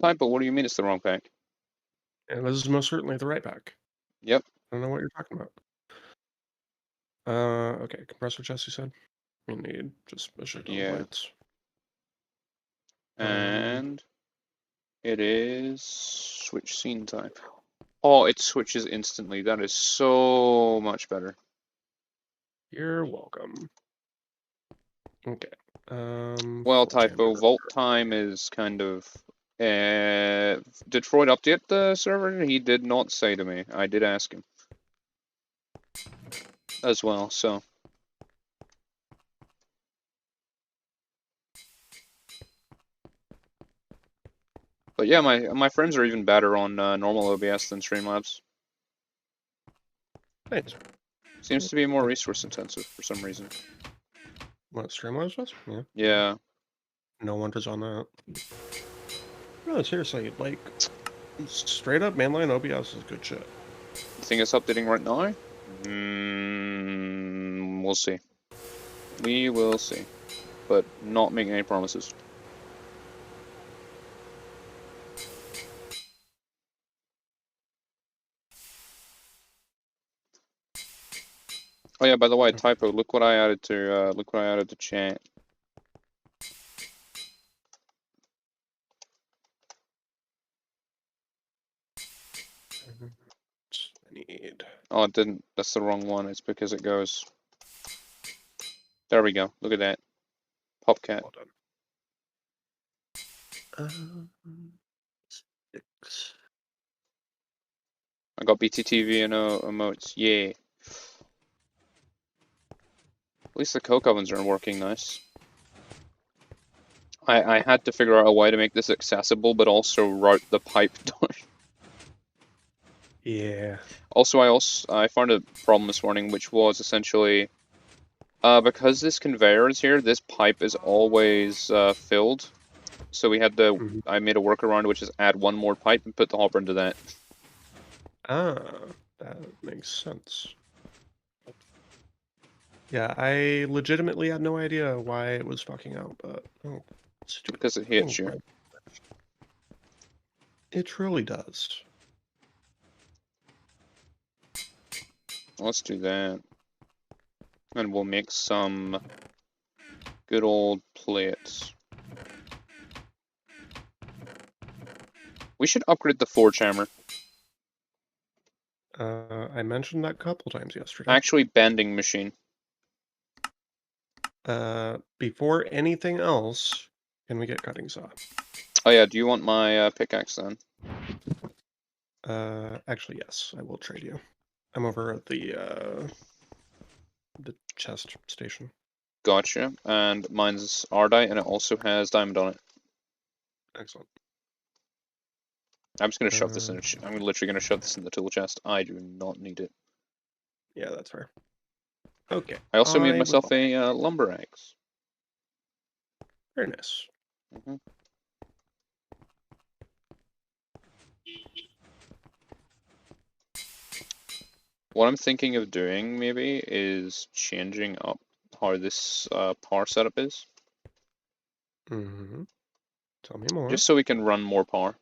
Typo, what do you mean it's the wrong pack? And this is most certainly the right pack. Yep. I don't know what you're talking about. Okay, compressor chest, you said? We need just a shit ton of Yeah. plates. And it is switch scene type. Oh, it switches instantly. That is so much better. You're welcome. Okay. Well, Forge Typo, hammer. vault time is kind of... did Freud update the server? He did not say to me. I did ask him. As well, so... But yeah, my frames are even better on normal OBS than Streamlabs. Nice. Seems to be more resource intensive for some reason. What, Streamlabs was? Yeah. Yeah. No wonders on that. No, seriously, like, straight up mainline OBS is good shit. You think it's updating right now? We'll see. We will see. But not making any promises. Oh yeah, by the way, Typo, look what I added to chat. I need... Oh, it didn't. That's the wrong one. It's because it goes... There we go. Look at that. Popcat. Well done. 6. I got BTTV and emotes. Yay. At least the coke ovens are working nice. I had to figure out a way to make this accessible, but also route the pipe down. Yeah. Also, I found a problem this morning, which was essentially because this conveyor is here, this pipe is always filled. So we had to. I made a workaround, which is add one more pipe and put the hopper into that. Ah, that makes sense. Yeah, I legitimately had no idea why it was fucking out, but oh, Because it hits you. It truly does. Let's do that. And we'll make some good old plates. We should upgrade the forge hammer. I mentioned that a couple times yesterday. Actually, bending machine. Before anything else, can we get cutting saw? Oh yeah, do you want my pickaxe then? Actually, yes, I will trade you. I'm over at the chest station. Gotcha. And mine's Ardite, and it also has diamond on it. Excellent. I'm just gonna shove this in. I'm literally gonna shove this in the tool chest. I do not need it. Yeah, that's fair. Okay. I also made myself a lumber axe. Very nice. What I'm thinking of doing, maybe, is changing up how this power setup is. Tell me more. Just so we can run more power.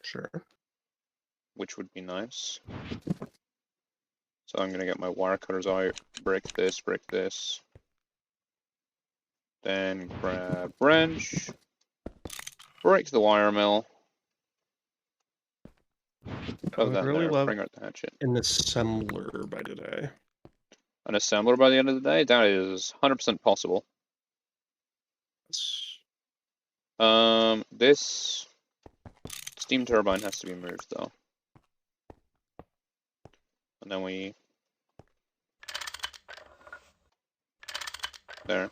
Sure. Which would be nice. So I'm gonna get my wire cutters out, break this. Then grab wrench, break the wire mill. I would really love bring out the hatchet. an assembler by today. An assembler by the end of the day? That is 100% possible. This steam turbine has to be moved though. And then we... There.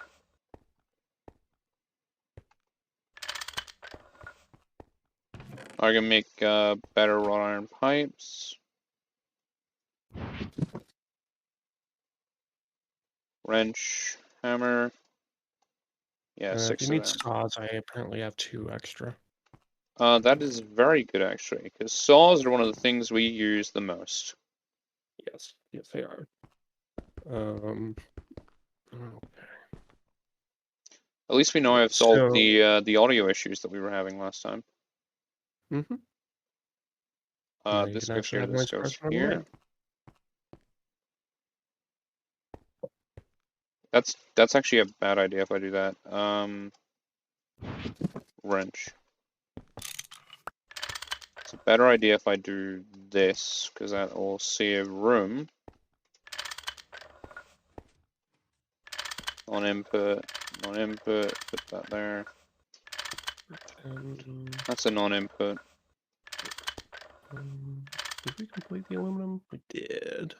I can make better wrought iron pipes. Wrench, hammer. Yeah, 6 if you of need them. saws, I apparently have 2 extra. That is very good actually, because saws are one of the things we use the most. Yes, they are. Okay. At least we know I've solved the audio issues that we were having last time. Mm-hmm. Now you This can goes actually here, have a this nice goes pressure on the here. land. That's actually a bad idea if I do that. Wrench. It's a better idea if I do this, because that will save room on input, put that there. And That's a non-input. did we complete the aluminum? We did.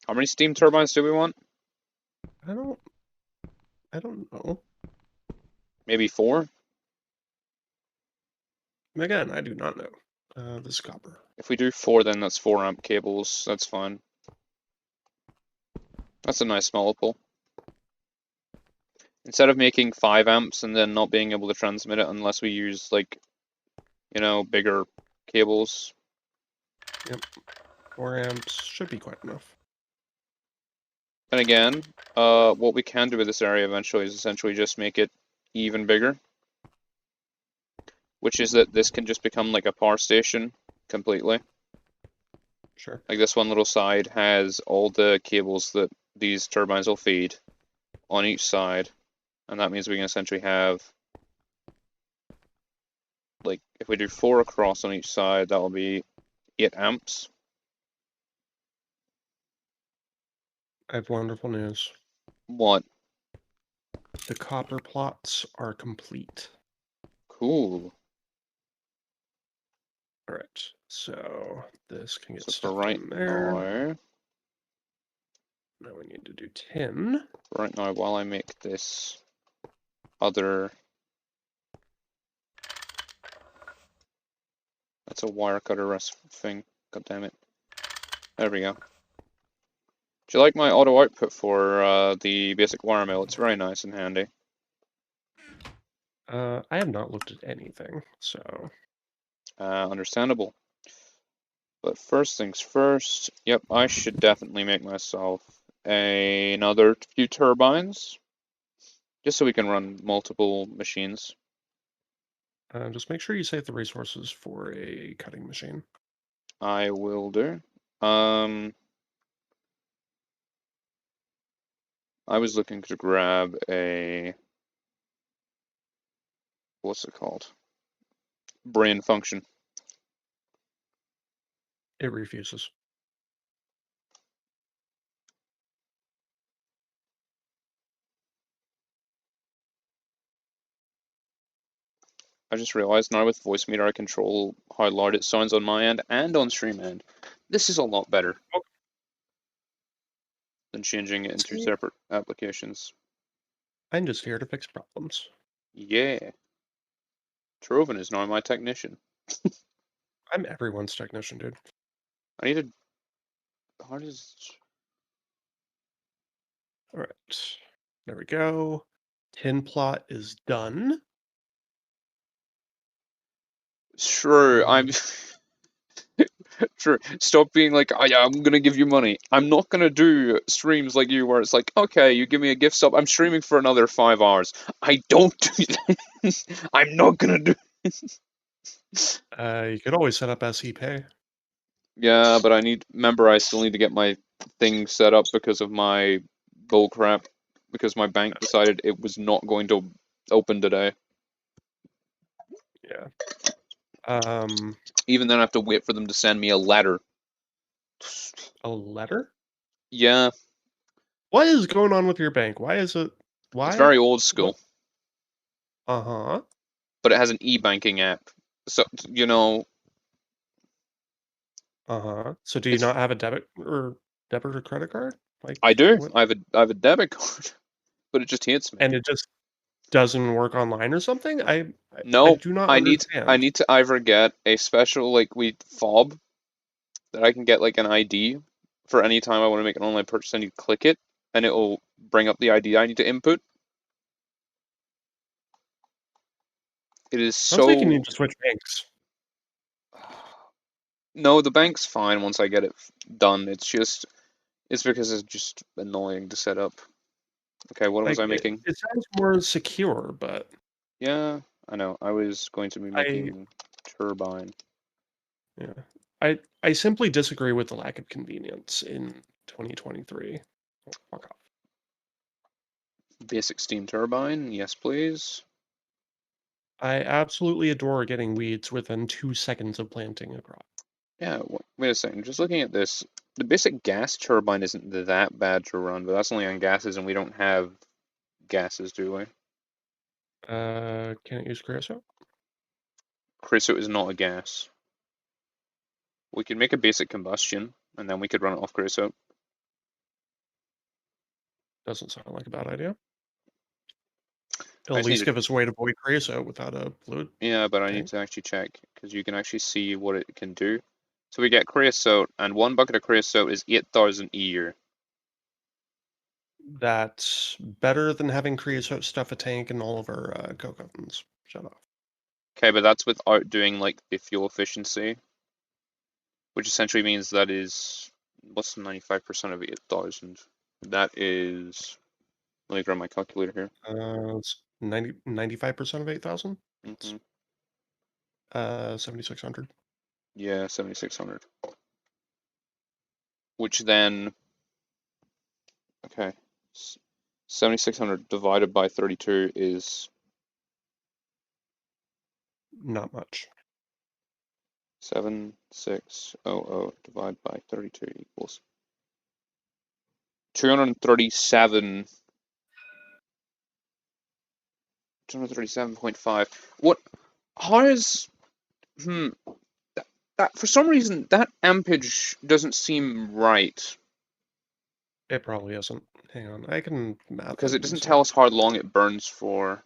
How many steam turbines do we want? I don't know. Maybe 4? Again, I do not know. This copper. If we do 4, then that's 4 amp cables. That's fine. That's a nice multiple. Instead of making 5 amps and then not being able to transmit it unless we use, like, you know, bigger cables. Yep. 4 amps should be quite enough. And again, what we can do with this area eventually is essentially just make it even bigger. Which is that this can just become like a power station completely. Sure. Like this one little side has all the cables that these turbines will feed on each side. And that means we can essentially have, like, if we do 4 across on each side, that will be 8 amps. I have wonderful news. What? The copper plots are complete. Cool. Alright, so this can get So for stuffed right in there. now, Now we need to do tin. while I make this other, that's a wire cutter rest thing. God damn it. There we go. Do you like my auto output for the basic wire mill? It's very nice and handy. I have not looked at anything, so Understandable. But first things first, yep, I should definitely make myself another few turbines, just so we can run multiple machines. just make sure you save the resources for a cutting machine. I will do. I was looking to grab a, what's it called? Brain function. It refuses. I just realized now with voice meter I control how loud it sounds on my end and on stream end. This is a lot better than changing it into See, separate applications. I'm just here to fix problems. Yeah. Taroven is now my technician. I'm everyone's technician, dude. I need to. How does. Alright. There we go. Tin plot is done. Sure, I'm. Sure, stop being like, oh yeah, I'm gonna give you money. I'm not gonna do streams like you where it's like, okay, you give me a gift sub, I'm streaming for another 5 hours. I don't do that. I'm not gonna do. You could always set up SE Pay. Yeah, but remember, I still need to get my thing set up because of my bullcrap. Because my bank decided it was not going to open today. Yeah. Even then, I have to wait for them to send me a letter. A letter? Yeah, What is going on with your bank? Why is it? it's Why? very old What? school, Uh-huh. but it has an e-banking app. So, you know, Uh-huh. So do you it's not have a debit or credit card? Like I do. what? I have a debit card, but it just hates me. And it just doesn't work online or something? I No, do not I understand. need to either get a special like we fob that I can get like an ID for any time I want to make an online purchase, and you click it and it will bring up the ID I need to input. It is Sounds like you so need to switch banks. no, the bank's fine once I get it done. It's because it's just annoying to set up. Okay, what was Like I making? it sounds more secure, but Yeah, I know. I was going to be I making turbine. yeah. I simply disagree with the lack of convenience in 2023. Oh, fuck off. Basic steam turbine, yes please. I absolutely adore getting weeds within 2 seconds of planting a crop. Yeah, wait a second. Just looking at this, the basic gas turbine isn't that bad to run, but that's only on gases, and we don't have gases, do we? Can it use creosote? Creosote is not a gas. We could make a basic combustion, and then we could run it off creosote. Doesn't sound like a bad idea. I It'll at just need least to, give us a way to avoid creosote without a fluid yeah, but I need tank. to actually check, because you can actually see what it can do. So we get creosote, and 1 bucket of creosote is 8,000 a year. That's better than having creosote stuff a tank in all of our coke ovens. Shut off. Okay, but that's without doing like the fuel efficiency, which essentially means that is what's 95% of 8,000? That is, let me grab my calculator here. It's 95% of 8,000? It's Hmm 7,600. Yeah, 7,600. Which then, okay, 7,600 divided by 32 is Not much. 7,600 divided by 32 equals 237, 237.5. What, how is, hmm, that for some reason that ampage doesn't seem right It probably isn't. Hang on, I can math because it it in a doesn't tell sec. us how long it burns for.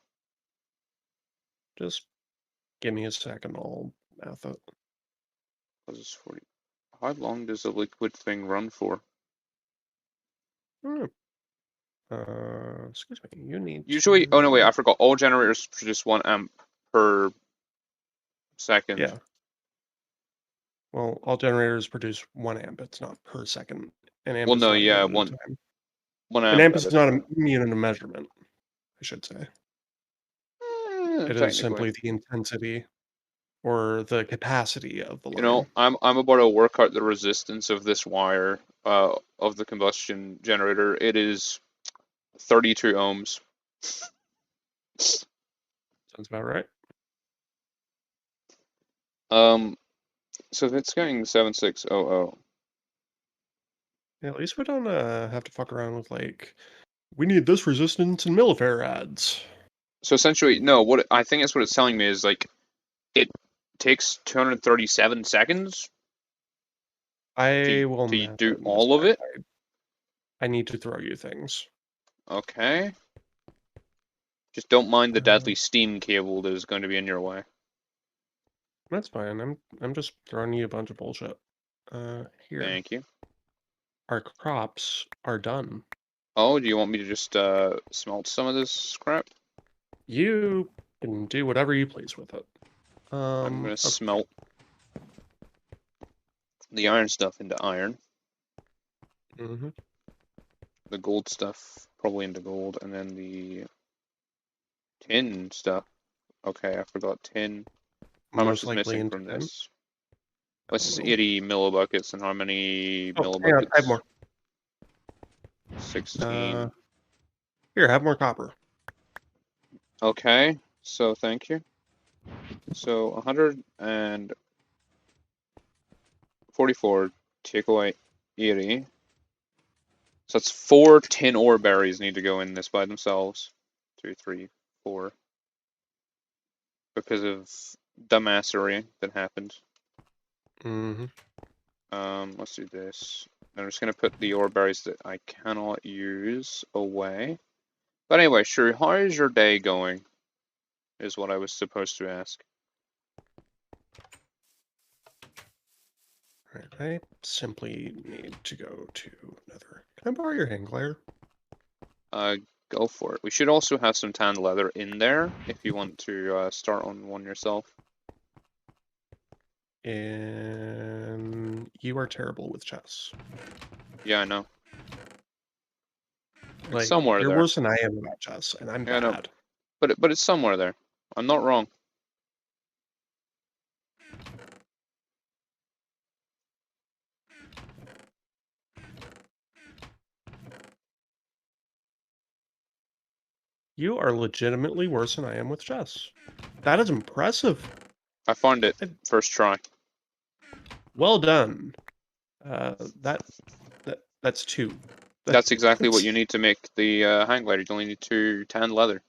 Just give me a second, I'll math it. Because it's 40. How long does a liquid thing run for? Hmm. Excuse me, you need Usually, oh no, wait, to... I forgot. All generators produce 1 amp per second. Yeah, well, all generators produce 1 amp. It's not per second. An amp Well, is no, not a yeah, unit of one time. one An amp. amp That is is not a true. unit of measurement, I should say. It is Technically, simply the intensity or the capacity of the you know, line. I'm about to work out the resistance of this wire, of the combustion generator. It is 32 ohms. Sounds about right. Um, so if it's getting 7,600. Yeah, at least we don't have to fuck around with like, we need this resistance in millifarads. So essentially, no. What I think is what it's telling me is like it takes 237 seconds I will to math do it in a all of sec. it. I need to throw you things. Okay. Just don't mind the Uh, deadly steam cable that is going to be in your way. that's fine. I'm just throwing you a bunch of bullshit. Here, Thank you. our crops are done. Oh, do you want me to just smelt some of this scrap? You can do whatever you please with it. I'm gonna Okay. smelt the iron stuff into iron, hmm the gold stuff probably into gold, and then the tin stuff. Okay, I forgot tin. How much Most is likely missing into from 10. this? I This don't is know. 80 millibuckets, and how many Oh, hang on. I have millibuckets? more. 16. Uh, Here, have more copper. Okay, so thank you. So 144 take away 80. So that's 4 tin ore berries need to go in this by themselves. 2, 3, 4. Because of dumbassery that happened. hmm Let's do this. I'm just gonna put the ore berries that I cannot use away. But anyway, sure, how is your day going? Is what I was supposed to ask. Right, I simply need to go to another. Can I borrow your hand glare? Uh, go for it. We should also have some tanned leather in there if you want to start on one yourself. And you are terrible with chess. Yeah, I know. It's Like, somewhere you're there. worse than I am about chess, and I'm Yeah, I know. bad. But it's somewhere there. I'm not wrong. You are legitimately worse than I am with chess. That is impressive. I found it I- first try. Well done. That's two. That's exactly what you need to make the hang glider. You only need 2 tan leather.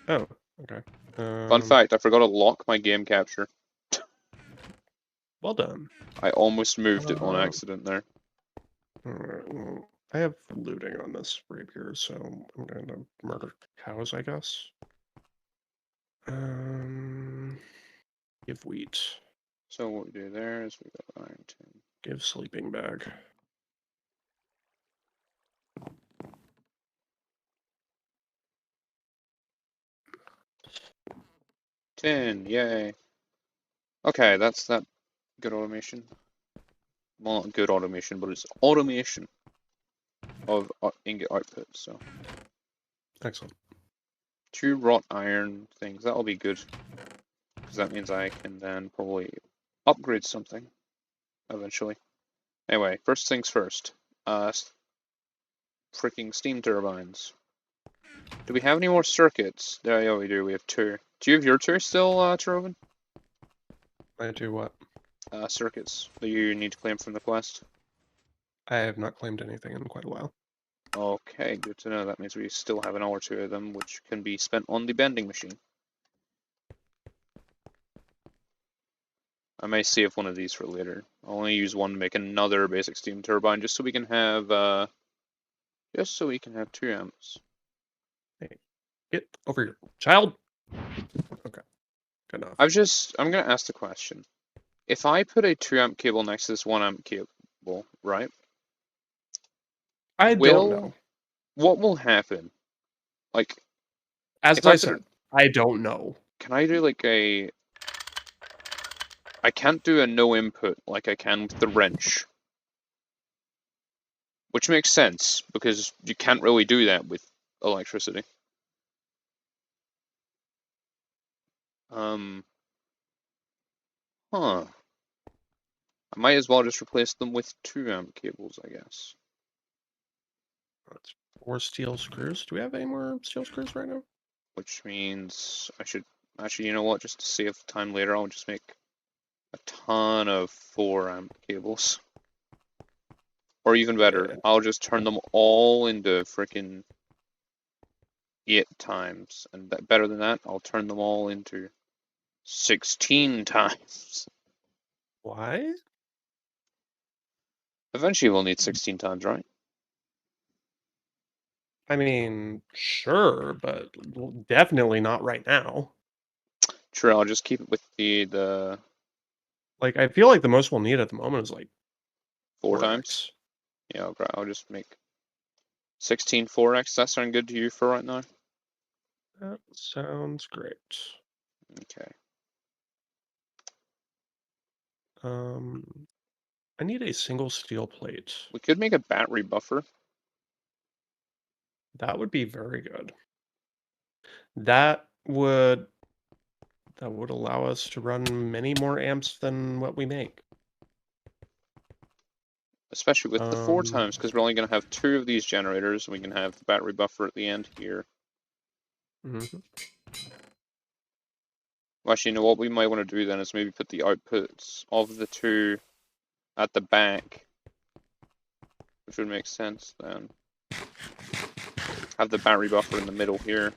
Oh, okay. Fun fact, I forgot to lock my game capture. Well done. I almost moved it on accident there. Alright, well, I have looting on this rapier, so I'm going to murder cows, I guess. Give wheat. So what we do there is we go iron tin. Give sleeping bag. Tin, yay. Okay, that's that good automation. Well, not good automation, but it's automation of ingot output. So Excellent. 2 wrought iron things. That'll be good. Because that means I can then probably upgrade something eventually. Anyway, first things first. Freaking steam turbines. Do we have any more circuits? Yeah, we do. We have 2. Do you have your 2 still, Taroven? I do what? Circuits that you need to claim from the quest. I have not claimed anything in quite a while. Okay, good to know. That means we still have an hour or 2 of them, which can be spent on the bending machine. I may save one of these for later. I'll only use one to make another basic steam turbine, just so we can have 2 amps. Hey, get over here, child. Okay, good enough. I'm gonna ask the question. If I put a 2 amp cable next to this 1 amp cable, right? I don't know. What will happen? Like, As if I I put it, said, I don't know. can I do like a? I can't do a no input like I can with the wrench, which makes sense because you can't really do that with electricity. Um, huh. I might as well just replace them with 2 amp cables, I guess. That's 4 steel screws. Do we have any more steel screws right now? Which means I should actually, you know what? Just to save time later, I'll just make a ton of 4 amp cables. Or even better, Yeah. I'll just turn them all into freaking 8 times. And better than that, I'll turn them all into 16 times. Why? Eventually we'll need 16 times, right? I mean, sure, but definitely not right now. Sure, I'll just keep it with the Like, I feel like the most we'll need at the moment is like 4 times. 4x. Yeah, I'll just make 16 4x. That sound good to you for right now? That sounds great. Okay. I need a single steel plate. We could make a battery buffer. That would be very good. That would allow us to run many more amps than what we make. Especially with the 4 Um, times, because we're only going to have 2 of these generators, and we can have the battery buffer at the end here. mhm. Well, actually, you know what we might want to do then is maybe put the outputs of the 2 at the back, which would make sense then. Have the battery buffer in the middle here.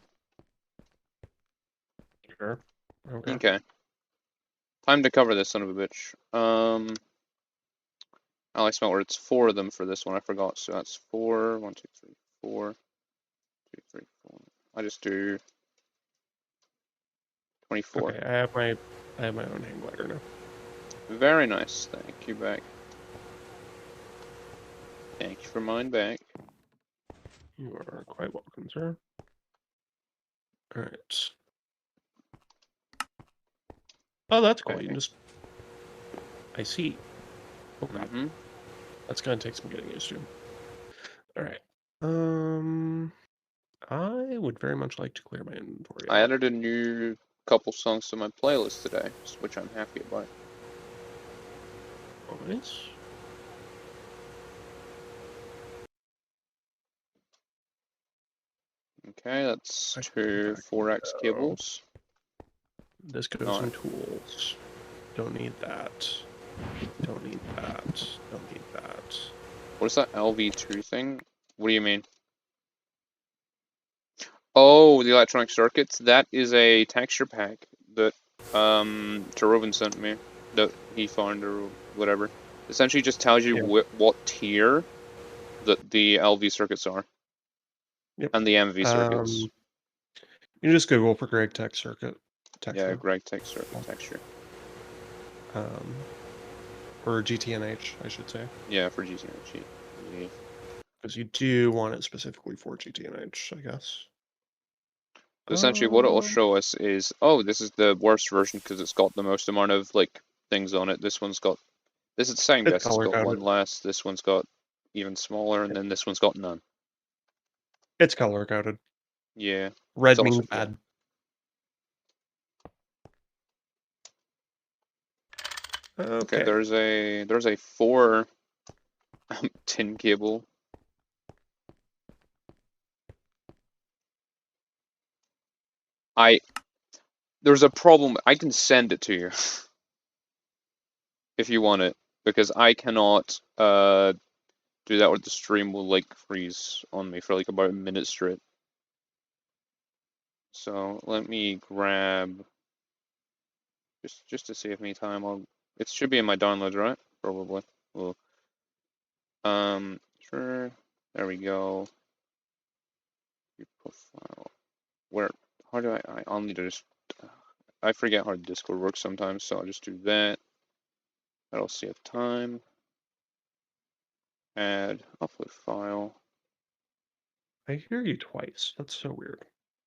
Sure. Okay. Okay. Time to cover this son of a bitch. Alex Smelter, it's 4 of them for this one, I forgot. So that's 4, 1, 2, 3, 4, 2, 3, 4. I just do 24. Okay, I have my own hang glider now. Very nice. Thank you back. Thank you for mine back. You are quite welcome, sir. All right. Oh, that's cool. You can just. I see. Oh god, that's gonna take some getting used to. All right. I would very much like to clear my inventory I out. added a new couple songs to my playlist today, which I'm happy about. Nice. Okay, that's I two back 4x go. cables. This goes No, in tools. Don't need that. Don't need that. Don't need that. what is that LV2 thing? What do you mean? Oh, the electronic circuits. That is a texture pack that Taroven sent me, that he found or whatever. Essentially, just tells you Yeah. what tier that the LV circuits are Yep. and the MV circuits. You can just Google for gregtech circuit Yeah, texture. gregtech circuit texture. Um, or GTNH, I should say. Yeah, for GTNH. Yeah. Because you do want it specifically for GTNH, I guess. So essentially, what it'll Um, show us is, oh, this is the worst version because it's got the most amount of like things on it. This one's got, this is the second it's best. It's color got one coded. less. This one's got even smaller, and then this one's got none. It's color coded. Yeah, it's Red also means yeah. bad. Okay, Okay. there's a 4 tin cable. I there's a problem. I can send it to you if you want it because I cannot do that or the stream will like freeze on me for like about a minute straight. So let me grab just to save me time. It should be in my downloads, right? Probably. Well, sure. There we go. Your profile. Where? How do I'll need to just. I forget how Discord works sometimes, so I'll just do that. That'll save time. Add upload file. I hear you twice. That's so weird.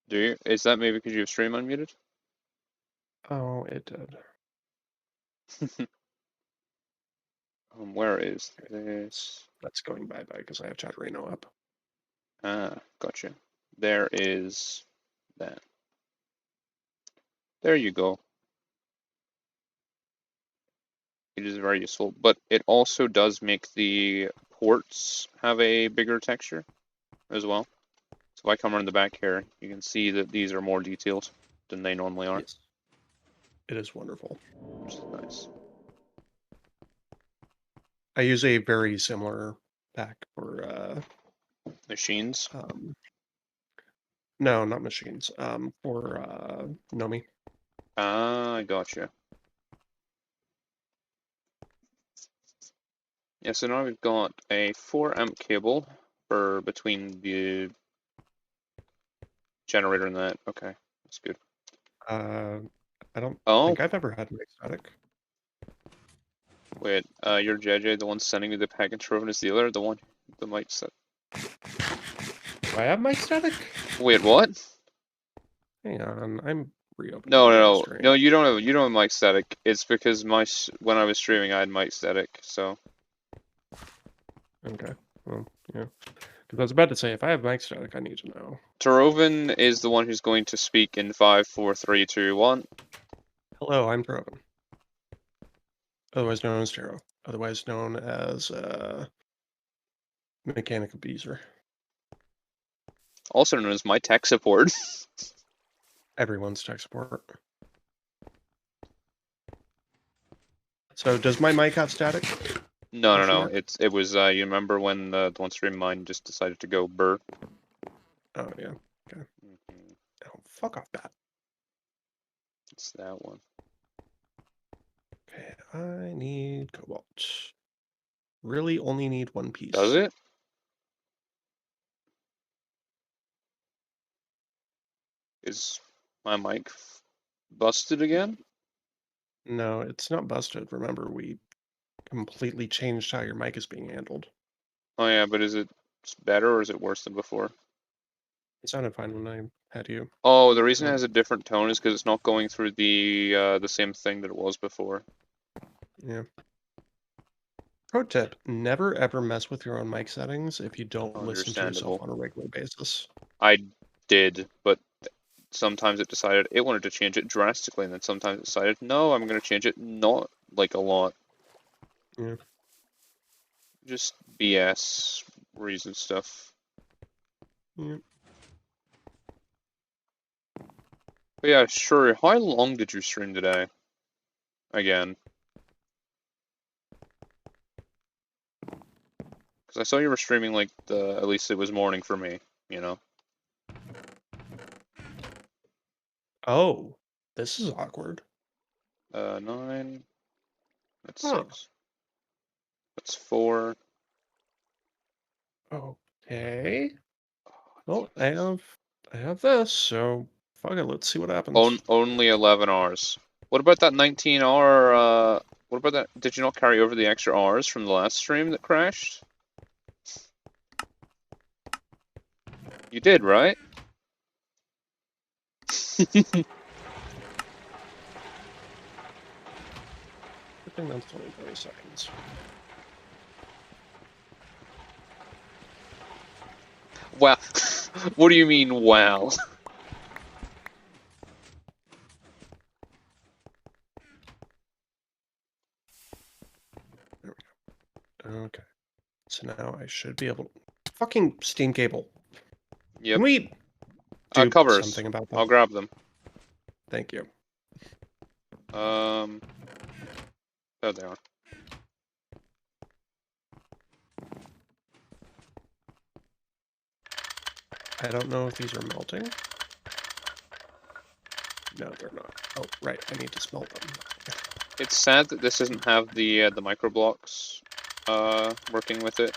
Do you? Is that maybe because you have stream unmuted? Oh, it did. Where is this? That's going bye-bye because I have Chatterino up. Ah, gotcha. There is that. There you go. It is very useful, but it also does make the ports have a bigger texture as well. So if I come around the back here, you can see that these are more detailed than they normally are, Yes. It is wonderful. which is nice. I use a very similar pack for Machines. no, not machines. For Nomi. Ah, I gotcha. Yeah, so now we've got a 4 amp cable for between the generator and that. Okay, that's good. I don't Oh, think I've ever had mic static. wait, you're JJ, the one sending me the package Taroven is the other, the one, the mic set. Do I have mic static? Wait, what? Hang on, I'm reopening No, the no, main no, stream. no. You don't have mic static. It's because when I was streaming, I had mic static. So Okay. Well, yeah. Because I was about to say, if I have mic static, I need to know. Taroven is the one who's going to speak in 5, 4, 3, 2, 1. Hello, I'm Taroven. Otherwise known as Taro. Otherwise known as Mechanic Abuser. Also known as my tech support. Everyone's tech support. So does my mic have static? No, no, Question no. mark? It was you remember when the one stream mine just decided to go burr? Oh, yeah. Okay. Oh, fuck off that. It's that one. Okay, I need cobalt. Really only need one Does piece. it? Is my mic busted again? No, it's not busted. Remember, we completely changed how your mic is being handled. Oh yeah, but is it better or is it worse than before? It sounded fine when I had you. Oh, the reason it Um, has a different tone is because it's not going through the same thing that it was before. yeah. Pro tip, never ever mess with your own mic settings if you don't listen to yourself Understandable. on a regular basis. I did, but sometimes it decided it wanted to change it drastically, and then sometimes it decided, no, I'm going to change it not like a lot. Yeah. Just BS reason stuff. Yeah. But yeah, sure. How long did you stream today? Again. Because I saw you were streaming like at least it was morning for me, you know? Oh, this is awkward. 9. That's Huh. 6. That's 4. Okay. Oh, Well, Jesus. I have this, so fuck it, let's see what happens. Only 11 hours. What about that 19-hour, what about that? Did you not carry over the extra hours from the last stream that crashed? You did, right? I think that's only 20 seconds. Well, what do you mean, well? There we go. Okay. So now I should be able to... Fucking Steam cable. Yep. Can we do Covers. something about that? I'll grab them. Thank you. There they are. I don't know if these are melting. No, they're not. Oh, right. I need to smelt them. It's sad that this doesn't have the micro blocks working with it.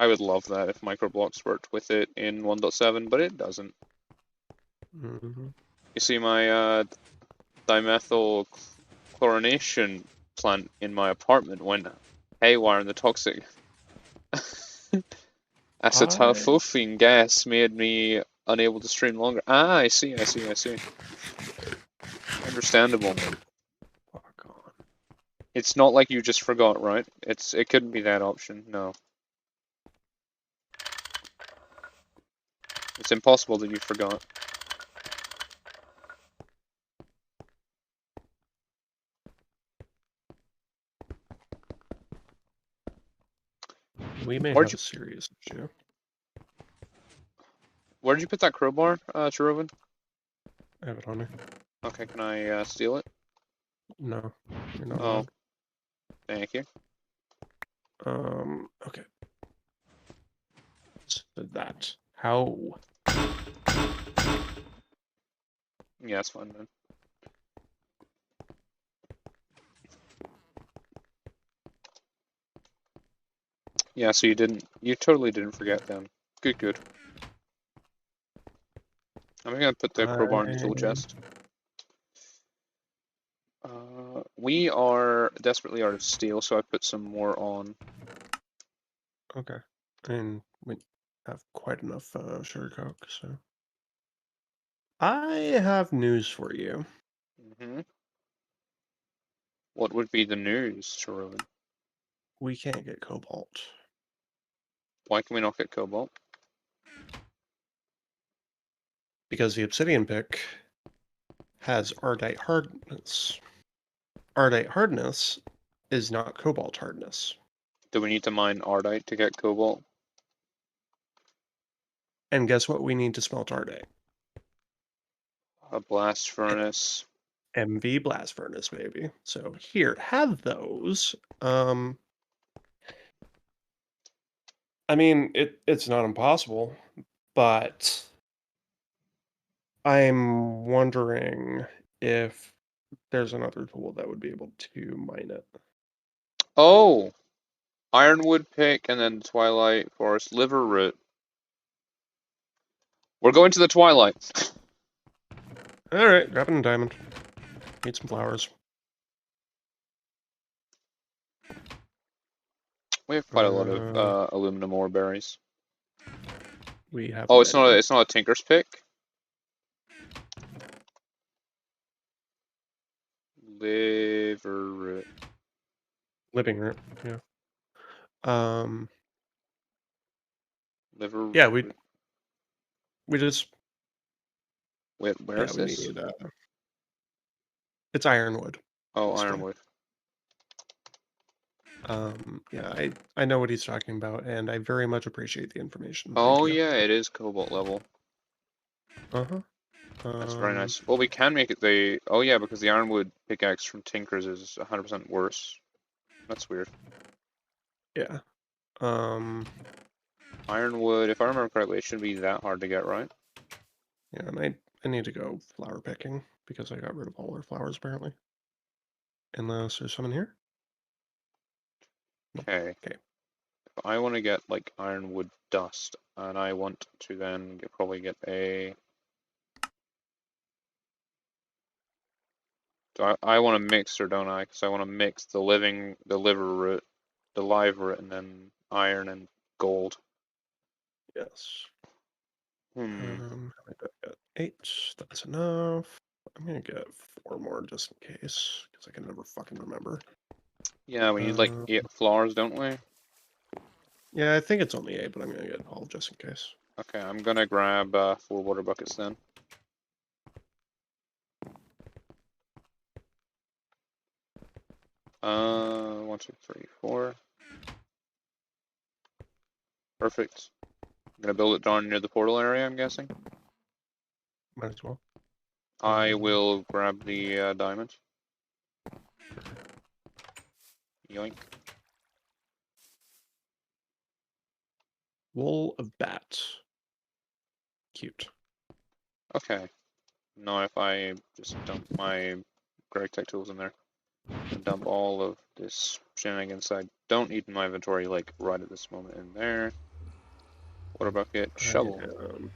I would love that if micro blocks worked with it in 1.7, but it doesn't. Mm-hmm. You see my dimethyl chlorination plant in my apartment went haywire, and the toxic acetylphosphine gas made me unable to stream longer. Ah, I see. Understandable. Fuck on. It's not like you just forgot, right? It couldn't be that option. No. It's impossible that you forgot. We may Where'd have you a serious issue. where'd you put that crowbar, Taroven? I have it on me. Okay, can I steal it? No, you're not Oh, allowed. thank you. Okay. So that. How? Yeah, that's fine then. Yeah, so you totally didn't forget them. Good. I'm gonna put the crowbar in the tool chest. We are desperately out of steel, so I put some more on. Okay. And we have quite enough sugar coke, so. I have news for you. Hmm. What would be the news, Taroven? We can't get cobalt. Why can we not get cobalt? Because the obsidian pick has ardite hardness. Ardite hardness is not cobalt hardness. Do we need to mine ardite to get cobalt? And guess what we need to smelt ardite? A blast furnace. MV blast furnace, baby. So here, have those. I mean, it's not impossible, but I'm wondering if there's another tool that would be able to mine it. Oh! Ironwood pick and then Twilight Forest liver root. We're going to the Twilight. All right, grabbing a diamond. Need some flowers. We have quite a lot of aluminum ore berries. We have Oh, many. it's not a tinker's pick. Liver root. Living root, yeah. Um, Liver. Yeah, we just Wait, where yeah is we this? need it's ironwood. Oh, Basically. ironwood. Yeah, I know what he's talking about, and I very much appreciate the information. Thank Oh you. yeah, it is cobalt level. Uh-huh. That's very nice. Well, we can make it the. Oh yeah, because the ironwood pickaxe from Tinker's is 100% worse. That's weird. Yeah. Um, Ironwood, if I remember correctly, it shouldn't be that hard to get, right? yeah, and I need to go flower picking because I got rid of all our flowers apparently. Unless there's some in here. Nope. Okay. Okay. I want to get like ironwood dust, and I want to then probably get a. Do I want a mixer, don't I? Because I want to mix the liver root, the live root, and then iron and gold. Yes. Hmm. I got 8. That's enough. I'm gonna get 4 more just in case, because I can never fucking remember. Yeah, we need like Uh, 8 flowers, don't we? yeah, I think it's only 8, but I'm gonna get all just in case. Okay, I'm gonna grab 4 water buckets then. One, two, three, 4. Perfect. I'm gonna build it down near the portal area, I'm guessing. Might as well. I will grab the diamond. Yoink. Wool of bat. Cute. Okay. Now if I just dump my gregtech tools in there and dump all of this shenanigans I don't need in my inventory, like right at this moment in there. Water bucket, I shovel. am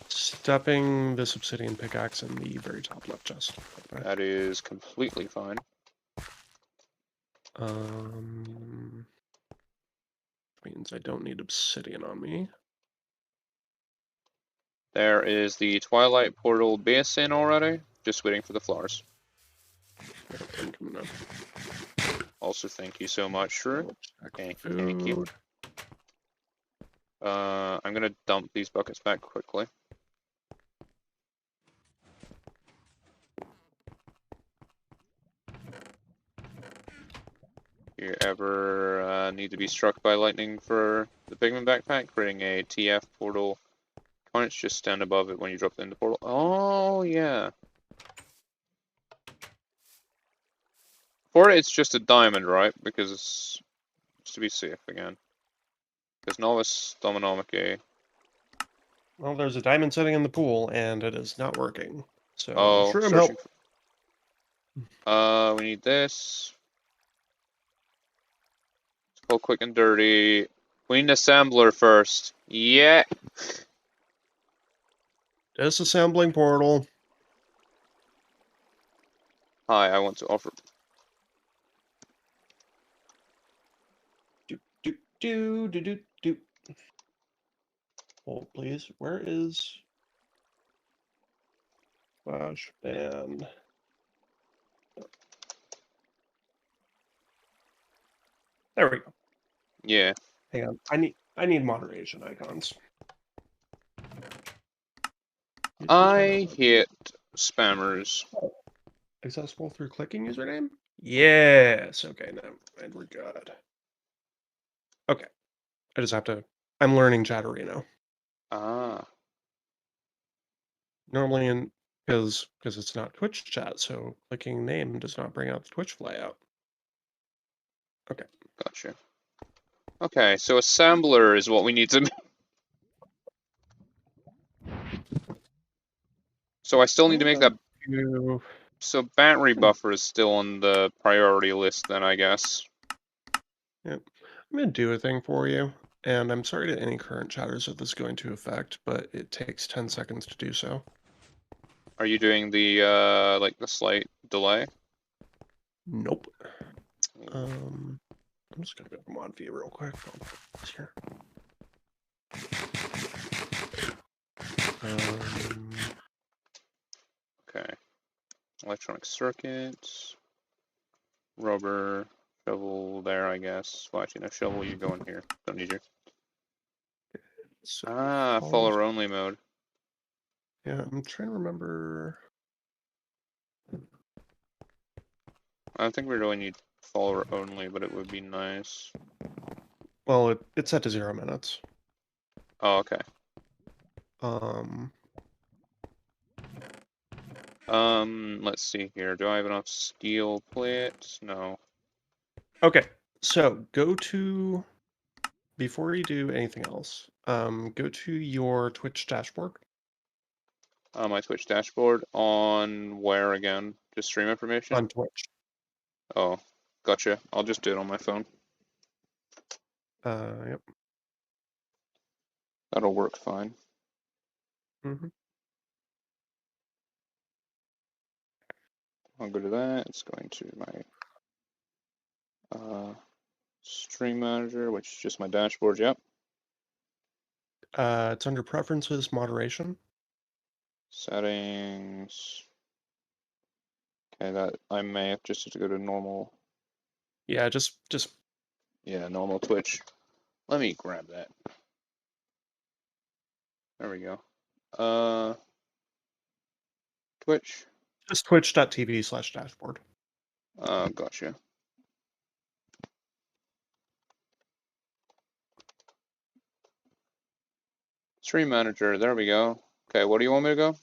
stuffing this obsidian pickaxe in the very top left chest. Okay. That is completely fine. Means I don't need obsidian on me. There is the Twilight Portal basin already. Just waiting for the flowers. Also, thank you so much, Shrew. Thank you. Food. I'm gonna dump these buckets back quickly. You ever need to be struck by lightning for the pigment backpack? Creating a TF portal punch, just stand above it when you drop it in the portal. Oh, yeah. For it, it's just a diamond, right? Because it's to be safe again. Because Novice Dominomic. Well, there's a diamond sitting in the pool, and it is not working. So, Oh, shroom searching help. for. We need this. It's called quick and dirty. We need an assembler first. Yeah. Disassembling portal. Hi, I want to offer. Do. Hold, please. Where is Flash Band? There we go. Yeah. Hang on. I need moderation icons. I hate spammers. Oh, accessible through clicking username? Yes. Okay, now and we're good. Okay. I just have to. I'm learning Chatterino. Ah, Normally in because it's not Twitch chat, so clicking name does not bring out the Twitch flyout. Okay. gotcha. Okay, so assembler is what we need to. So I still need to I'm make going that. to So battery buffer is still on the priority list then, I guess. yeah, I'm gonna do a thing for you. And I'm sorry to any current chatters that this is going to affect, but it takes 10 seconds to do so. Are you doing the like the slight delay? Nope. I'm just gonna go to mod view real quick. Here. Okay. Electronic circuits, rubber, shovel there, I guess. Well, actually, no shovel. You go in here. Don't need you. So Ah, follows. follower only mode. Yeah, I'm trying to remember. I don't think we really need follower only, but it would be nice. Well, it's set to 0 minutes. Oh, okay. Um, Let's see here. Do I have enough steel plates? No. okay. So go to before you do anything else. Go to your Twitch dashboard My Twitch dashboard on where again? Just stream information? on Twitch. Oh, gotcha. I'll just do it on my phone. Yep. That'll work fine. Hmm. I'll go to that. It's going to my stream manager, which is just my dashboard. Yep. It's under preferences, moderation. Settings. Okay, that I may have just to go to normal. Yeah, just Yeah, normal Twitch. Let me grab that. There we go. Twitch. just twitch.tv/dashboard. Gotcha. Stream manager. There we go. Okay, what do you want me to go?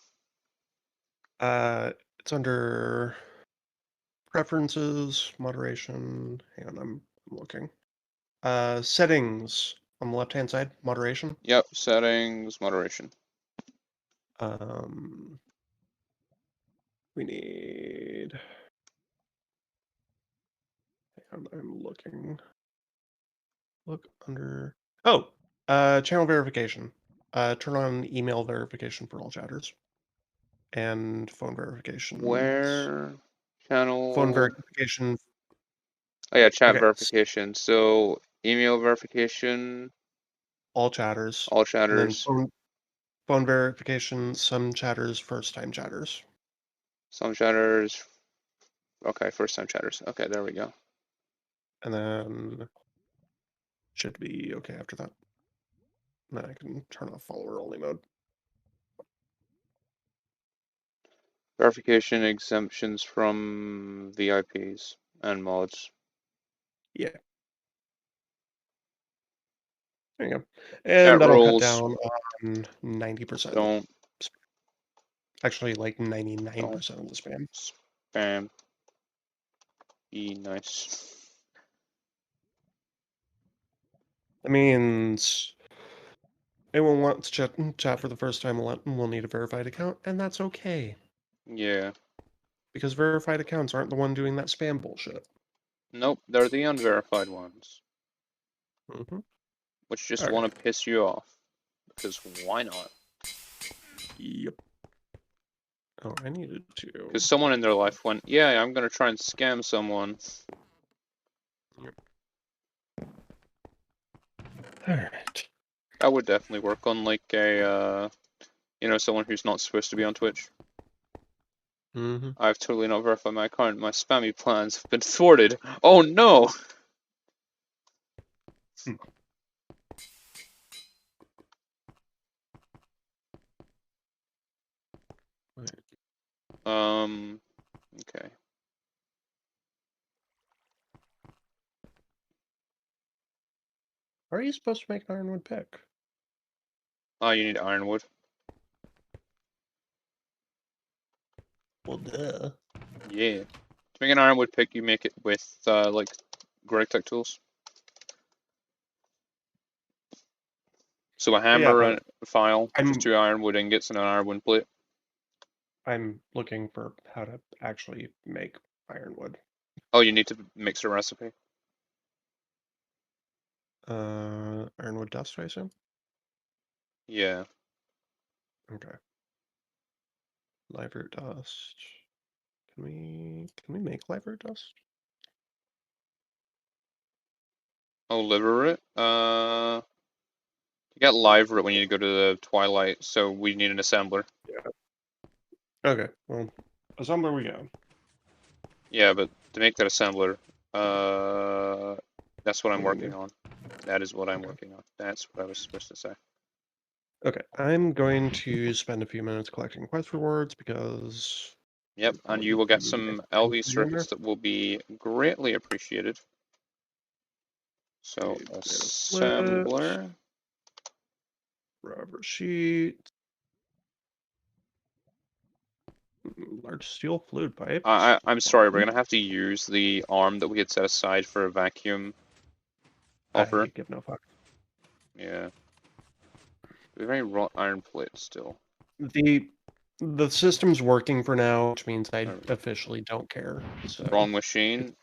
It's under preferences, moderation. Hang on, I'm looking. Settings on the left-hand side, moderation. Yep, settings, moderation. Um, we need. Hang on, I'm looking. Look under. Oh, channel verification. Turn on email verification for all chatters and phone verifications. Where? Phone Channel. verification. Oh yeah, chat Okay, verification. So email verification, all chatters, all and then chatters, phone verification. Some chatters, first-time chatters, some chatters. Okay, first time chatters. Okay, there we go. and then should be okay after that. Then I can turn off follower only mode. Verification exemptions from VIPs and mods. Yeah, there you go. Chat And that'll cut rules. down on 90%. Don't Actually, like don't 99% of the spam. spam. Be nice. That means anyone wants to chat for the first time will need a verified account, and that's okay. Yeah. Because verified accounts aren't the one doing that spam bullshit. Nope, they're the unverified ones, Mm-hmm. which just Okay. want to piss you off. Because why not? Yep. Oh, I needed to. Because someone in their life went, yeah, I'm gonna try and scam someone. Yep. Alright. That would definitely work on like a, someone who's not supposed to be on Twitch. Mm-hmm. I've totally not verified my account. My spammy plans have been thwarted. Oh no! Okay. How are you supposed to make an ironwood pick? Oh, you need ironwood. Well, duh. Yeah. To make an ironwood pick, you make it with, like, gregtech tools. So a Yeah, hammer but and a file, which is I'm 2 ironwood ingots and an ironwood plate. I'm looking for how to actually make ironwood. Oh, you need to mix a recipe. Ironwood dust, I assume? Yeah. Okay. Live root dust. Can we make live root dust? Oh, liver root? You got live root when you go to the Twilight, so we need an assembler. Yeah. Okay, well, assembler we go. Yeah, but to make that assembler, that's what I'm What do you working need? on. That is what I'm Okay. working on. That's what I was supposed to say. Okay, I'm going to spend a few minutes collecting quest rewards because Yep, there's and probably you a will get few some nice things LV to do in there. circuits that will be greatly appreciated. So, Okay, banana splits, assembler. rubber sheet, large steel fluid pipes. I'm sorry, we're gonna have to use the arm that we had set aside for a vacuum hopper. I give no fuck. Yeah. Very wrought iron plate still. The the system's working for now, which means I There we go. officially don't care. So Wrong it's machine.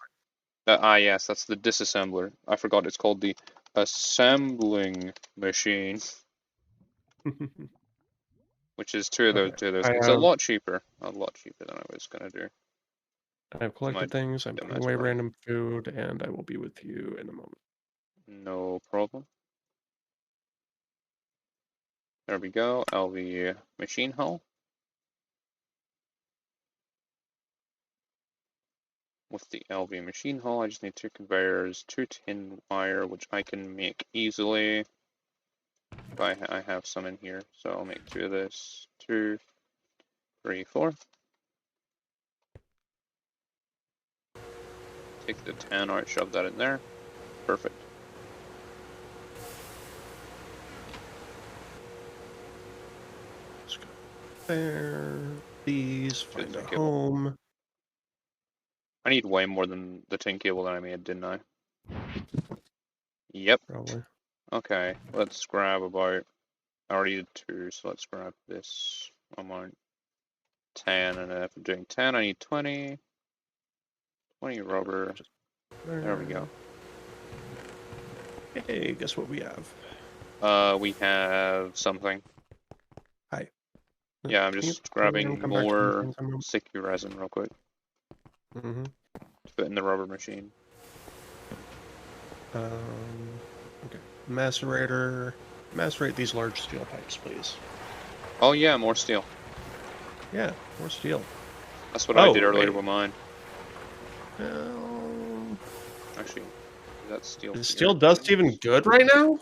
Yes, that's the disassembler. I forgot it's called the assembling machine, fine. which is two of those, Okay, two of those. I It's have a lot cheaper than I was gonna do. I have To my collected things. I'm putting away demise, random food, and I will be with you in a moment. no problem. There we go. LV machine hull. With the LV machine hull, I just need 2 conveyors, 2 tin wire, which I can make easily. I have some in here, so I'll make 2 of this. 2, 3, 4. Take the tan art, shove that in there. Perfect. Let's go there. These To the find a tin cable. home. I need way more than the tin cable that I made, didn't I? Yep. Probably. Okay, let's grab about. I already did 2, so let's grab this amount. 10, and if I'm doing 10, I need 20. 20 rubber. Just There we there. go. Hey, guess what we have? We have something. Hi. Yeah, I'm Can you just turn around and grabbing come back to the more machines a moment? sticky resin real quick Mm-hmm. to put in the rubber machine. Okay. Macerator. Macerate these large steel pipes, please. Oh yeah, more steel. Yeah, more steel. That's what I did Oh, earlier wait. with mine. Well, Actually, is that steel is here? steel dust even Yes. good right now?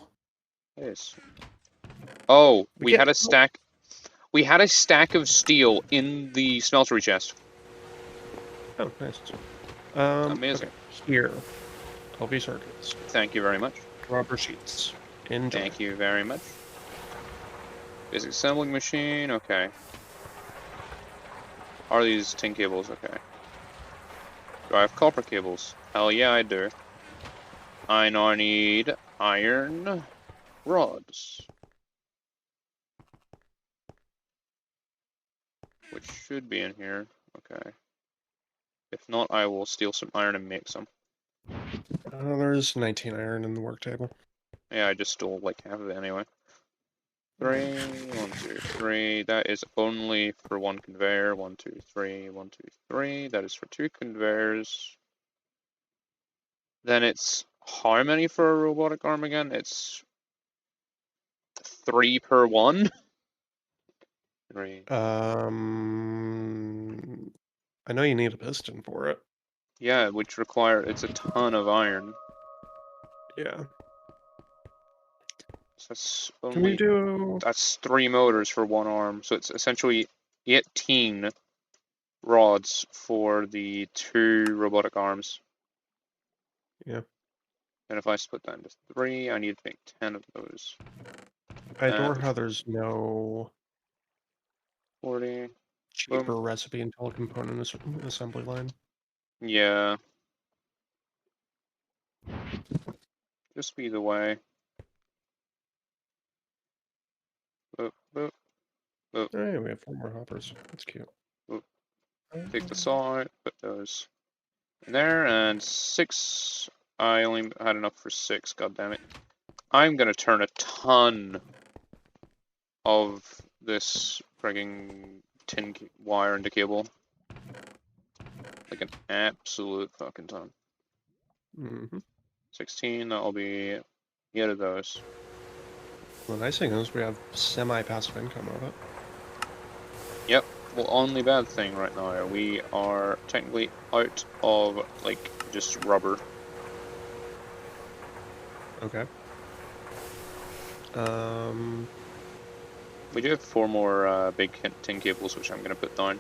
It is. Oh, We we can't. had a stack. We had a stack of steel in the smeltery chest. Oh, nice. Okay. Amazing. Here. LV circuits. Thank you very much. Rubber sheets. Enjoy. Thank you very much. Basic assembling machine. Okay. Are these tin cables? Okay. Do I have copper cables? Hell yeah, I do. I now need iron rods, which should be in here. Okay. If not, I will steal some iron and make some. There's 19 iron in the work table. Yeah, I just stole like half of it anyway. 3, 1, 2, 3. That is only for 1 conveyor. 1, 2, 3, 1, 2, 3. That is for 2 conveyors. Then it's how many for a robotic arm again? It's 3 per one. 3. I know you need a piston for it. Yeah, which it's a ton of iron. Yeah. So Can we do? that's 3 motors for 1 arm. So it's essentially 18 rods for the 2 robotic arms. Yeah. And if I split that into 3, I need to make 10 of those. I adore That how there's no 40. Boom. cheaper recipe until a component assembly line. Yeah, just be the way. Boop, boop, boop, Hey, we have 4 more hoppers. That's cute. boop. Take the saw out, put those in there, and 6. I only had enough for 6, god damn it. I'm gonna turn a ton of this frigging tin wire into cable. Like an absolute fucking ton. Mm-hmm. 16, that'll be 8 of those. The nice thing is we have semi-passive income of it. Yep. Well, only bad thing right now, we are technically out of, like, just rubber. Okay. Um, We do have 4 more big tin cables, which I'm going to put down.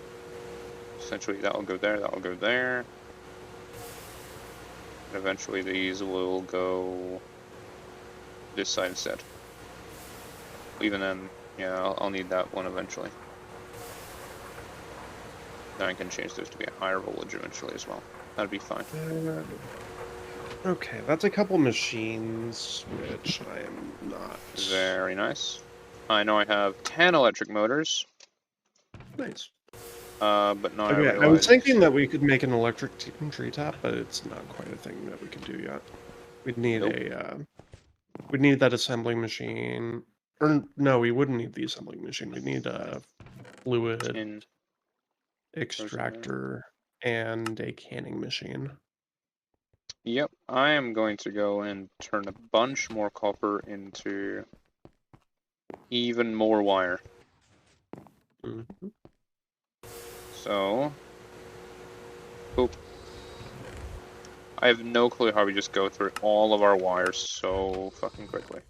Essentially, that'll go there, that'll go there. And eventually these will go this side instead. Even then, yeah, I'll need that one eventually. Then I can change those to be a higher voltage eventually as well. That'd be fine. Okay, that's a couple machines, which I am not. Very nice. I know I have 10 electric motors. Nice. But now I Okay, I was realize... thinking that we could make an electric tree tap, but it's not quite a thing that we can do yet. We'd need Nope. we'd need that assembling machine. Or no, we wouldn't need the assembling machine. We'd need a fluid In extractor and a canning machine. Yep, I am going to go and turn a bunch more copper into even more wire. Mm-hmm. So, oop. I have no clue how we just go through all of our wires so fucking quickly.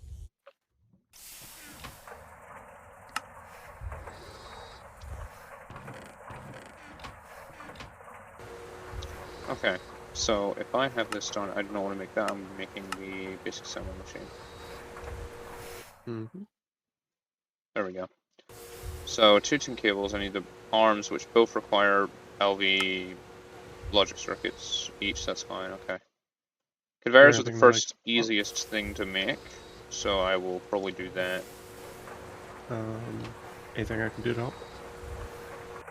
Okay, so if I have this done, I don't want to make that, I'm making the basic assembly machine. Mm-hmm. There we go. So, 2 tin cables, I need the arms, which both require LV logic circuits each, that's fine, okay. Conveyors are the first easiest thing to make, so I will probably do that. Anything I can do to help?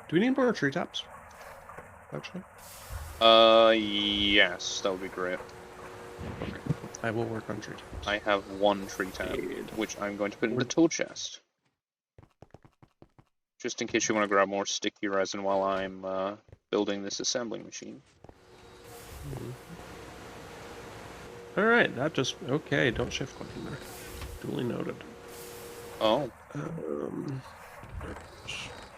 Do we need more tree taps? Actually? Yes, that would be great. Okay. I will work on tree taps. I have 1 tree tap, which I'm going to put in the tool chest. Just in case you want to grab more sticky resin while I'm building this assembling machine. Mm-hmm. Alright, that just... Okay, don't shift click in there. Duly noted. Oh.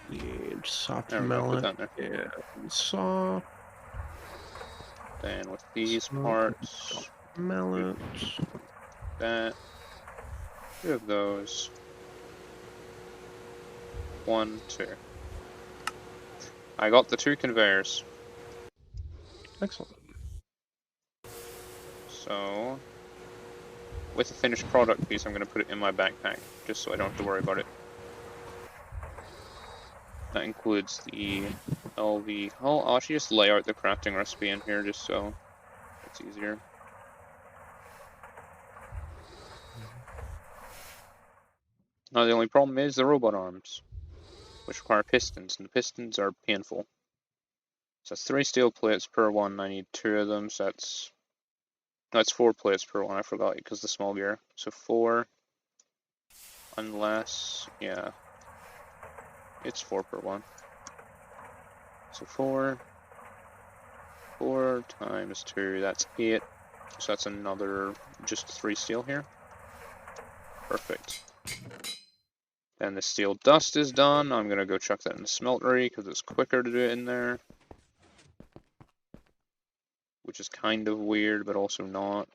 Need soft There we go, put mallet that in there. and saw. Then with these parts... Mallet. That. 2 of those. 1, 2. I got the 2 conveyors. Excellent. So, with the finished product piece, I'm going to put it in my backpack, just so I don't have to worry about it. That includes the LV. I'll actually just lay out the crafting recipe in here, just so it's easier. Now the only problem is the robot arms, which require pistons, and the pistons are painful. So that's 3 steel plates per one, I need 2 of them, so that's 4 plates per one, I forgot because the small gear. So 4, unless, yeah, it's 4 per one. So 4 times 2, that's 8, so that's another, just 3 steel here. Perfect. Then the steel dust is done, I'm gonna go chuck that in the smeltery because it's quicker to do it in there. Which is kind of weird, but also not.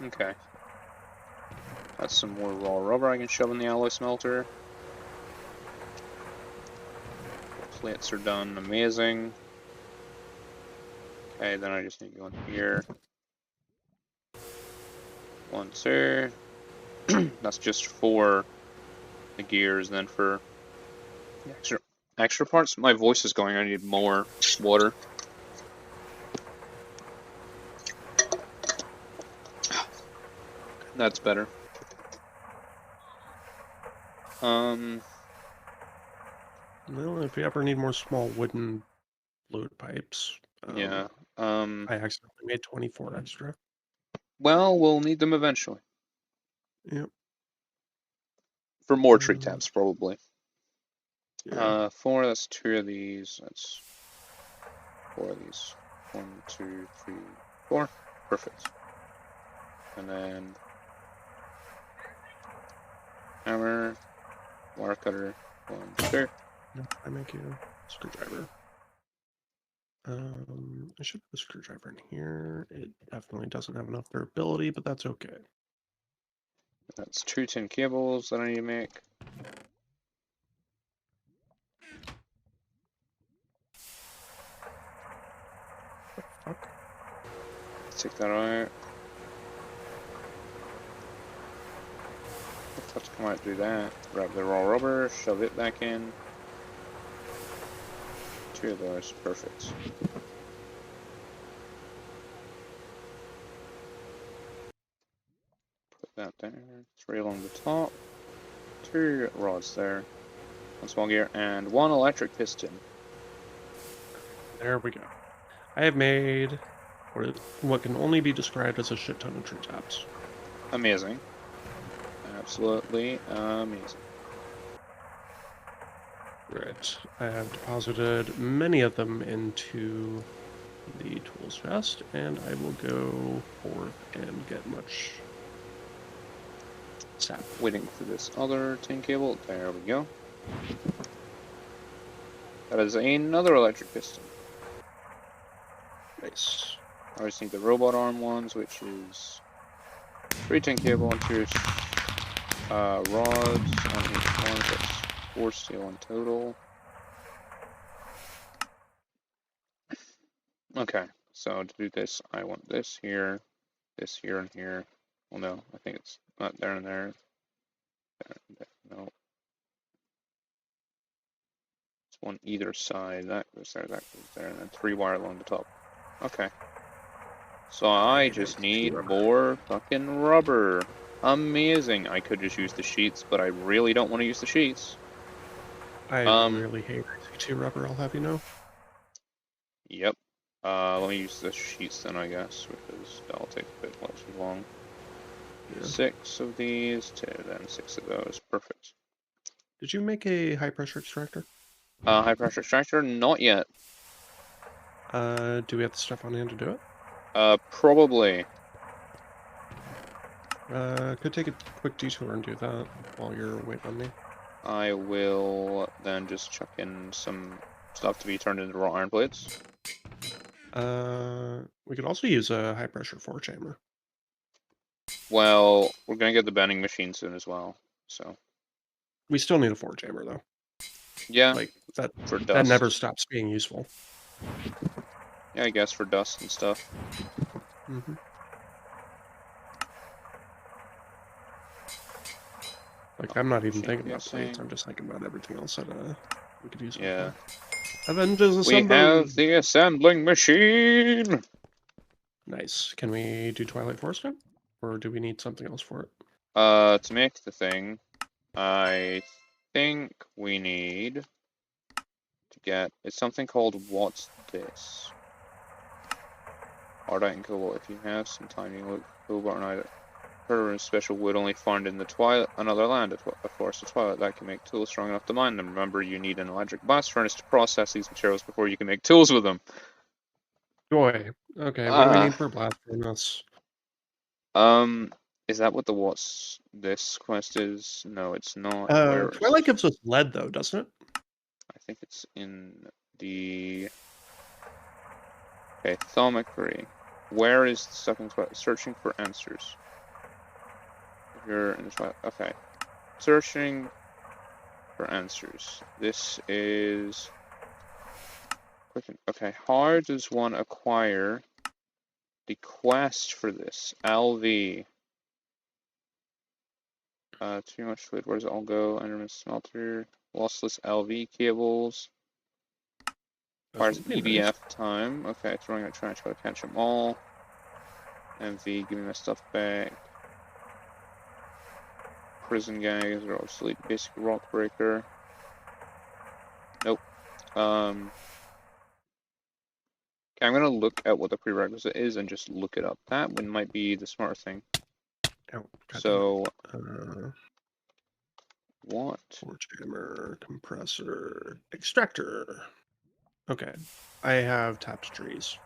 Okay. That's some more raw rubber I can shove in the alloy smelter. Plates are done, amazing. Okay, then I just need to go in here. 1, 2. That's just for the gears, then for the extra parts. My voice is going, I need more water. That's better. Well, if you ever need more small wooden fluid pipes, Yeah. I accidentally made 24 extra. Well, we'll need them eventually. Yep. For more tree taps, probably. Yeah. 4, that's 2 of these. That's 4 of these. 1, 2, 3, 4. Perfect. And then hammer, wire cutter, 1, 2. I make you a screwdriver. I should put a screwdriver in here. It definitely doesn't have enough durability, but that's okay. That's 2 tin cables that I need to make. Fuck. Take that out. Have to come out and do that. Grab the raw rubber, shove it back in. 2 of those, perfect. Put that there. 3 along the top. 2 rods there. 1 small gear and 1 electric piston. There we go. I have made what can only be described as a shit ton of tree taps. Amazing. Absolutely amazing. Right. I have deposited many of them into the tools chest, and I will go forth and get much sap. Waiting for this other tin cable. There we go. That is another electric piston. Nice. I just need the robot arm ones, which is 3 tin cable and 2 rods on each one. That's 4 steel in total. Okay, so to do this, I want this here, and here. Well, no, I think it's not there and there. No. It's one either side. That goes there, that goes there, and then 3 wire along the top. Okay. So I just need more fucking rubber. Amazing. I could just use the sheets, but I really don't want to use the sheets. I really hate IC2 rubber, I'll have you know. Yep. Let me use the sheets then, I guess, because that'll take a bit less long. Yeah. 6 of these, then 6 of those. Perfect. Did you make a high pressure extractor? High pressure extractor? Not yet. Do we have the stuff on hand to do it? Probably. Could take a quick detour and do that while you're waiting on me. I will then just chuck in some stuff to be turned into raw iron plates. We could also use a high pressure 4-chamber. Well, we're gonna get the bending machine soon as well, so. We still need a 4-chamber though. Yeah. Like that for dust. That never stops being useful. Yeah, I guess for dust and stuff. Mm-hmm. Like I'm not even thinking about plates. I'm just thinking about everything else that we could use. Yeah. Avengers assembled. We have the assembling machine. Nice. Can we do Twilight Forest now? Or do we need something else for it? To make the thing, I think we need to get, it's something called What's This? Ardite and Cobalt. If you have some time, you can look Cobalt and either her and special wood only found in the Twilight, another land, a forest of Twilight that can make tools strong enough to mine them. Remember, you need an electric blast furnace to process these materials before you can make tools with them. Joy. Okay, what do we need for a blast furnace? Is that what the What's This quest is? No, it's not. Twilight gives us lead though, doesn't it? I think it's in the... Okay, Thaumacery. Where is the second quest? Searching for answers. You're in the Twilight. Okay. Searching for answers. This is... Okay, how does one acquire the quest for this? LV. Too much fluid. Where does it all go? Enderman smelter. Lossless LV cables. Requires EDF time. Okay, throwing a trash. Gotta catch them all. MV, give me my stuff back. Prison gags are obsolete. Basic rock breaker. Nope. Okay, I'm gonna look at what the prerequisite is and just look it up. That one might be the smart thing. Oh, so, what? 4-chamber, compressor, extractor. Okay, I have tapped trees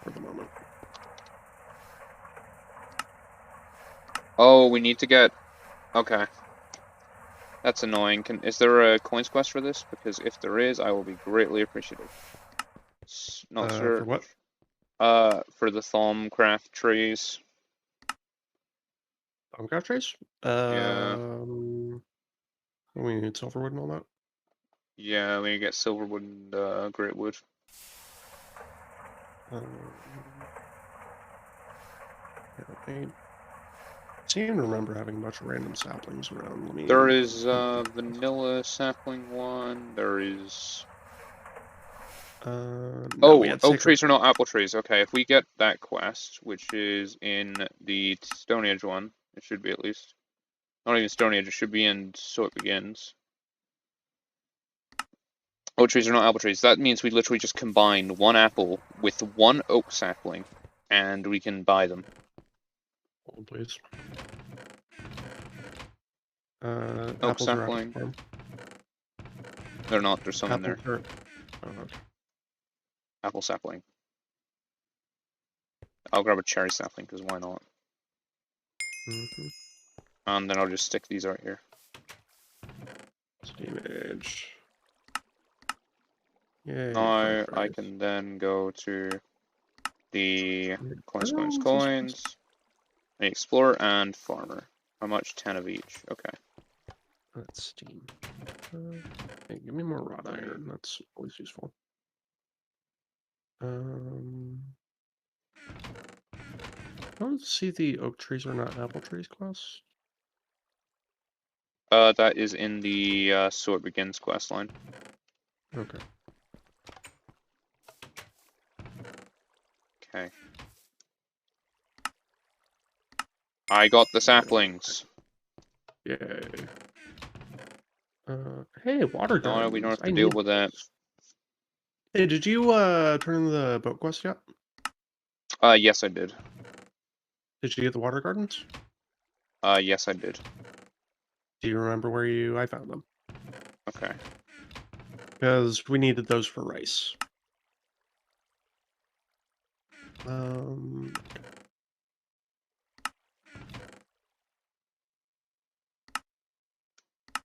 for the moment. Oh, we need to get... Okay. That's annoying. Is there a coins quest for this? Because if there is, I will be greatly appreciative. Not For search. what? For the Thaumcraft trees. Thumbcraft trace? Yeah. We need silverwood and all that. Yeah, we get silverwood and great wood. I seem to remember having a bunch of random saplings around. Let me. There is vanilla sapling one. There is. No, we Oh, had oak sacred. trees are not apple trees. Okay, if we get that quest, which is in the Stone Age one, it should be at least. Not even Stone Age, it should be in So It Begins. Oak trees are not apple trees. That means we literally just combine one apple with one oak sapling, and we can buy them. Hold, please. Oak Apples are apple sapling. farm. They're not, there's some in Apples there. are. Oh, okay. Apple sapling. I'll grab a cherry sapling, because why not? And then I'll just stick these right here. GTNH. Yay, Now fried I rice. can then go to the coins, coins, Oh, coins, the explorer and farmer. How much? 10 of each. Okay. that's steam. Hey, give me more wrought iron. That's always useful. I don't see the oak trees are not apple trees quest. That is in the So It Begins quest line. Okay. Okay. I got the saplings. Yay. Hey, water No, we don't gardens. have I to deal need with that. those. Hey, did you turn in the boat quest yet? Yes, I did. Did you get the water gardens? Yes, I did. Do you remember where I found them? Okay. Because we needed those for rice.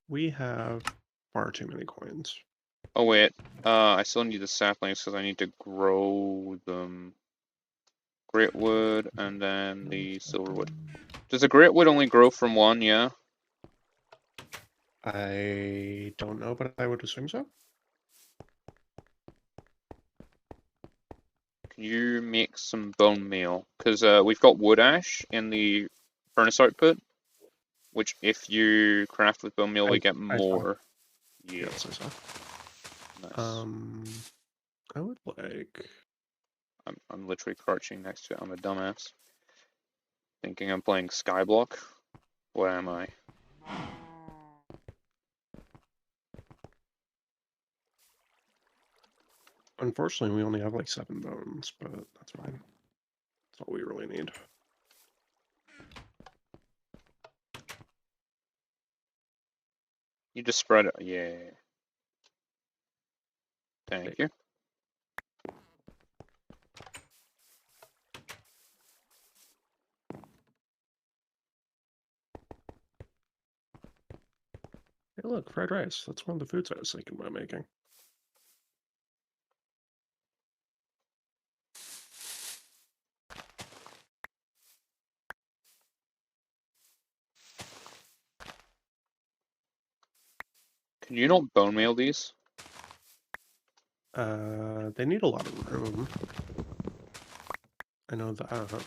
We have far too many coins. Oh wait, I still need the saplings because I need to grow them. Great wood and then the silver wood. Does the great wood only grow from one? Yeah. I don't know, but I would assume so. Can you make some bone meal? Because we've got wood ash in the furnace output, which if you craft with bone meal, we get I saw. more. Yeah. Yes, I saw. Nice. I would like. I'm literally crouching next to it. I'm a dumbass. Thinking I'm playing Skyblock. What am I? Unfortunately, we only have like 7 bones, but that's fine. That's all we really need. You just spread it. Yeah. Thank you. Hey, look, fried rice. That's one of the foods I was thinking about making. Can you not bone meal these? They need a lot of room. I know that.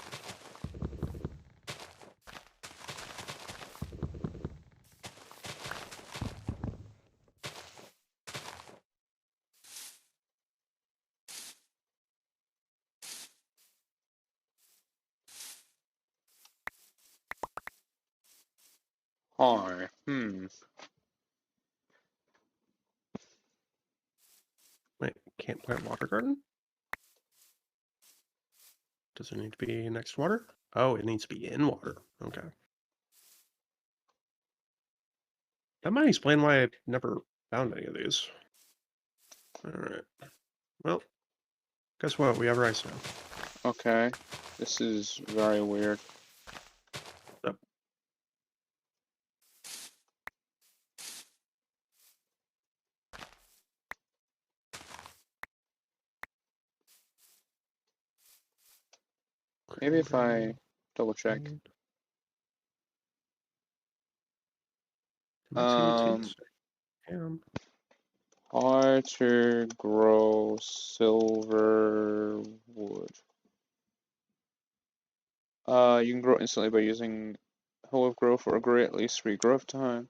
Hi. Wait, can't plant water garden? Does it need to be next to water? Oh, it needs to be in water. Okay. That might explain why I've never found any of these. Alright. Well, guess what? We have rice now. Okay. This is very weird. Yep. Maybe if I double check. Let's see How to grow silver wood. You can grow it instantly by using Hoe of Growth or agree at least 3 growth time.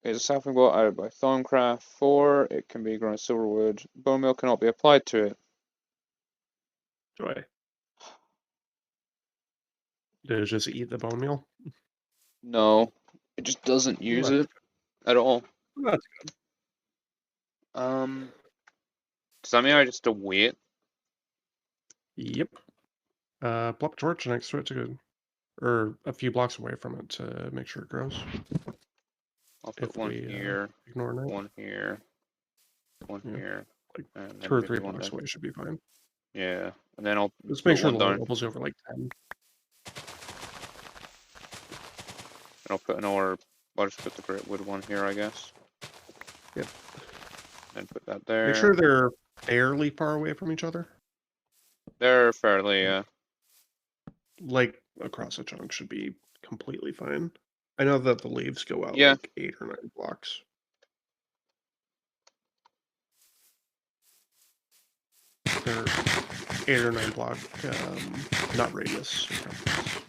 It's a sapling block added by Thorncraft 4. It can be grown silver wood. Bone meal cannot be applied to it. Joy. Did it just eat the bone meal? No, it just doesn't use it at all. That's good. Does that mean I just have to wait? Yep. Plop a torch next to it or a few blocks away from it to make sure it grows. I'll put If one we here, ignore night. one here, one Yeah. here, Like and 2 then or maybe 3 one blocks down. away should be fine. Yeah, and then I'll Just make put sure one the down. level's over like 10. And I'll put another. I'll just put the great wood one here, I guess. Yep. And put that there. Make sure they're fairly far away from each other. They're fairly, Like across a chunk should be completely fine. I know that the leaves go out yeah. like 8 or 9 blocks. They're 8 or 9 block, not radius. Circumference.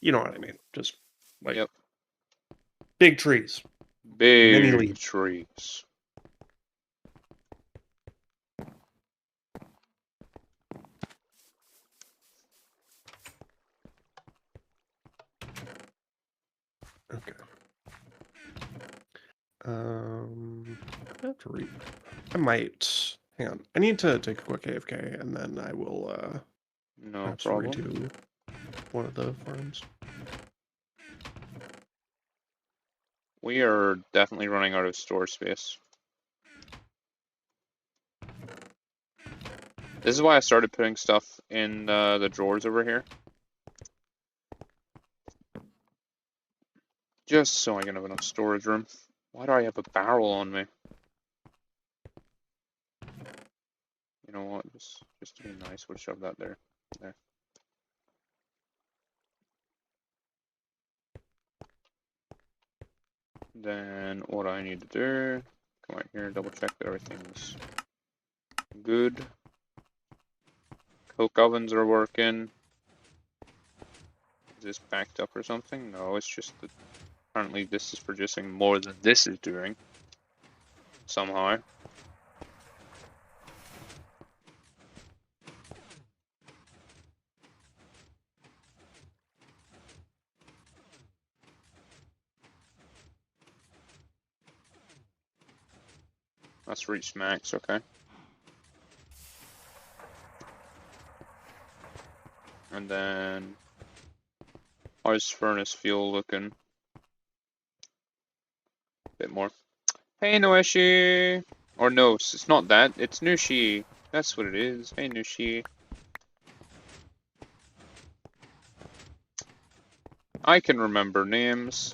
You know what I mean? Just like Yep. big trees. Many Big leaves. trees. Okay. I have to read. I might. Hang on. I need to take a quick AFK and then I will No perhaps problem. redo one of the farms. We are definitely running out of storage space. This is why I started putting stuff in the drawers over here. Just so I can have enough storage room. Why do I have a barrel on me? You know what? Just to be nice, we'll shove that there. There. Then what I need to do, come out here, double check that everything's good. Coke ovens are working. Is this backed up or something? No, it's just that apparently this is producing more than this is doing. Somehow. That's reached max, okay. And then how's furnace fuel looking? Bit more. Hey Noeshi! Or no, it's not that, it's Nushi. That's what it is. Hey Nushi. I can remember names.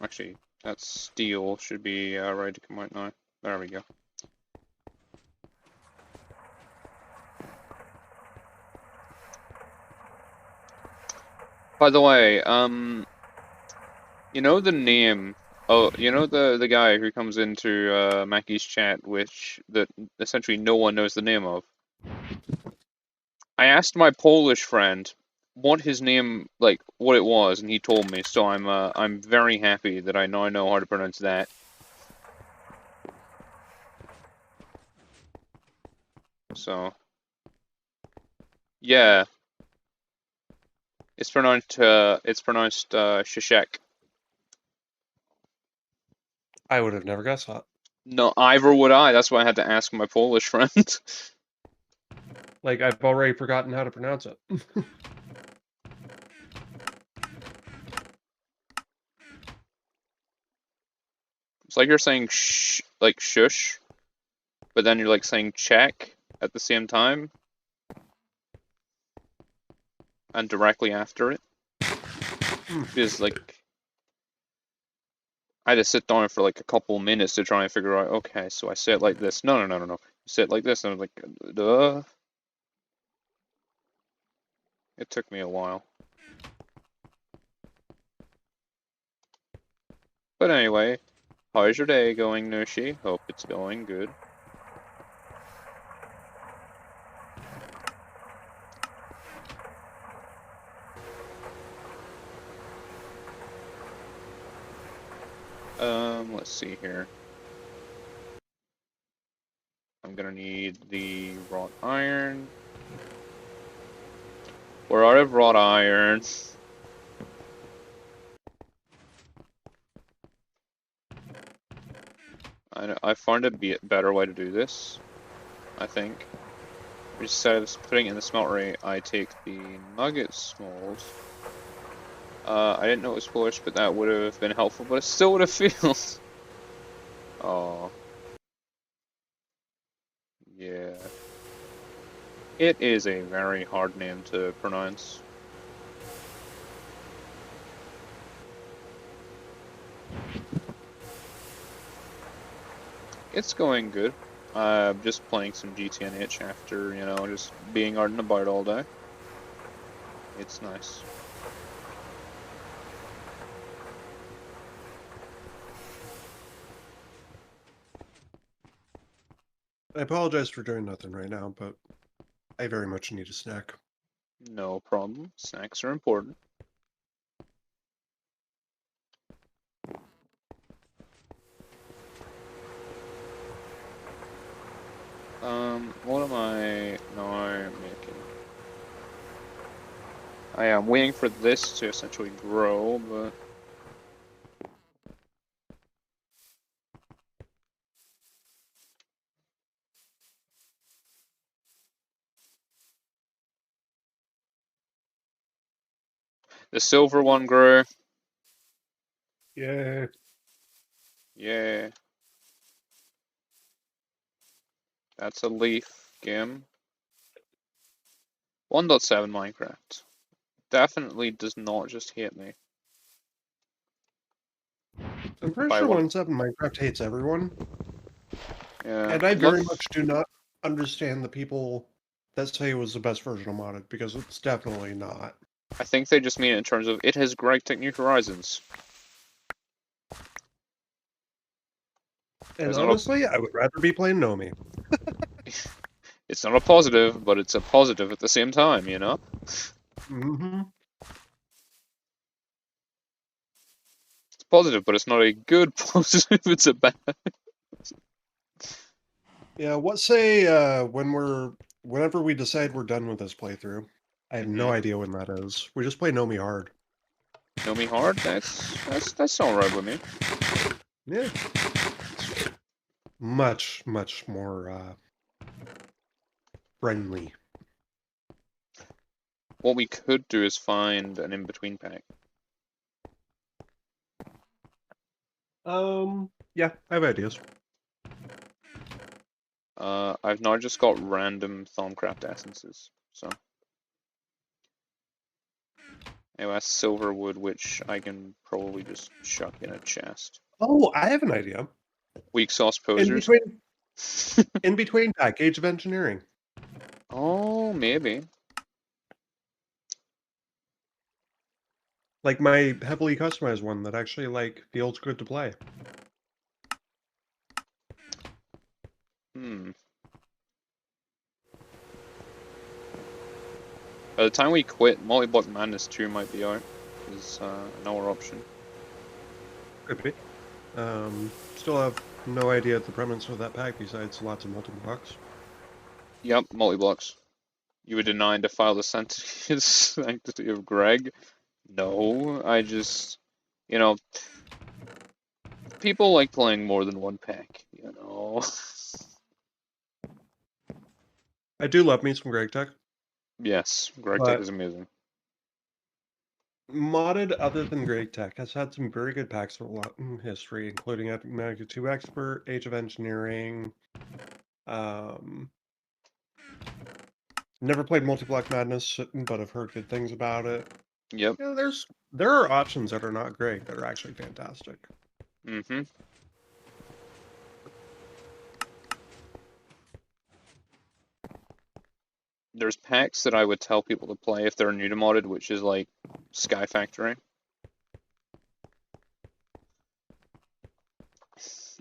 Actually, that steel should be ready to come out now. There we go. By the way, you know the name. Oh, you know the guy who comes into Mackie's chat, which that essentially no one knows the name of. I asked my Polish friend what his name, like what it was, and he told me. So I'm very happy that I now know how to pronounce that. So yeah, it's pronounced Shishak. I would have never guessed that. No, either would I. That's why I had to ask my Polish friend. Like I've already forgotten how to pronounce it. It's like you're saying like shush, but then you're like saying check at the same time, and directly after it. Is like I had to sit down for like a couple minutes to try and figure out, okay, so I say it like this. No, no, no, no, no. You say it like this. And I was like, duh. It took me a while. But anyway, how's your day going, Nushi? Hope it's going good. Let's see here. I'm gonna need the wrought iron. We're out of wrought iron. I found a better way to do this, I think. Instead of putting it in the smeltery, I take the nugget smold. I didn't know it was foolish, but that would have been helpful, but it still would have failed. Oh. Yeah. It is a very hard name to pronounce. It's going good. Just playing some GTNH after, you know, just being out and about all day. It's nice. I apologize for doing nothing right now, but I very much need a snack. No problem. Snacks are important. What am I now making? I am waiting for this to essentially grow, but... The silver one grew. Yeah. Yeah. That's a leaf game. 1.7 Minecraft. Definitely does not just hate me. I'm pretty By sure one. 1.7 Minecraft hates everyone. Yeah. And I Look, very much do not understand the people that say it was the best version of modded, because it's definitely not. I think they just mean it in terms of it has GregTech New Horizons. And It's not honestly, I would rather be playing Nomi. it's not a positive, but it's a positive at the same time, you know? Mm-hmm. It's positive, but it's not a good positive, it's a bad. Yeah, what say whenever we decide we're done with this playthrough? I have no idea when that is. We just play Nomi hard. Know me hard? That's alright with me. Yeah. Much, much more friendly. What we could do is find an in-between pack. Yeah, I have ideas. I've now just got random Thaumcraft essences, so. Anyway, that's silver wood, which I can probably just chuck in a chest. Oh, I have an idea. Weak sauce In posers. between in between pack, Age of Engineering. Oh, maybe. Like my heavily customized one that actually like feels good to play. Hmm. By the time we quit, Multi-Block Madness 2 might be out. Is another option. Could be. Still have no idea the premise of that pack besides lots of multiple blocks. Yep, multi-blocks. You would deny and defile the sanctity of Greg? No, I just, you know, people like playing more than one pack, you know. I do love me some GregTech, Yes, GregTech but is amazing. modded other than GregTech has had some very good packs for a lot in history, including Mega 2 Expert, Age of Engineering. Um, Never played Multi-Block Madness, but I've heard good things about it. Yep. Yeah, there are options that are not great that are actually fantastic. Mm-hmm. There's packs that I would tell people to play if they're new to modded, which is like Sky Factory.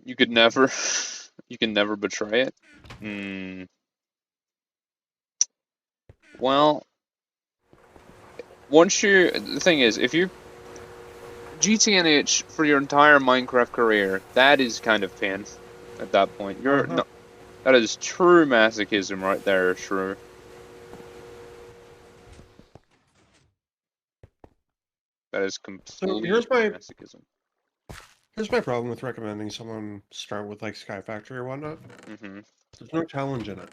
You could never, you can never betray it. Hmm. Well, the thing is, if you GTNH for your entire Minecraft career, that is kind of pain at that point. You're Uh-huh. no, that is true masochism right there, Shrew. That is So complete masochism. here's my problem with recommending someone start with like Sky Factory or whatnot. Mm-hmm. There's no challenge in it.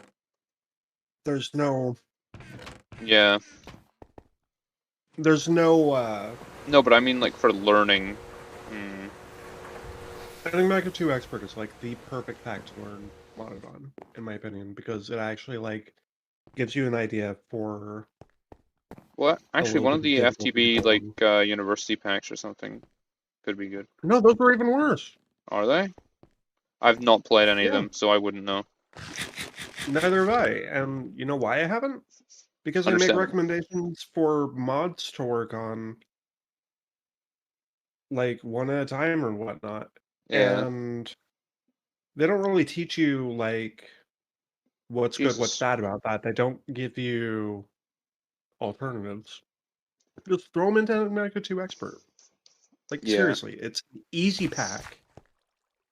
There's no Yeah. there's no No, but I mean like for learning. Hmm. Enigmatica 2 Expert is like the perfect pack to learn modded on, in my opinion, because it actually like gives you an idea for What? a Actually, little one bit of of the difficulty to FTB go like on. university packs or something could be good. No, those were even worse. Are they? I've not played any of Yeah, them, so I wouldn't know. neither have I. And you know why I haven't? Because I make Understandable. recommendations for mods to work on, like one at a time or whatnot. Yeah. And they don't really teach you like what's good, what's Jesus. bad about that. They don't give you alternatives. Just throw them into Enigmatica 2 Expert. Like Yeah. seriously, it's an easy pack.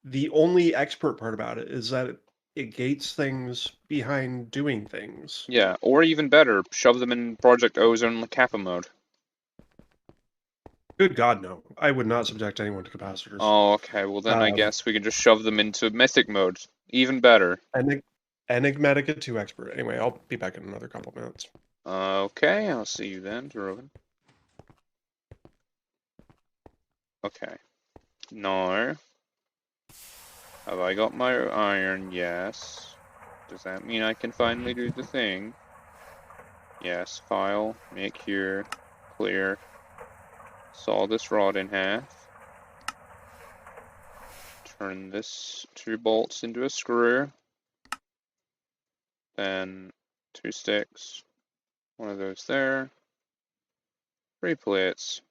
The only expert part about it is that it gates things behind doing things. Yeah. Or even better, shove them in Project Ozone Kappa mode. Good God, no! I would not subject anyone to capacitors. Oh, okay. Well, then I Um, guess we can just shove them into Mythic mode. Even better. Enig- Enigmatica 2 Expert. Anyway, I'll be back in another couple minutes. Okay, I'll see you then, Taroven. Okay. Now, have I got my iron? Yes. Does that mean I can finally do the thing? Yes. File, make here, clear. Saw this rod in half. Turn this 2 bolts into a screw. Then 2 sticks. One of those there. 3 plates.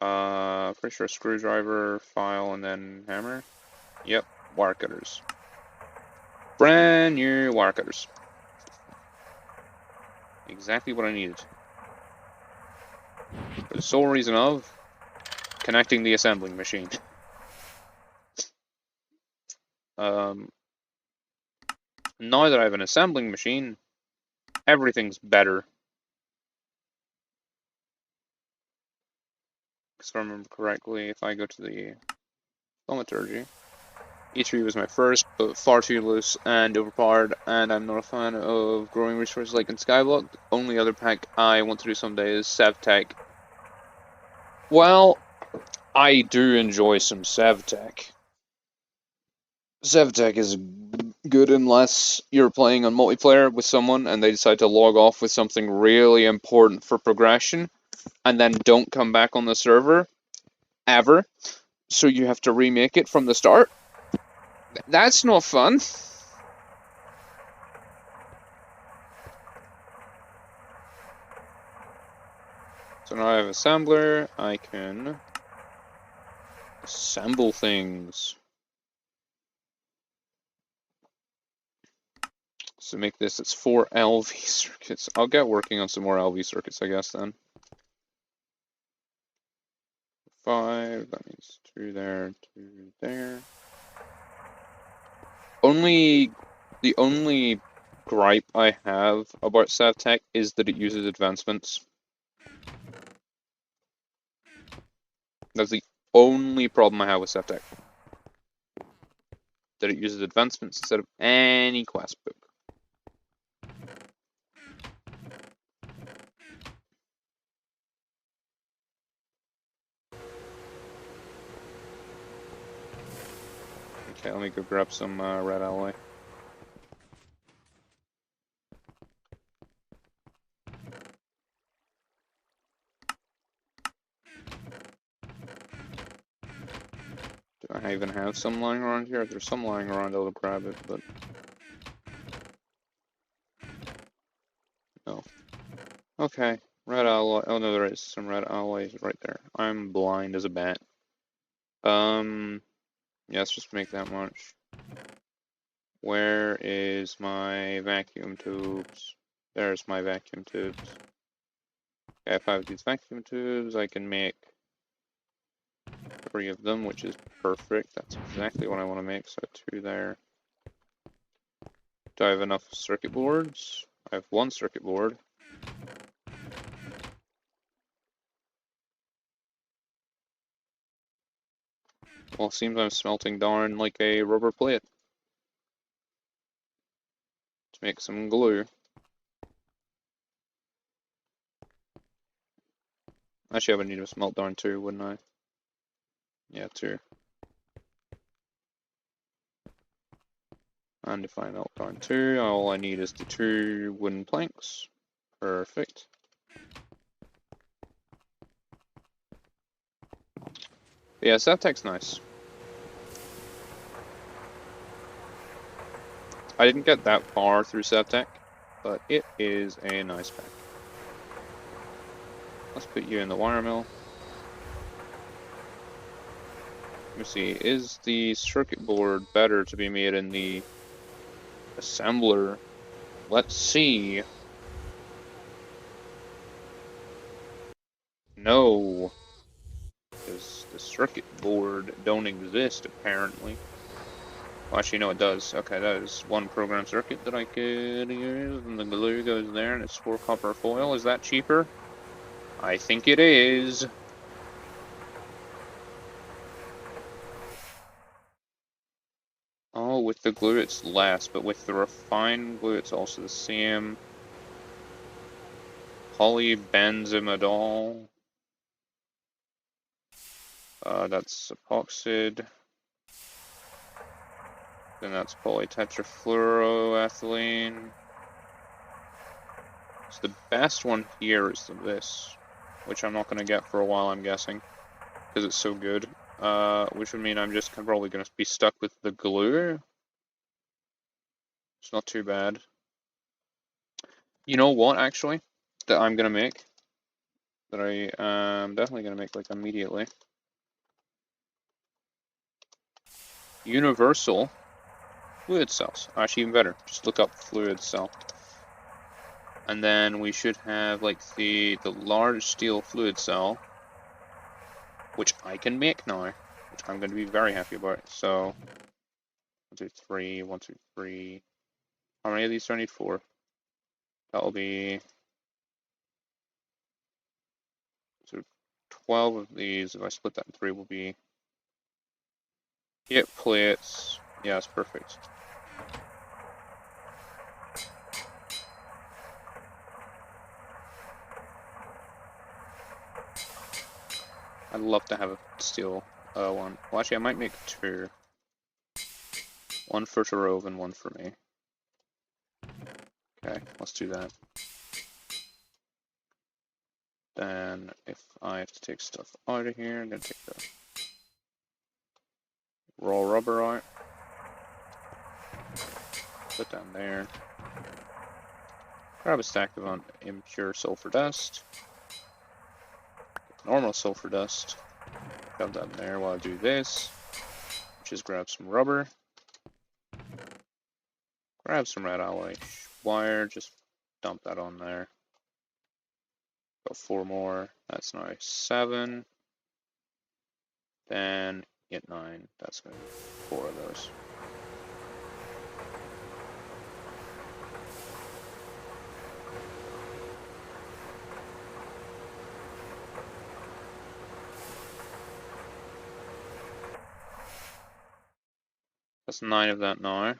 Pretty sure screwdriver, file, and then hammer. Yep, wire cutters. Brand new wire cutters. Exactly what I needed. For the sole reason of connecting the assembling machine. Um, Now that I have an assembling machine, everything's better. Because if I remember correctly, if I go to the thaumaturgy, E3 was my first, but far too loose and overpowered, and I'm not a fan of growing resources like in Skyblock. The only other pack I want to do someday is SevTech. Well, I do enjoy some SevTech. SevTech is good unless you're playing on multiplayer with someone and they decide to log off with something really important for progression and then don't come back on the server ever. So you have to remake it from the start. That's not fun. So now I have assembler. I can assemble things. So make this, it's 4 LV circuits. I'll get working on some more LV circuits, I guess, then. 5, that means 2 there, 2 there. The only gripe I have about SavTech is that it uses advancements. That's the only problem I have with SavTech. That it uses advancements instead of any quest book. Okay, let me go grab some red alloy. I even have some lying around here? If there's some lying around, I'll grab it, but... no. Okay, red alloy. Oh no, there is some red alloys right there. I'm blind as a bat. Yeah, let's just make that much. Where is my vacuum tubes? There's my vacuum tubes. Okay, if I have these vacuum tubes, I can make 3 of them, which is perfect. That's exactly what I want to make, so 2 there. Do I have enough circuit boards? I have 1 circuit board. Well, it seems I'm smelting darn like a rubber plate to make some glue. Actually, I would need to smelt darn 2, wouldn't I? Yeah, 2. And if I melt darn 2, all I need is the 2 wooden planks. Perfect. Yeah, Septec's nice. I didn't get that far through Septec, but it is a nice pack. Let's put you in the wire mill. Let me see, is the circuit board better to be made in the assembler? Let's see. No, because the circuit board don't exist apparently. Well, actually, no, it does. Okay, that is 1 program circuit that I could use, and the glue goes there, and it's 4 copper foil. Is that cheaper? I think it is. Oh, with the glue it's less, but with the refined glue it's also the same. Polybenzimidol. That's epoxid. Then that's polytetrafluoroethylene. So the best one here is this, which I'm not going to get for a while, I'm guessing, because it's so good. Which would mean I'm just probably going to be stuck with the glue. It's not too bad. You know what, actually, that I'm going to make? That I am definitely going to make, like, immediately. Universal fluid cells. Actually, even better. Just look up fluid cell. And then we should have, like, the large steel fluid cell, which I can make now, which I'm going to be very happy about. So, 1, 2, 3, 1, 2, 3. How many of these do I need? 4. That'll be... so 12 of these, if I split that in 3, will be 8 plates. Yeah, it's perfect. I'd love to have a steel one. Well, actually, I might make 2. 1 for Taroven, 1 for me. Okay, let's do that. Then, if I have to take stuff out of here, I'm going to take the raw rubber out. Put down there. Grab a stack of impure sulfur dust. Normal sulfur dust. Shove that in there while I do this. Just grab some rubber. Grab some red alloy wire. Just dump that on there. Got 4 more. That's now 7. Then get 9. That's going to be 4 of those. That's 9 of that now.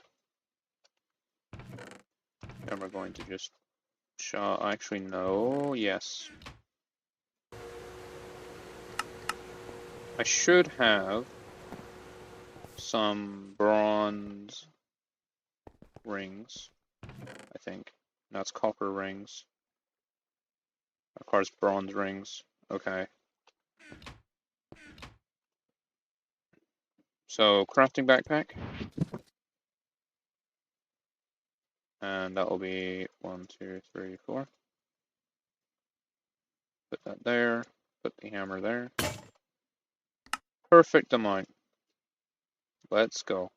And we're going to just actually no, yes. I should have some bronze rings, I think. No, it's copper rings. Of course, bronze rings. Okay. So crafting backpack. And that will be 1, 2, 3, 4. Put that there. Put the hammer there. Perfect amount. Let's go.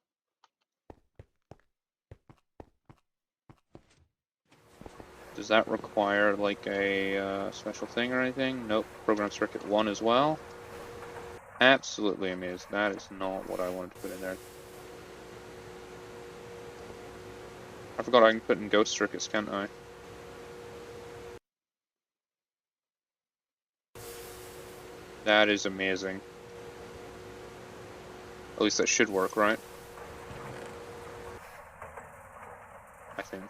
Does that require like a special thing or anything? Nope. Program circuit 1 as well. Absolutely amazing. That is not what I wanted to put in there. I forgot I can put in ghost circuits, can't I? That is amazing. At least that should work, right? I think.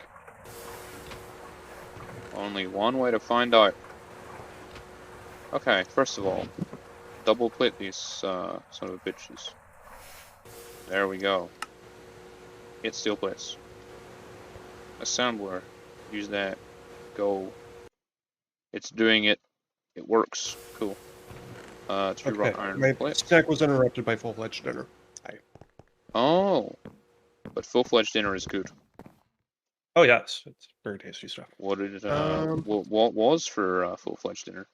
Only one way to find out. Okay, first of all, double plate these son of bitches. There we go. Hit steel plates. Assembler. Use that. Go. It's doing it. It works. Cool. 2 Okay, wrought iron my plates. snack was interrupted by full-fledged dinner. Hi. Oh, but full-fledged dinner is good. Oh yes, it's very tasty stuff. What did Um, what was for full-fledged dinner?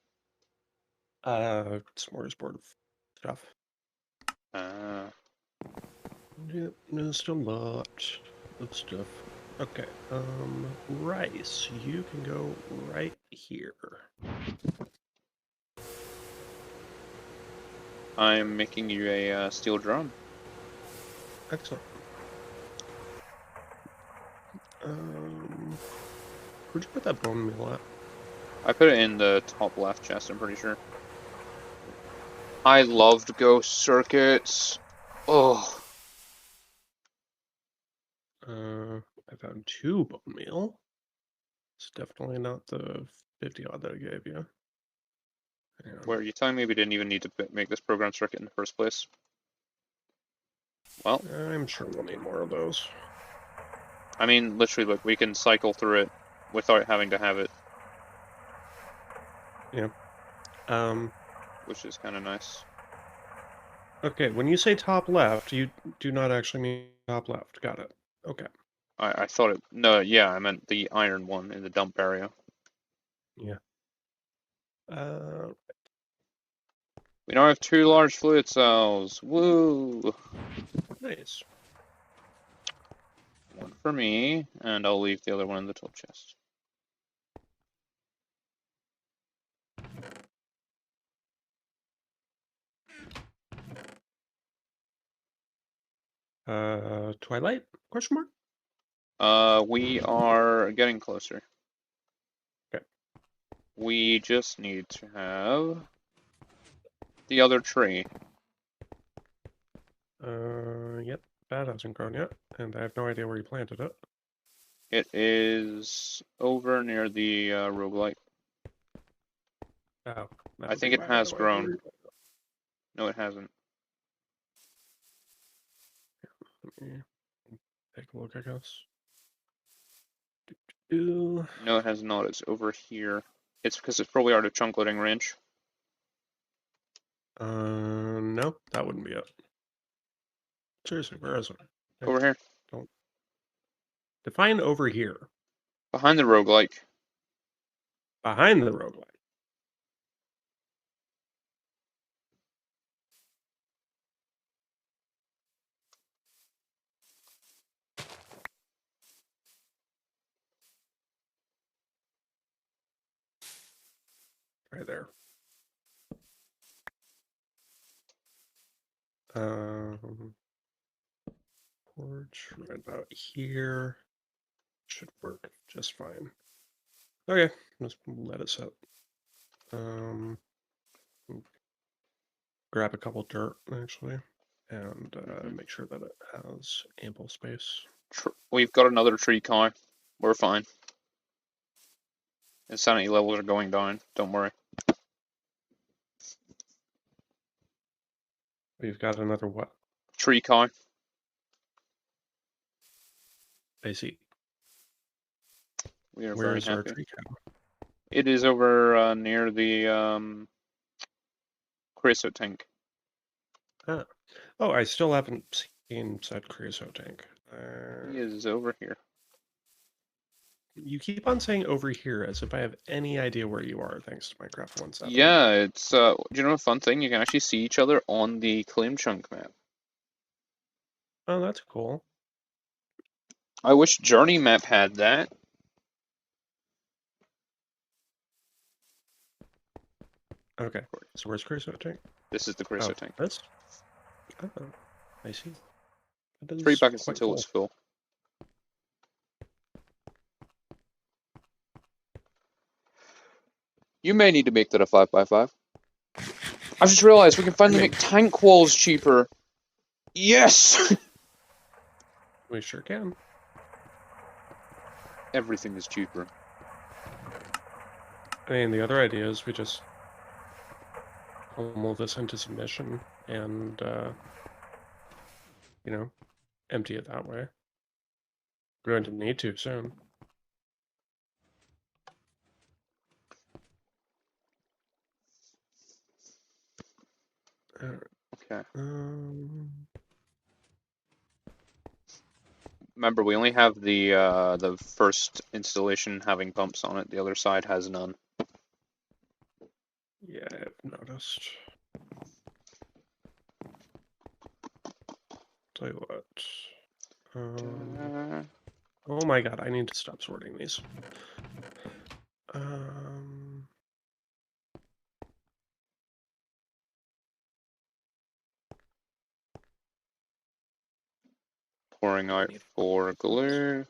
Smorgasbord of stuff. Ah, Yep, just a lot of stuff. Okay, rice, you can go right here. I'm making you a steel drum. Excellent. Where'd you put that bone meal at? I put it in the top left chest, I'm pretty sure. I loved ghost circuits. Oh, I found 2 bone meal. It's definitely not the 50 odd that I gave you. where are you telling me we didn't even need to make this program circuit in the first place? Well, I'm sure we'll need more of those. I mean, literally, look, we can cycle through it without having to have it. Yeah. Which is kind of nice. Okay, when you say top left, you do not actually mean top left. Got it. Okay. I thought it. No, yeah, I meant the iron one in the dump area. Yeah. Uh, We now have 2 large fluid cells. Woo! nice. One for me, and I'll leave the other one in the tool chest. Twilight? Question mark? We are getting closer. Okay. We just need to have the other tree. Yep. That hasn't grown yet, and I have no idea where you planted it. It is over near the roguelite. Oh, that I would be think it why I have has no idea where grown. you planted No, it hasn't. it. Let me take a look, I guess. Do. No, it has not. It's over here. It's because it's probably out of chunk loading range. No, that wouldn't be it. Seriously, where is it? Over here. Don't define over here. Behind the roguelike. Behind the roguelite. Right there. Porch right about here. Should work just fine. Okay, let's let it set. Grab a couple dirt actually, and make sure that it has ample space. We've got another tree cow. We're fine. Insanity levels are going down. Don't worry. We've got another what? Tree cow. I see. We are Where very is our happy. tree cow? It is over near the creosote tank. Ah. Oh, I still haven't seen said creosote tank. He is over here. You keep on saying over here as if I have any idea where you are, thanks to Minecraft 1.7. Yeah, it's do you know a fun thing? You can actually see each other on the claim chunk map. Oh, that's cool. I wish Journey map had that. Okay, so where's creosote tank? This is the creosote tank. This? Oh, I see. That 3 is buckets quite until cool. it's full. You may need to make that a 5x5. I just realized we can finally make tank walls cheaper. Yes! We sure can. Everything is cheaper. I mean, the other idea is we just pummel this into submission and, you know, empty it that way. We're going to need to soon. Okay. Remember, we only have the first installation having pumps on it. The other side has none. Yeah, I've noticed. Tell you what. Oh my god, I need to stop sorting these. Pouring out for glue.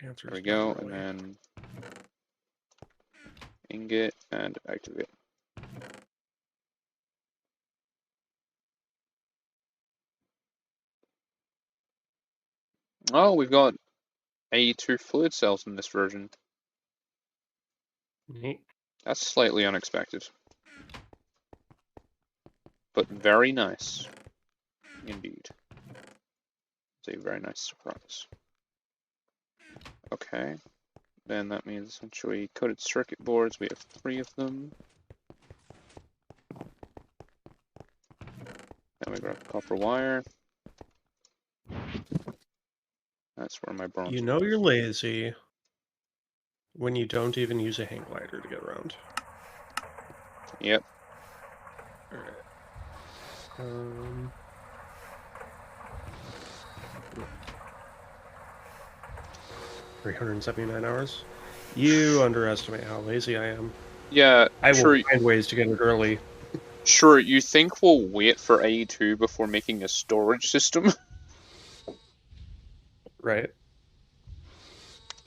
There we go, and then ingot and activate. Oh, we've got A2 fluid cells in this version. Neat. That's slightly unexpected. But very nice. Indeed. It's a very nice surprise. Okay. Then that means essentially coated circuit boards. We have 3 of them. Then we grab copper wire. That's where my bronze. You know you're lazy when you don't even use a hang glider to get around. Yep. Alright. 379 hours. You underestimate how lazy I am. Yeah, I will find ways to get it early. Sure, you think we'll wait for A2 before making a storage system? Right.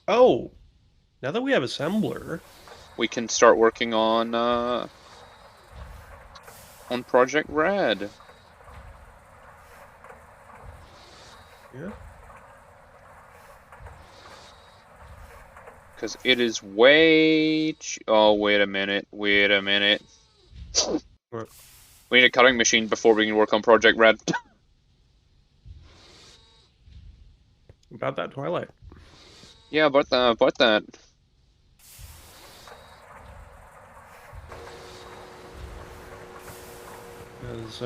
Oh! Now that we have assembler, we can start working on Project Red. Yeah. Because it is way... Oh, wait a minute. Wait a minute. What? We need a cutting machine before we can work on Project Red. About that Twilight. Yeah, about that. Because,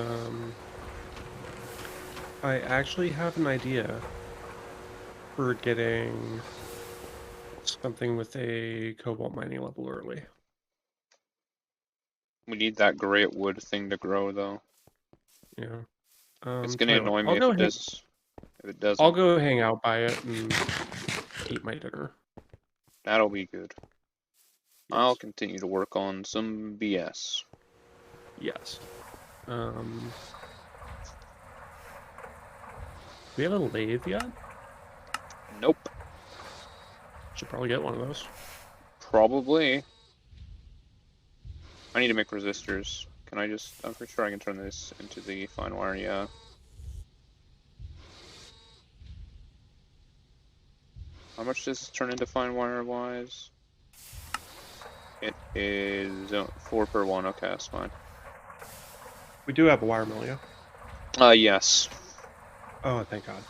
I actually have an idea for getting something with a cobalt mining level early. We need that great wood thing to grow, though. Yeah. It's gonna annoy me if it does. If it doesn't. I'll go hang out by it and eat my dinner. That'll be good. Yes. I'll continue to work on some BS. Yes. We have a lathe yet? Nope. Should probably get one of those. Probably. I need to make resistors. Can I just... I'm pretty sure I can turn this into the fine wire, yeah. How much does this turn into fine wire-wise? It is 4 per 1, okay, that's fine. We do have a wire mill, yeah? Yes. Oh, thank God.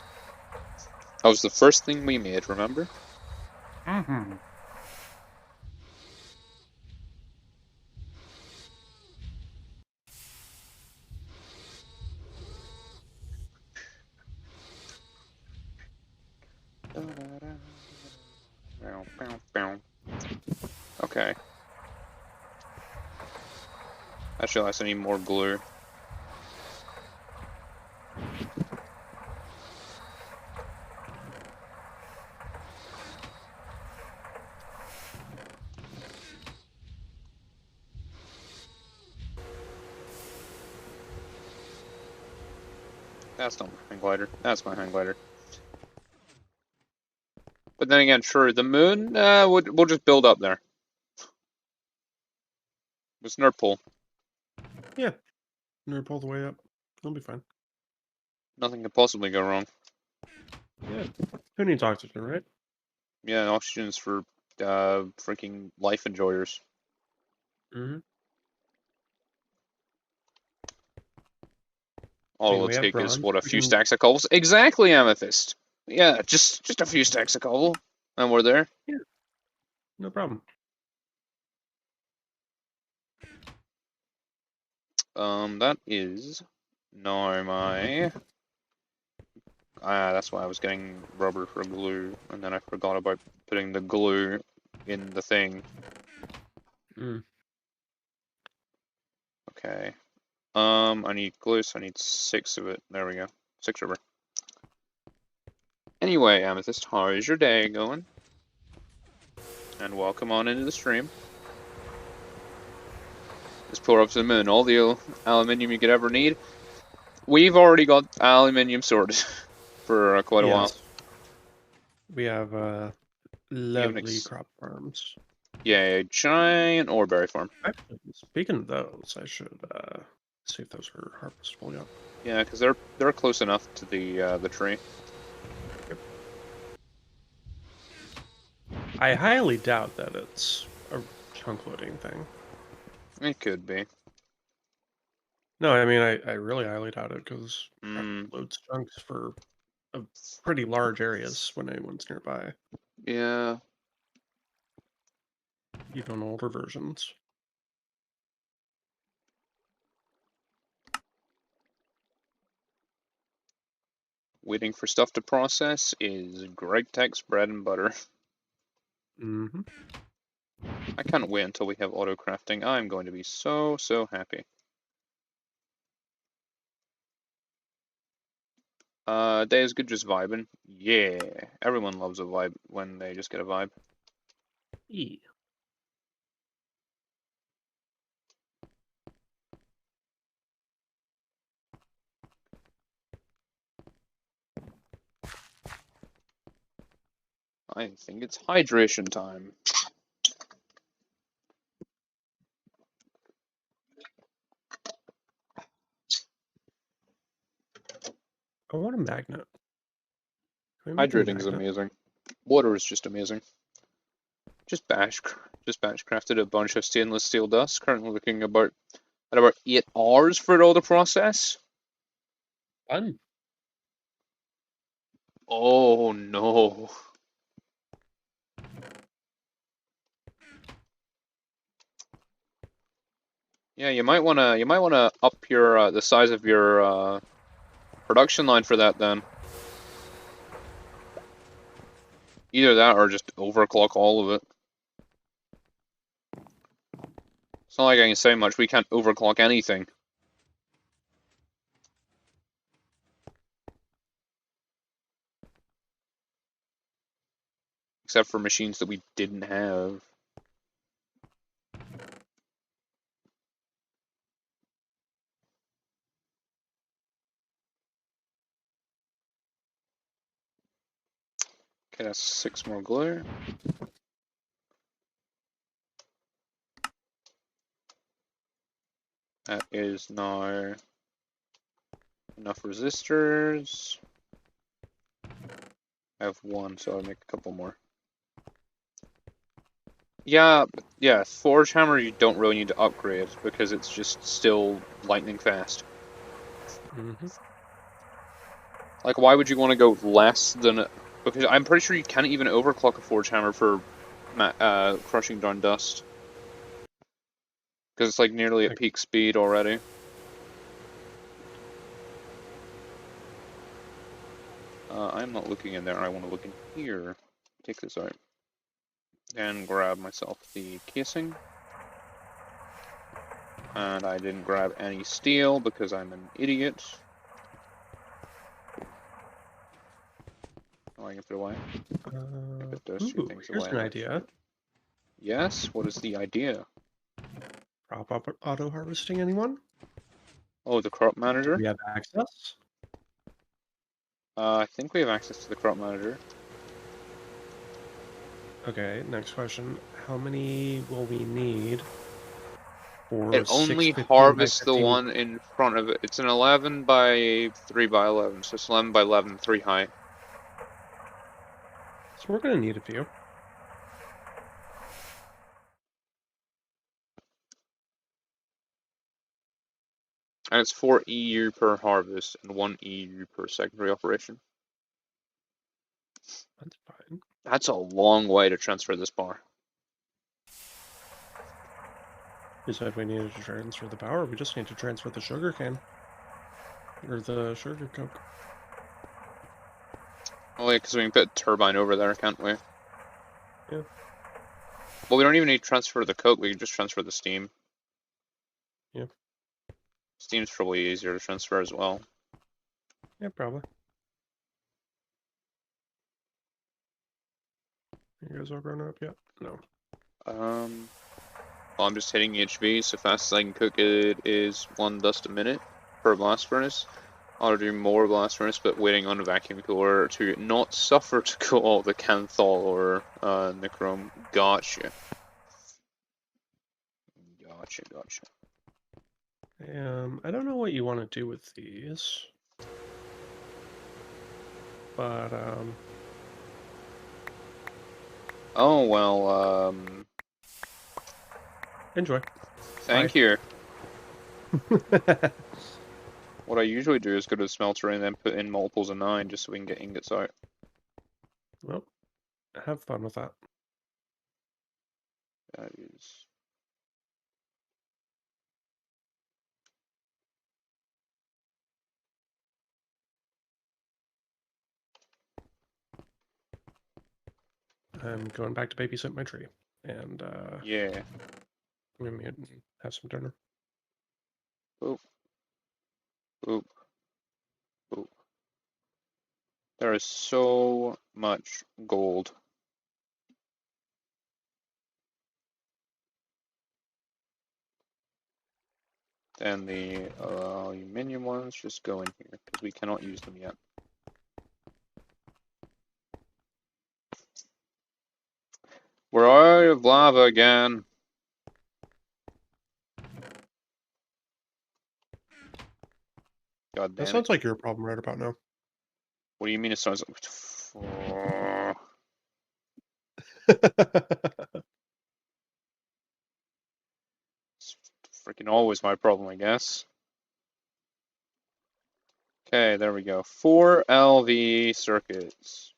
That was the first thing we made, remember? Mm-hmm. Okay. Actually, I need more glue. That's not my hang glider. That's my hang glider. But then again, sure, the moon, we'll just build up there. It's Nerd Pool. Yeah. Nerd pull the way up. It'll be fine. Nothing could possibly go wrong. Yeah. Who needs oxygen, right? Yeah, oxygen's for freaking life enjoyers. Mm-hmm. All it'll We have take is bronze. what, a We few can. stacks of cobbles? Exactly, Amethyst. Yeah, just a few stacks of cobble, and we're there. Yeah. No problem. That is no my. That's why I was getting rubber for glue, and then I forgot about putting the glue in the thing. Mm. Okay. I need glue, so I need 6 of it. There we go. 6 rubber. Anyway, Amethyst, how is your day going? And welcome on into the stream. Let's pour up to the moon. All the aluminium you could ever need. We've already got aluminium sorted for quite a while. Yes. We have Even lovely crop farms. yeah, a giant ore berry farm. Actually, speaking of those, I should see if those are harvestable yet. Yeah, because they're close enough to the tree. Yep. I highly doubt that it's a chunk loading thing. It could be. No, I mean I really highly doubt it because Mm, loads chunks for a pretty large areas when anyone's nearby, yeah. even older versions. Waiting for stuff to process is gregtech's bread and butter. Mm-hmm. I can't wait until we have auto crafting. I'm going to be so happy. Day is good, just vibing. Yeah, everyone loves a vibe when they just get a vibe. E. I think it's hydration time. I want a magnet. Can we make a Hydrating is magnet? amazing. Water is just amazing. Just batch crafted a bunch of stainless steel dust. Currently looking at about 8 hours for it all to process. Fun. Oh no. Yeah, you might wanna up your the size of your production line for that then. Either that or just overclock all of it. It's not like I can say much. We can't overclock anything. Except for machines that we didn't have. Okay, that's 6 more glue. That is now enough resistors. I have 1, so I'll make a couple more. Yeah, Forge Hammer you don't really need to upgrade because it's just still lightning fast. Mm-hmm. Like, why would you want to go less than Because I'm pretty sure you can't even overclock a forge hammer for crushing down dust. Because it's like nearly at peak speed already. I'm not looking in there, I want to look in here. Take this out. And grab myself the casing. And I didn't grab any steel because I'm an idiot. Oh, I can put it away. I put those two things Here's away. an idea. Yes, what is the idea? Prop up auto harvesting, anyone? Oh, the crop manager? We have access. I think we have access to the crop manager. Okay, next question. How many will we need for It only 615 by harvests the 15? one in front of it. It's an 11 by 3 by 11, so it's 11 by 11, 3 high. So we're going to need a few. And it's 4 EU per harvest and 1 EU per secondary operation. That's fine. That's a long way to transfer this bar. You said we needed to transfer the power. We just need to transfer the sugar cane. Or the sugar coke. Oh yeah, because we can put a turbine over there, can't we? Yeah. Well, we don't even need to transfer the coke, we can just transfer the steam. Yeah. Steam's probably easier to transfer as well. Yeah, probably. You guys all grown up yet? No. Well, I'm just hitting HV, so fast as I can cook it is 1 dust a minute per blast furnace. I'll do more blast furnace, but waiting on a vacuum cooler to not suffer to cool all the Canthol or Nichrome. Gotcha. Gotcha. I don't know what you want to do with these. But, Oh, well, enjoy. Thank you. What I usually do is go to the smelter and then put in multiples of 9 just so we can get ingots out. Well, have fun with that. That is... I'm going back to babysit my tree. And, yeah. I'm gonna have some dinner. Boop. Boop. Boop. There is so much gold. And the aluminium ones just go in here because we cannot use them yet. We're out of lava again. God That damn it. sounds like your problem right about now. What do you mean it sounds like... It's freaking always my problem, I guess. Okay, there we go. 4 LV circuits.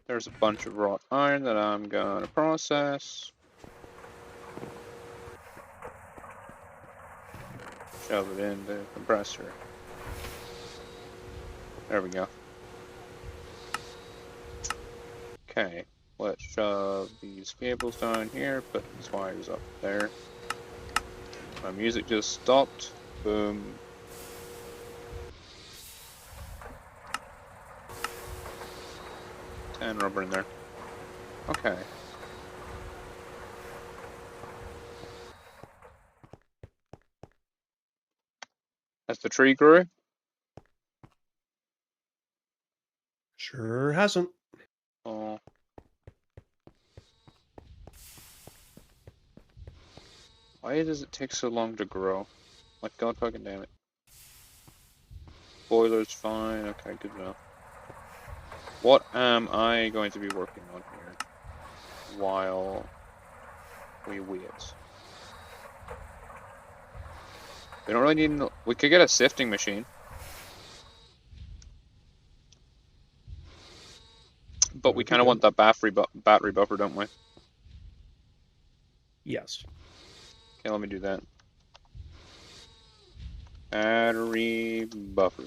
There's a bunch of wrought iron that I'm gonna process. Shove it in the compressor. There we go. Okay, let's shove these cables down here, put these wires up there. My music just stopped. Boom. And rubber in there. Okay. As the tree grew. Sure hasn't. Oh. Why does it take so long to grow? Like, god fucking damn it. Boiler's fine. Okay, good enough. What am I going to be working on here while we wait? We don't really need. We could get a sifting machine, but That we would be kind of good. want that battery buffer, don't we? Yes. Okay, let me do that. Battery buffer.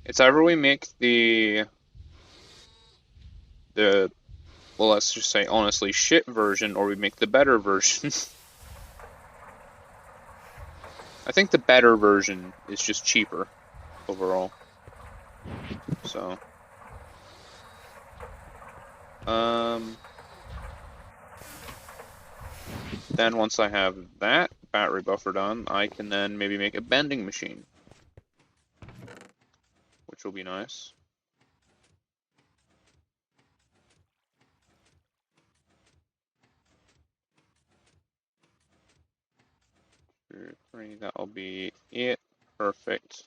It's either we make the well, let's just say honestly shit version, or we make the better version. I think the better version is just cheaper overall. So, then once I have that battery buffer done, I can then maybe make a bending machine, which will be nice. Two, three, that'll be it. Perfect.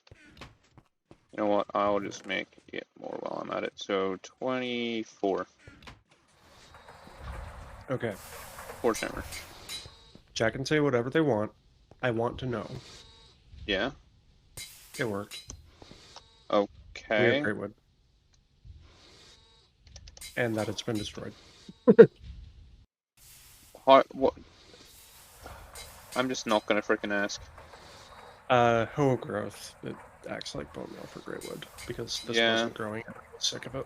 You know what? I'll just make it more while I'm at it. So 24. Okay. Forge hammer. Chat can say whatever they want. I want to know. Yeah. It worked. We have Okay. great wood. And that it's been destroyed. What? I'm just not gonna freaking ask. Hoe growth. It acts like bone meal for great wood because this Yeah. wasn't growing and I was sick of it.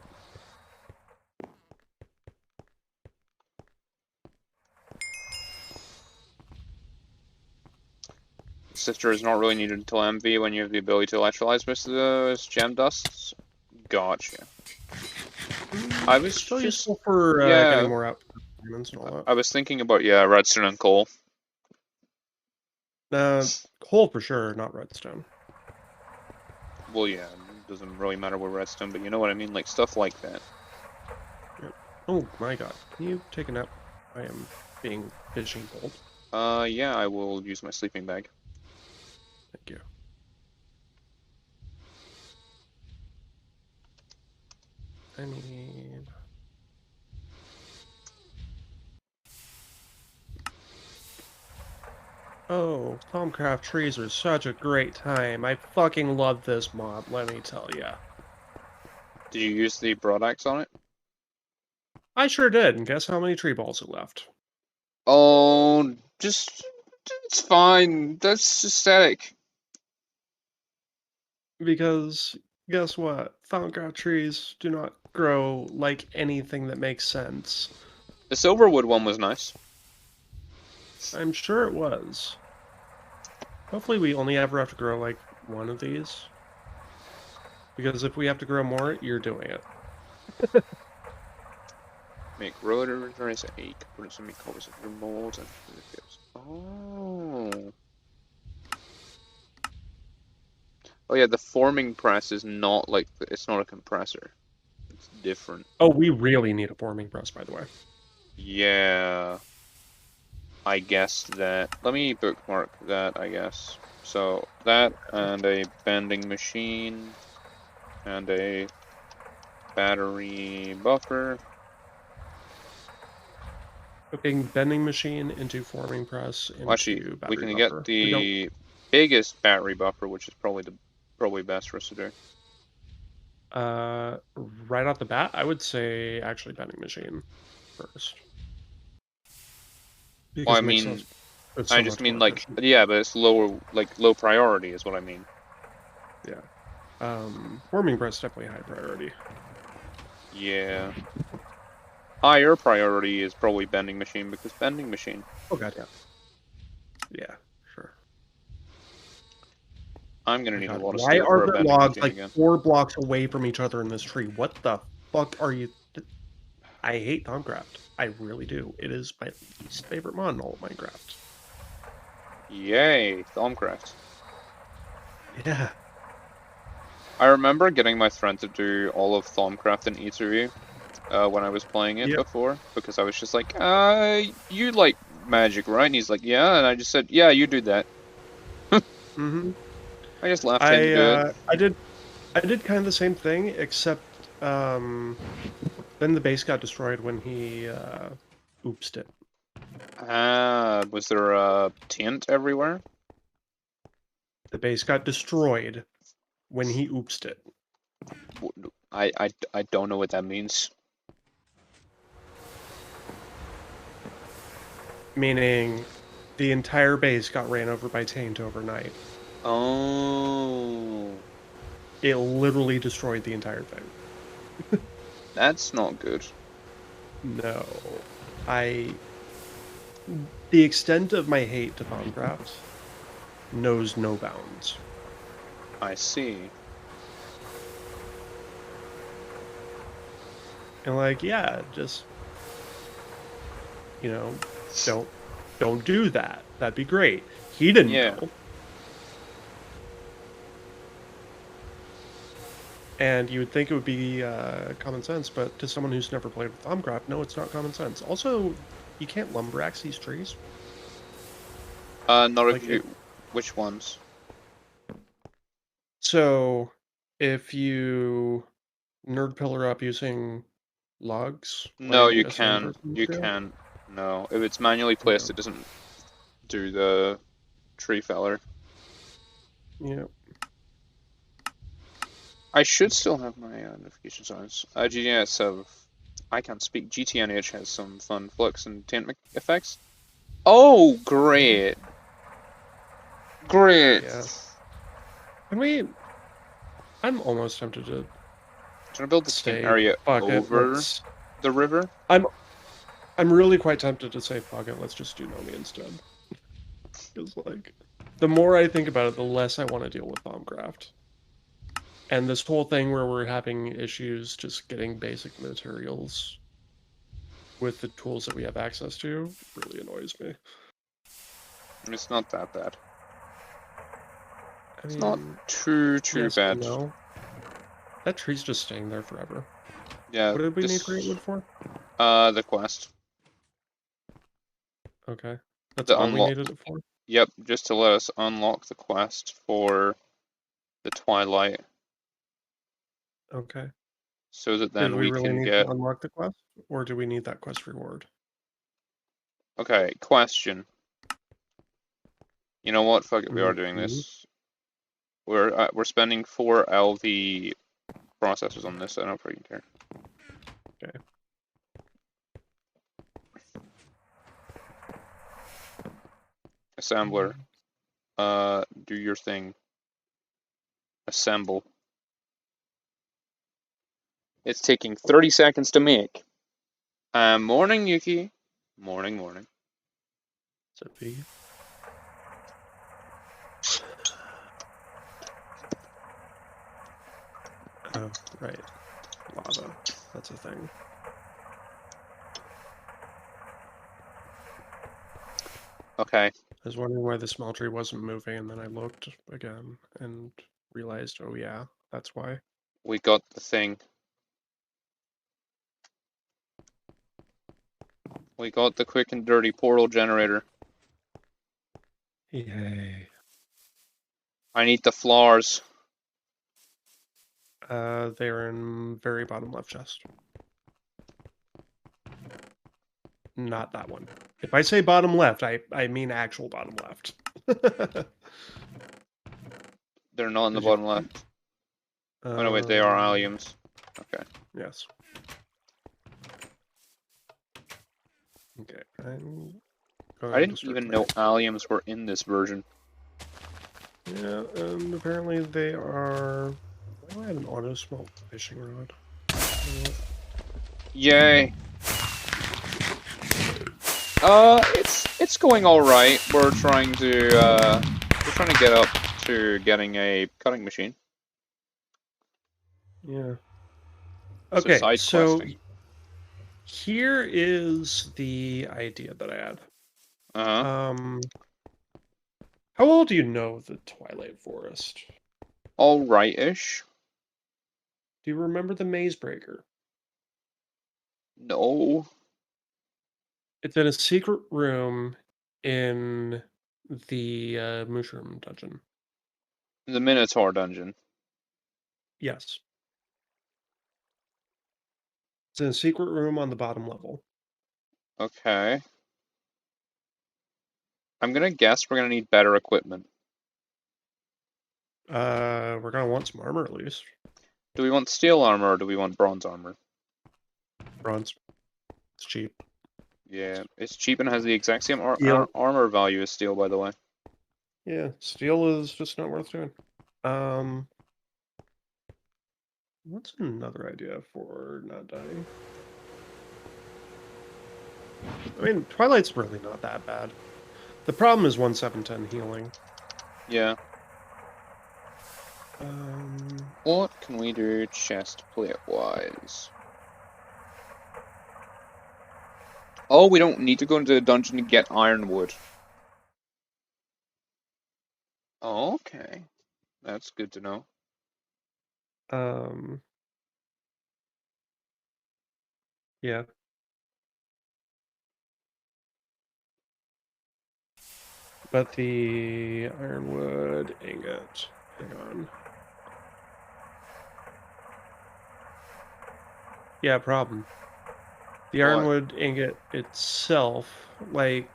Sifter is not really needed until MV when you have the ability to electrolyze most of those gem dusts. Gotcha. I was Still just, useful for yeah, getting more out diamonds and all that. I was thinking about, yeah, redstone and coal. Coal for sure, not redstone. Well, yeah, it doesn't really matter with redstone, but you know what I mean, like stuff like that. Yep. Oh my god, can you take a nap? I am being fishing cold. Yeah, I will use my sleeping bag. Thank you. I need... Oh, Thaumcraft trees are such a great time. I fucking love this mod, let me tell ya. Did you use the broad axe on it? I sure did, and guess how many tree balls are left? Oh, it's fine. That's aesthetic. Because, guess what? Thaumcraft trees do not grow like anything that makes sense. The silverwood one was nice. I'm sure it was. Hopefully we only ever have to grow, like, one of these. Because if we have to grow more, you're doing it. Make rotors, raise a components and make copies of your molds and oh. Oh yeah, the forming press is not like it's not a compressor. It's different. Oh, we really need a forming press, by the way. Yeah. I guess that. Let me bookmark that, I guess. So that and a bending machine and a battery buffer. Cooking bending machine into forming press Well, actually, into we battery can get buffer. We don't. the biggest battery buffer, which is probably best for us to do. Right off the bat, I would say actually bending machine first. Well, Because I it makes mean, us it's I so just much mean more like, efficient. yeah, but it's low priority is what I mean. Yeah. Forming press definitely high priority. Yeah. Higher priority is probably bending machine because bending machine. Oh god, yeah. Yeah, sure. I'm gonna My need a god, lot of why steel are for a there bending logs machine like again. 4 blocks away from each other in this tree? What the fuck are you? I hate Thaumcraft. I really do. It is my least favorite mod in all of Minecraft. Yay, Thaumcraft. Yeah. I remember getting my friend to do all of Thaumcraft in E2E, when I was playing it Yep. before, because I was just like, you like magic, right? And he's like, yeah, and I just said, yeah, you do that. Mm-hmm. I just laughed into it. I did kind of the same thing, except then the base got destroyed when he oopsed it. Was there a tent everywhere? The base got destroyed when he oopsed it. I don't know what that means. Meaning the entire base got ran over by Taint overnight. Oh, It literally destroyed the entire thing. that's not good. No. I the extent of my hate to Thaumcraft knows no bounds. I see. And like, yeah, just you know, don't don't do that. That'd be great. He didn't Yeah. know. And you would think it would be common sense, but to someone who's never played with Thaumcraft, no, it's not common sense. Also, you can't lumber-axe these trees. Not if Like, you. Which ones? so if you nerd pillar up using logs, No, like you a sand can. person You would do, can. No, if it's manually yeah, placed, it doesn't do the tree feller. yeah. I should still have my notifications on. GTNH have. I can't speak. GTNH has some fun flux and tint effects. Oh, Mhm. great. Great. Yeah. I mean, I'm almost tempted to Do you want to build the tint say, area fuck it, over the river? I'm I'm really quite tempted to say, fuck it, let's just do Nomi instead. Because, like, the more I think about it, the less I want to deal with Thaumcraft. And this whole thing where we're having issues just getting basic materials with the tools that we have access to really annoys me. It's not that bad. I It's not mean, too yes bad. and no. That tree's just staying there forever. Yeah, What did we need great this wood for? the quest. Okay. That's The all we unlock. needed it for? Yep, just to let us unlock the quest for the Twilight, Okay. so that Did then we we really can need to get. unlock the quest? Or do we need that quest reward? Okay, question. You know what? Fuck it, we are doing Mm-hmm. this. We're spending 4 LV processors on this. I don't freaking care. Okay. Assembler, do your thing. Assemble. It's taking 30 seconds to make. Morning, Yuki. Morning, morning. So B. Oh, right. Lava. That's a thing. Okay, I was wondering why the small tree wasn't moving, and then I looked again and realized, oh yeah, that's why. we got the thing. We got the quick and dirty portal generator. Yay. I need the flowers. They're in very bottom left chest. Not that one. If I say bottom left, I mean actual bottom left. They're not in the Did you? bottom left. Oh no, wait, they are alliums. Okay. Yes. Okay. I'm I going to didn't search even my know actual. alliums were in this version. Yeah, and apparently they are. Why do I have an auto smelt fishing rod? You know what? Yay. It's going all right. We're trying to get up to getting a cutting machine. Yeah. So Okay, side so questing. here is the idea that I had. Uh-huh. How well do you know the Twilight Forest? All right-ish. Do you remember the Maze Breaker? No. It's in a secret room in the mushroom dungeon. The Minotaur dungeon. Yes. It's in a secret room on the bottom level. Okay. I'm gonna guess we're gonna need better equipment. We're gonna want some armor at least. Do we want steel armor or do we want bronze armor? Bronze. It's cheap. Yeah, it's cheap and has the exact same Steel. armor value as steel, by the way. Yeah, steel is just not worth doing. What's another idea for not dying? I mean, Twilight's really not that bad. The problem is 1710 healing. Yeah. Um, What can we do chest plate-wise? Oh, we don't need to go into the dungeon to get ironwood. Oh, okay. That's good to know. um, yeah. But the ironwood ingot, hang on. Yeah, problem. The What? ironwood ingot itself, like...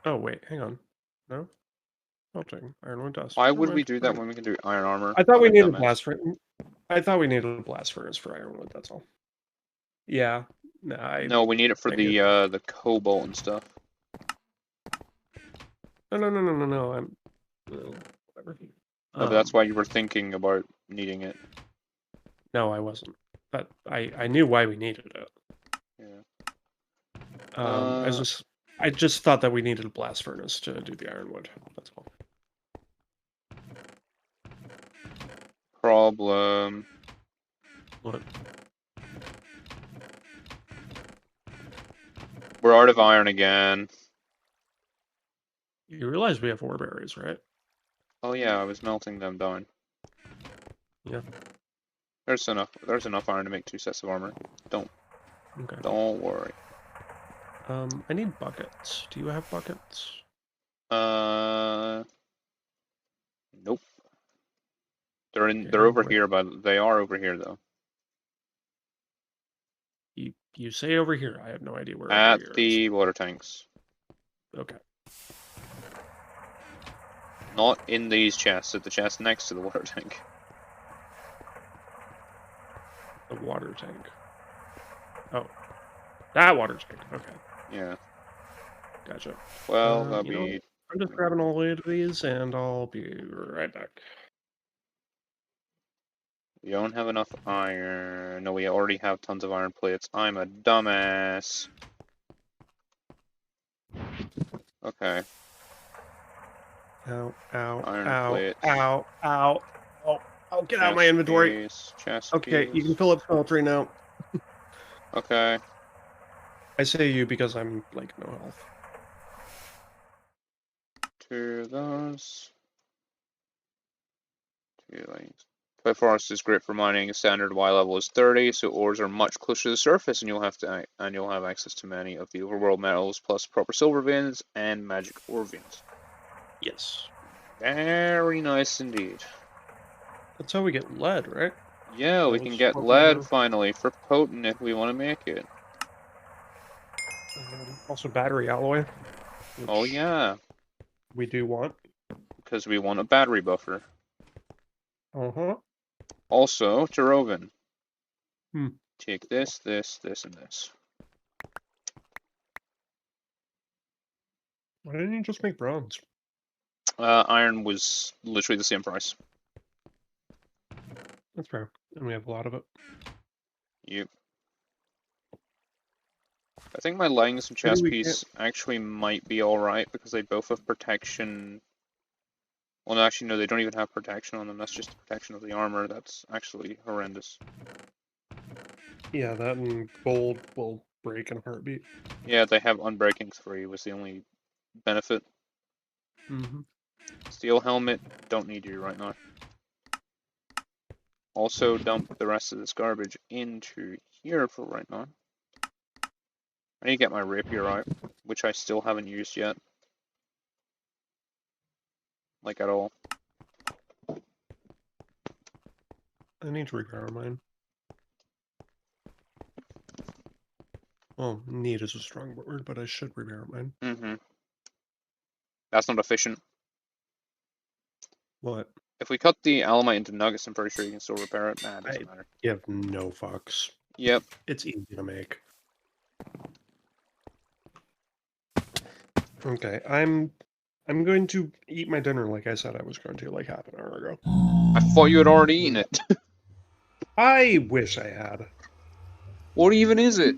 Oh, wait, hang on. No? Melting. Ironwood dust. Why Never would we mind. do that Okay. when we can do iron armor? I thought What we a needed dumbass. blast furnace. I thought we needed a blast furnace for ironwood, that's all. Yeah. No, No, we need it for I get the cobalt and stuff. No. I'm... whatever. No, but that's why you were thinking about needing it. No, I wasn't. But I knew why we needed it. Yeah. I just thought that we needed a blast furnace to do the ironwood. That's all. Problem. What? We're out of iron again. You realize we have ore berries, right? Oh yeah, I was melting them down. Yeah. There's enough iron to make 2 sets of armor. Okay. Don't worry. I need buckets. Do you have buckets? Nope. They're Okay, over where? here, but they are over here though. You say over here. I have no idea where over At here is. the water tanks. Okay. Not in these chests, at the chest next to the water tank. The water tank. Oh. That water tank. Okay. Yeah. Gotcha. Well, that'll You know, be... I'm just grabbing all of these and I'll be right back. We don't have enough iron. No, we already have tons of iron plates. I'm a dumbass. Okay. Ow, Iron plates. ow. Oh, get out of my inventory. Chest Okay, you piece. can fill up smeltery now. Okay. I say you because I'm, like, no health. 2 of those. 2 lanes. Clay forest is great for mining. Standard Y level is 30, so ores are much closer to the surface, and you'll have access to many of the overworld metals, plus proper silver veins and magic ore veins. Yes. Very nice indeed. That's how we get lead, right? Yeah, we can get lead finally for potent if we want to make it. Also battery alloy. Oh yeah, We do want. because we want a battery buffer. Uh-huh. Also, Taroven. Hmm. Take this, this, and this. Why didn't you just make bronze? Iron was literally the same price. That's fair. And we have a lot of it. Yep. I think my leggings and chest piece actually might be alright because they both have protection. Well, no, actually, no, they don't even have protection on them. That's just the protection of the armor. That's actually horrendous. Yeah, that and gold will break in a heartbeat. Yeah, they have unbreaking 3 was the only benefit. Mm-hmm. Steel helmet, don't need you right now. Also, dump the rest of this garbage into here for right now. I need to get my rapier out, which I still haven't used yet. Like at all. I need to repower mine. Well, need is a strong word, but I should repair mine. Mm-hmm. That's not efficient. What? If we cut the alamite into nuggets, I'm pretty sure you can still repair it. Nah, it doesn't matter. Give no fucks. Yep. It's easy to make. Okay, I'm going to eat my dinner like I said I was going to, like half an hour ago. I thought you had already eaten it. I wish I had. What even is it?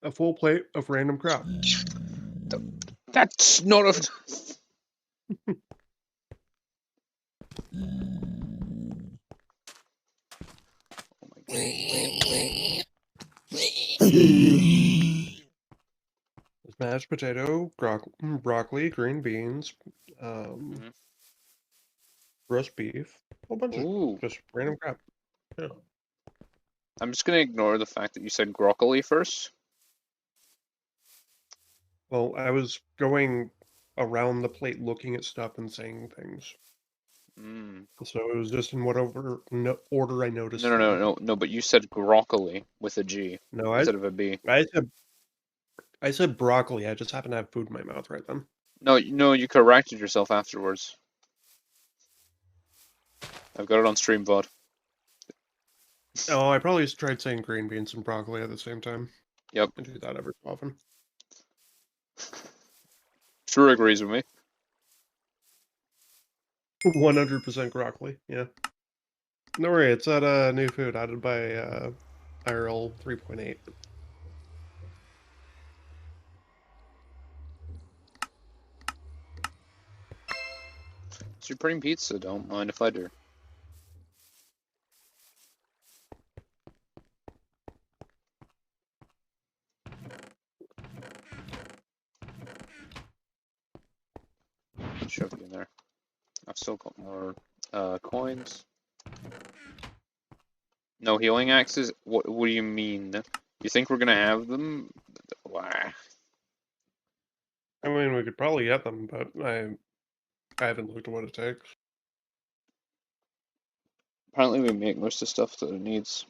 A full plate of random crap. That's not a... Oh my god. Mashed potato, broccoli, green beans, Mhm. roast beef, a whole bunch of Ooh. just random crap. Yeah. I'm just gonna ignore the fact that you said broccoli first. Well, I was going around the plate looking at stuff and saying things. Mm. So it was just in whatever order I No, noticed no, no, them. no, no, but you said broccoli with a G No, instead of a B. I said broccoli. I just happened to have food in my mouth right then. No, no, you corrected yourself afterwards. I've got it on stream VOD. Oh, I probably tried saying green beans and broccoli at the same time. Yep. I do that every so often. Sure agrees with me. 100% broccoli. Yeah. No worry, it's that new food added by IRL 3.8. Supreme pizza, don't mind if I do. Shove it in there. I've still got more coins. No healing axes? What do you mean? You think we're gonna have them? Why? I mean, we could probably get them, but I haven't looked at what it takes. Apparently we make most of the stuff that it needs.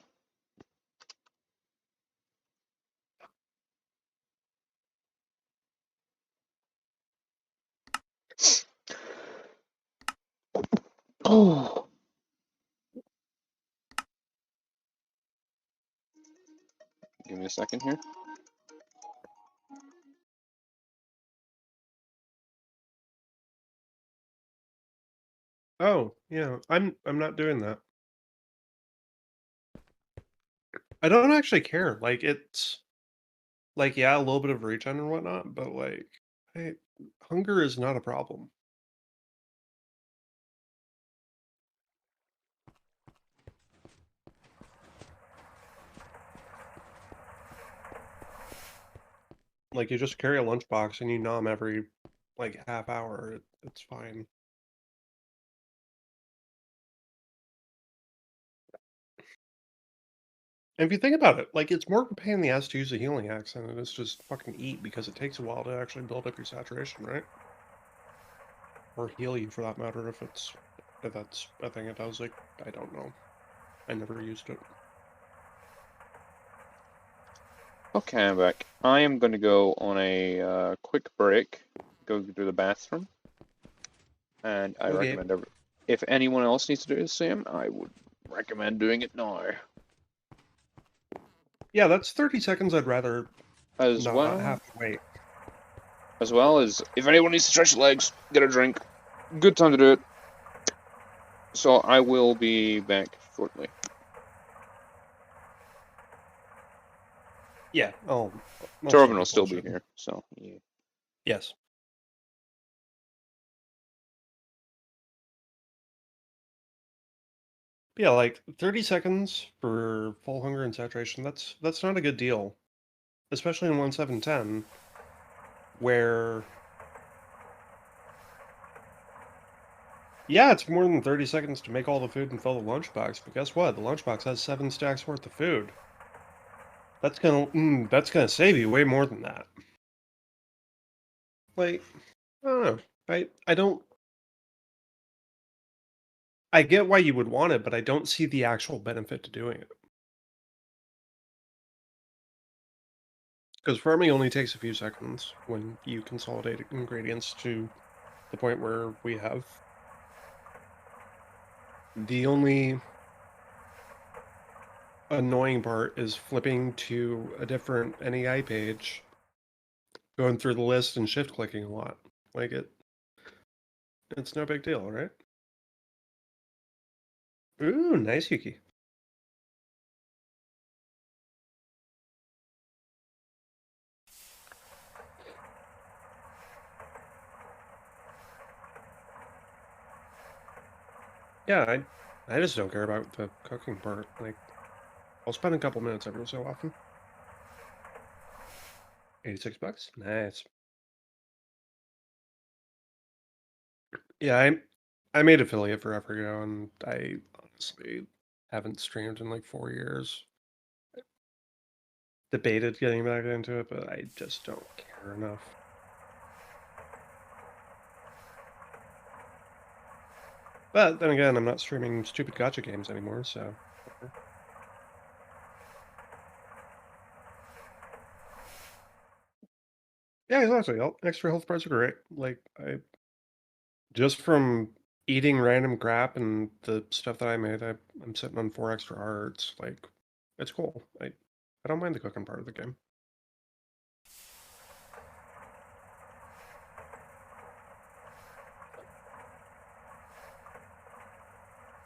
Oh. Give me a second here. Oh, yeah, I'm not doing that. I don't actually care. Like it's like yeah, a little bit of regen and whatnot, but like hunger is not a problem. Like you just carry a lunchbox and you nom every like half hour. It's fine. And if you think about it, like it's more of a pain in the ass to use a healing axe than it is just fucking eat because it takes a while to actually build up your saturation, right? Or heal you for that matter if that's a thing it does. Like I don't know. I never used it. Okay, I'm back. I am going to go on a quick break, go to the bathroom, and I Okay. recommend if anyone else needs to do the same, I would recommend doing it now. Yeah, that's 30 seconds I'd rather As not well have to wait. as well as if anyone needs to stretch your legs, get a drink. Good time to do it. So I will be back shortly. Yeah, I'll still Taroven be will still be bullshitting. here, so yeah. Yes. Yeah, like 30 seconds for full hunger and saturation, that's not a good deal. Especially in 1710, where Yeah, it's more than 30 seconds to make all the food and fill the lunchbox, but guess what? The lunchbox has 7 stacks worth of food. That's gonna save you way more than that. Like, I don't know. I don't. I get why you would want it, but I don't see the actual benefit to doing it. Because farming only takes a few seconds when you consolidate ingredients to the point where we have. The only annoying part is flipping to a different NEI page, going through the list and shift clicking a lot. Like it's no big deal, right? Ooh, nice Yuki. Yeah, I just don't care about the cooking part. Like, I'll spend a couple minutes every so often. $86. Nice. Yeah, I made affiliate forever ago, and I honestly haven't streamed in like 4 years. Debated getting back into it, but I just don't care enough. But then again, I'm not streaming stupid gotcha games anymore, so whatever. Yeah, exactly. Extra health bars are great. Like I just from eating random crap and the stuff that I made, I'm sitting on 4 extra hearts. Like it's cool. I don't mind the cooking part of the game.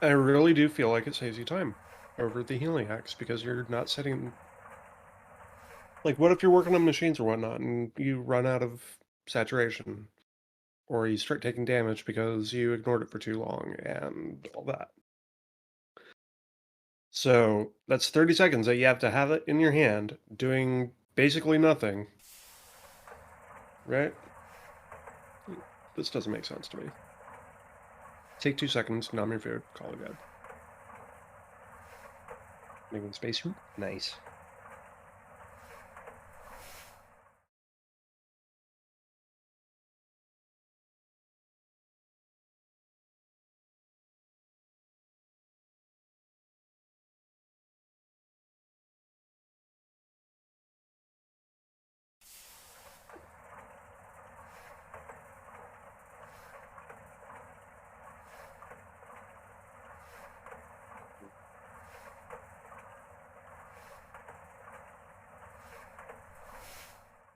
I really do feel like it saves you time over the healing hacks because you're not sitting. Like, what if you're working on machines or whatnot and you run out of saturation, or you start taking damage because you ignored it for too long and all that? So that's 30 seconds that you have to have it in your hand doing basically nothing, right? This doesn't make sense to me. Take 2 seconds, numb your food, call it good. Making spacesuit? Nice.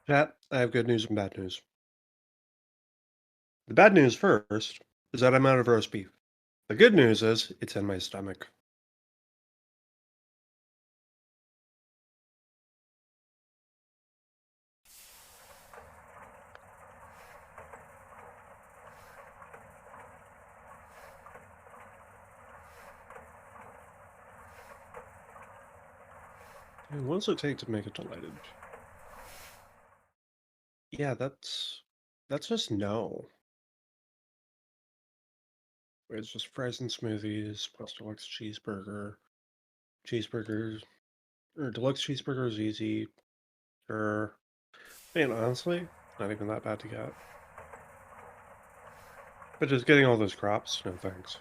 Chat, I have good news and bad news. The bad news first is that I'm out of roast beef. The good news is it's in my stomach. And what does it take to make it delighted? Yeah, that's just no. It's just fries and smoothies, plus deluxe cheeseburger. Cheeseburgers or deluxe cheeseburger is easy. Or and honestly, not even that bad to get. But just getting all those crops, no thanks.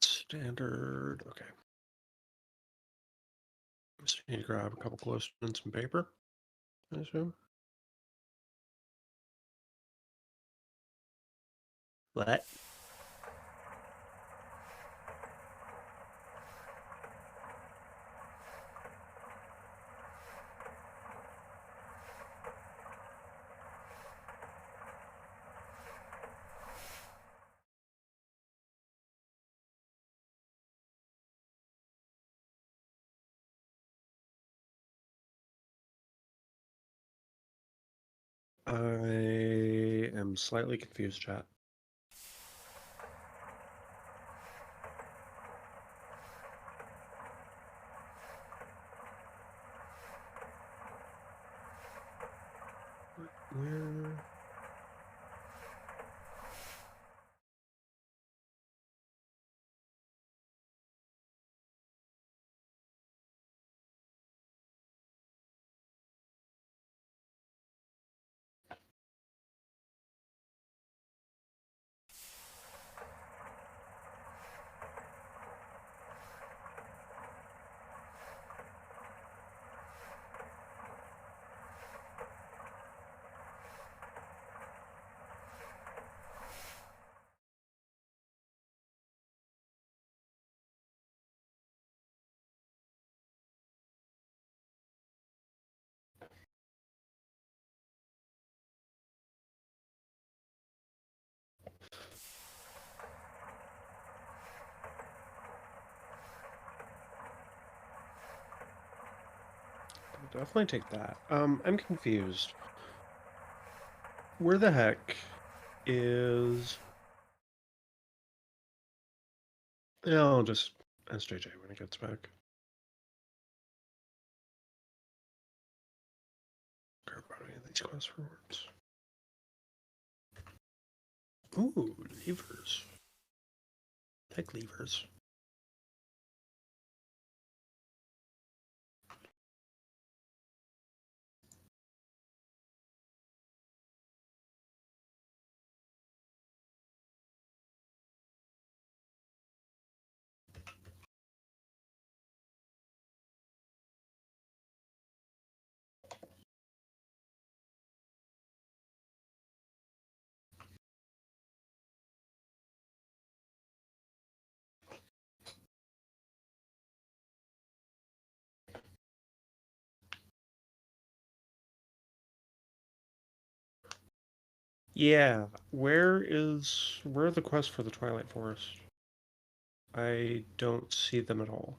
Standard. Okay. Just need to grab a couple clothes and some paper, I assume. What? I am slightly confused, chat. Where? I'll definitely take that. I'm confused. Where the heck is... Yeah, I'll just SJJ when he gets back. Care about any of these quest rewards. Ooh, levers. Tech levers. Yeah, where are the quests for the Twilight Forest? I don't see them at all.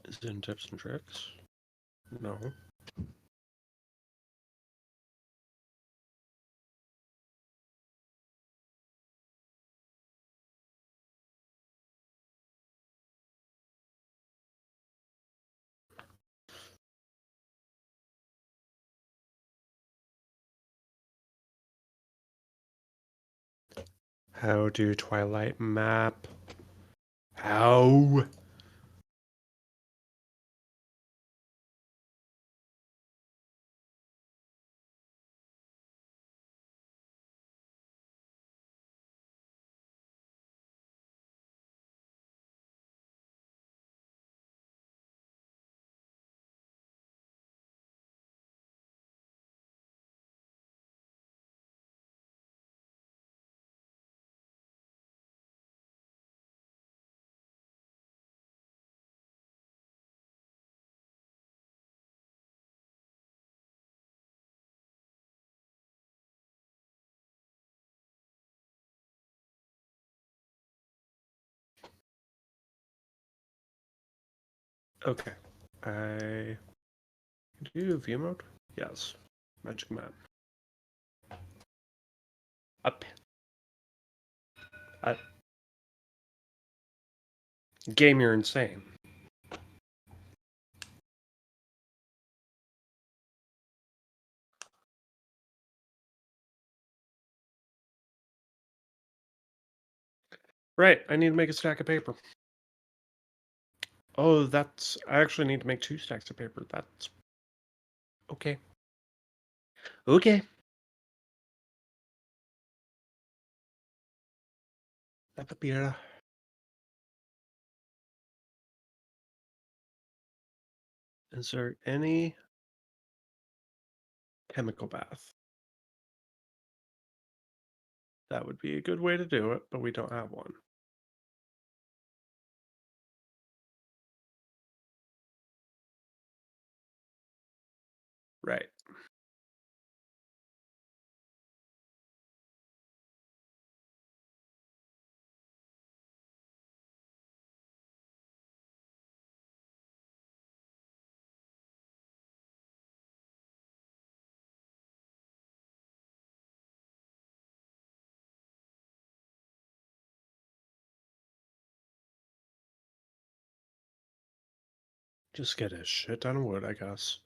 Is it in tips and tricks? No. How do Twilight map? How? Okay. I do view mode? Yes. Magic map. Up. Game, you're insane. Right, I need to make a stack of paper. Oh, I actually need to make 2 stacks of paper. That's... Okay. Okay. That'd be Is there any chemical bath? That would be a good way to do it, but we don't have one. Right. Just get a shit ton of wood, I guess.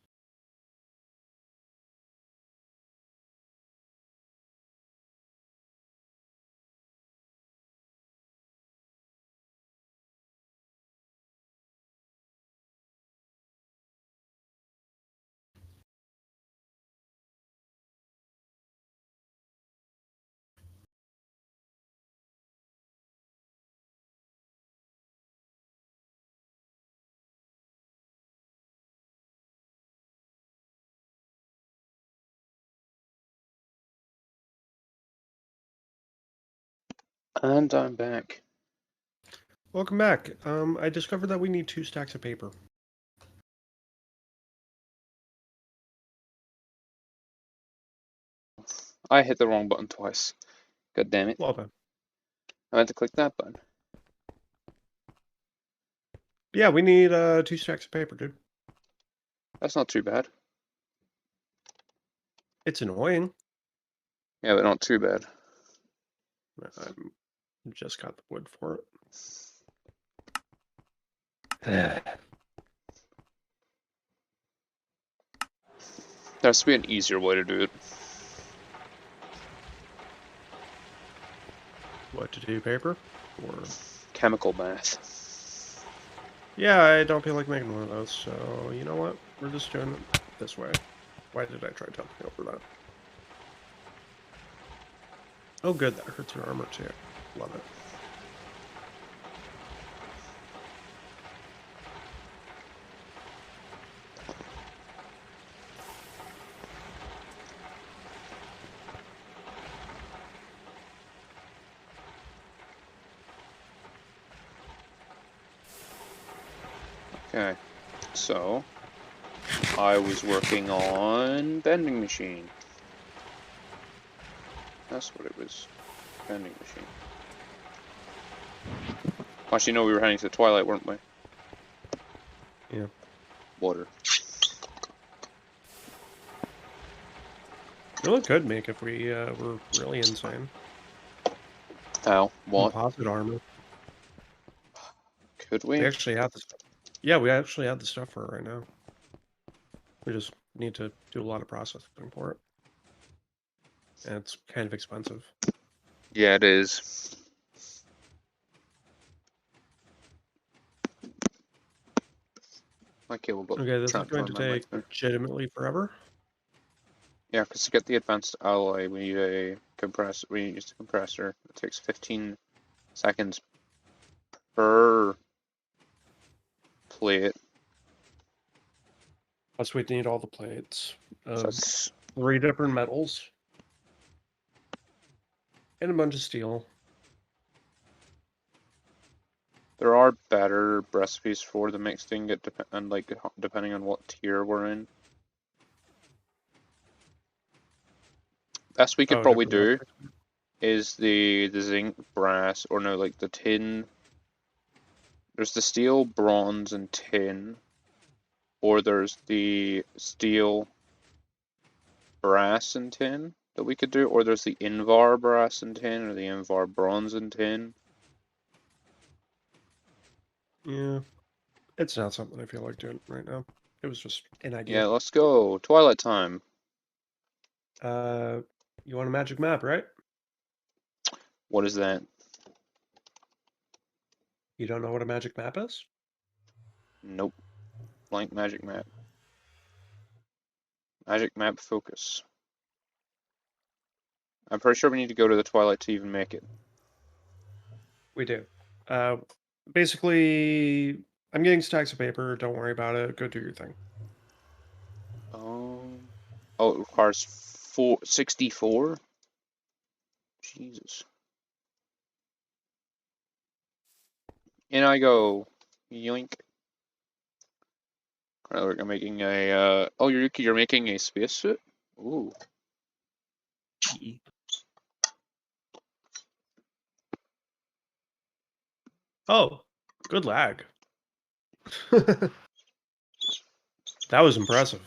And I'm back. Welcome back. I discovered that we need 2 stacks of paper. I hit the wrong button twice. God damn it. Love it. I meant to click that button. Yeah, we need 2 stacks of paper, dude. That's not too bad. It's annoying. Yeah, but not too bad. I just got the wood for it. There has to be an easier way to do it. What to do, paper? Or Chemical math. yeah, I don't feel like making one of those, so you know what? We're just doing it this way. Why did I try jumping over that? Oh good, that hurts your armor too. Love it. Okay, so I was working on vending machine. That's what it was. Vending machine. Actually, no, we were heading to the Twilight, weren't we? Yeah. Water. You know what could make if we were really insane? How? What? Composite armor. Could We we? actually have the stuff. Yeah, we actually have the stuff for it right now. We just need to do a lot of processing for it. And it's kind of expensive. Yeah, it is. My cable got Okay, this is trapped going on to my mic take there. legitimately forever. Yeah, because to get the advanced alloy, we need a compressor. We use the compressor. It takes 15 seconds per plate. Plus, we'd need all the plates So of that's 3 different metals and a bunch of steel. there are better recipes for the mixed ingot, and like depending on what tier we're in. Best we could Oh, probably different do metals. is the zinc, brass, or no, like the tin. There's the steel, bronze, and tin, or there's the steel, brass, and tin that we could do, or there's the Invar brass and tin, or the Invar bronze and tin. Yeah, it's not something I feel like doing right now. It was just an Yeah, idea. let's go. Twilight time. Uh, you want a magic map, right? What is that? You don't know what a magic map is? Nope. Blank magic map. Magic map focus. I'm pretty sure we need to go to the Twilight to even make it. We do. Uh, basically, I'm getting stacks of paper. Don't worry about it. Go do your thing. Oh, it requires 64? Jesus. In I go. Yoink. Alright, I'm making a, oh, you're making a spacesuit? Ooh. Oh, good lag. That was impressive.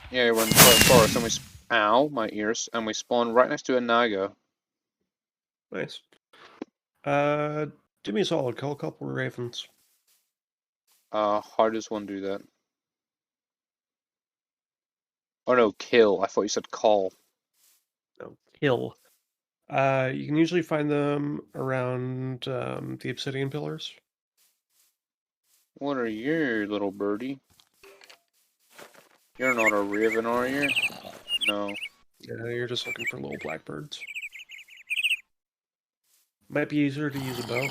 Yeah, we're in the forest and ow, my ears, and we spawn right next to a Naga. Nice. Do me a solid, kill a couple of ravens. How does one do that? Oh no, kill. I thought you said call. No, kill. You can usually find them around the obsidian pillars. What are you, little birdie? You're not a raven, are you? No. Yeah, you're just looking for little blackbirds. Might be easier to use a bow.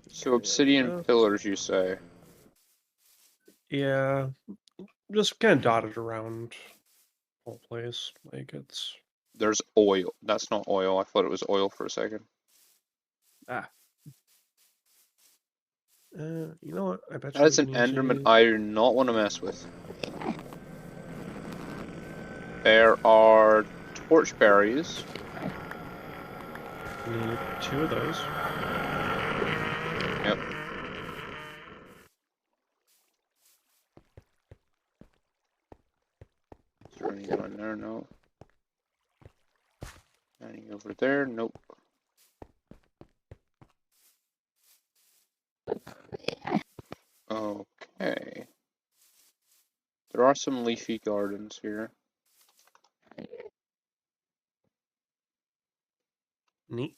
So obsidian pillars, you say? Yeah, just kind of dotted around the whole place. Like it's There's oil. That's not oil. I thought it was oil for a second. ah. You know what? I bet That you we is an can use enderman a... I do not want to mess with. There are torchberries. Need 2 of those. Yep. Is there any down there? No. Any over there? Nope. Okay. There are some leafy gardens here. Neat.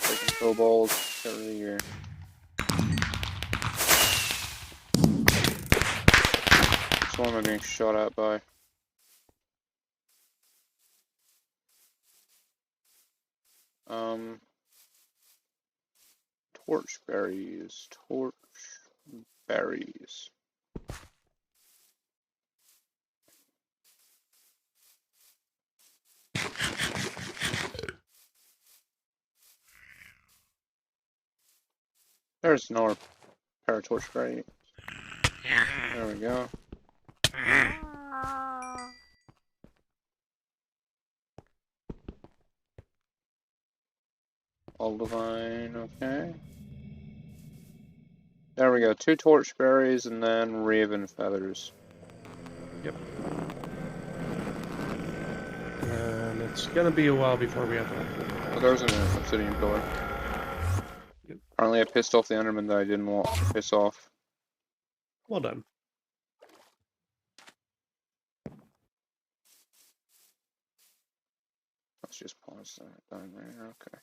Taking kobolds. Get rid of here. So what am I being shot at by? Torchberries. Torchberries. There's another pair of torchberries. There we go. All divine, okay. There we go, 2 torchberries and then raven feathers. Yep. And it's gonna be a while before we have to... Oh, there's an obsidian pillar. Yep. Apparently I pissed off the enderman that I didn't want to piss off. Well done. Let's just pause that down there, okay.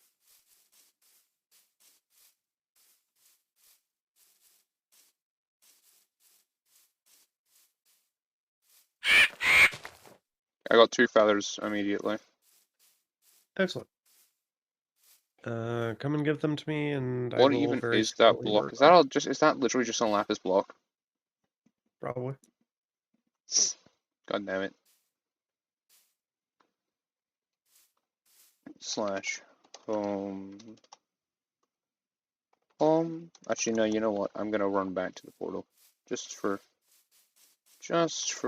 I got 2 feathers immediately. Excellent. Come and give them to me, and I What will even very is that skillfully block? work Is on it. is that literally just a lapis block? Probably. God damn it. Slash home. Actually, no, you know what? I'm gonna run back to the portal. Just for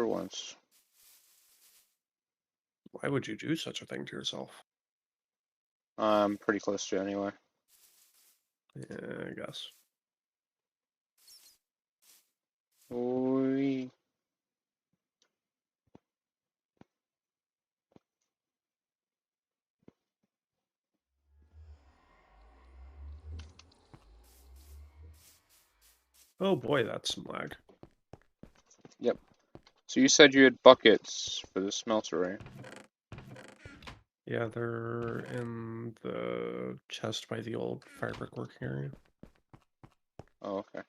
once. Why would you do such a thing to yourself? I'm pretty close to it anyway. Yeah, I guess. Oi. Oh boy, that's some lag. Yep. So you said you had buckets for the smeltery. Yeah, they're in the chest by the old fabric working area. Oh, okay.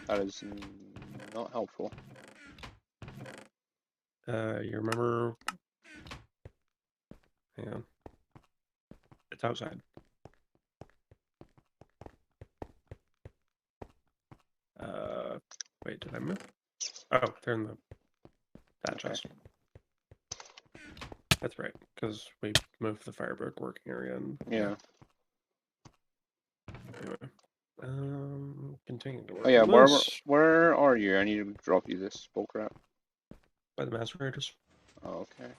That is not helpful. You remember? Hang on. It's outside. Wait, did I move? Oh, they're in that chest. That's right, because we moved the firebug working area. And, Yeah. Anyway, continue to work. Oh yeah, on this. where are you? I need to drop you this bullcrap. By the macerators. Oh, okay.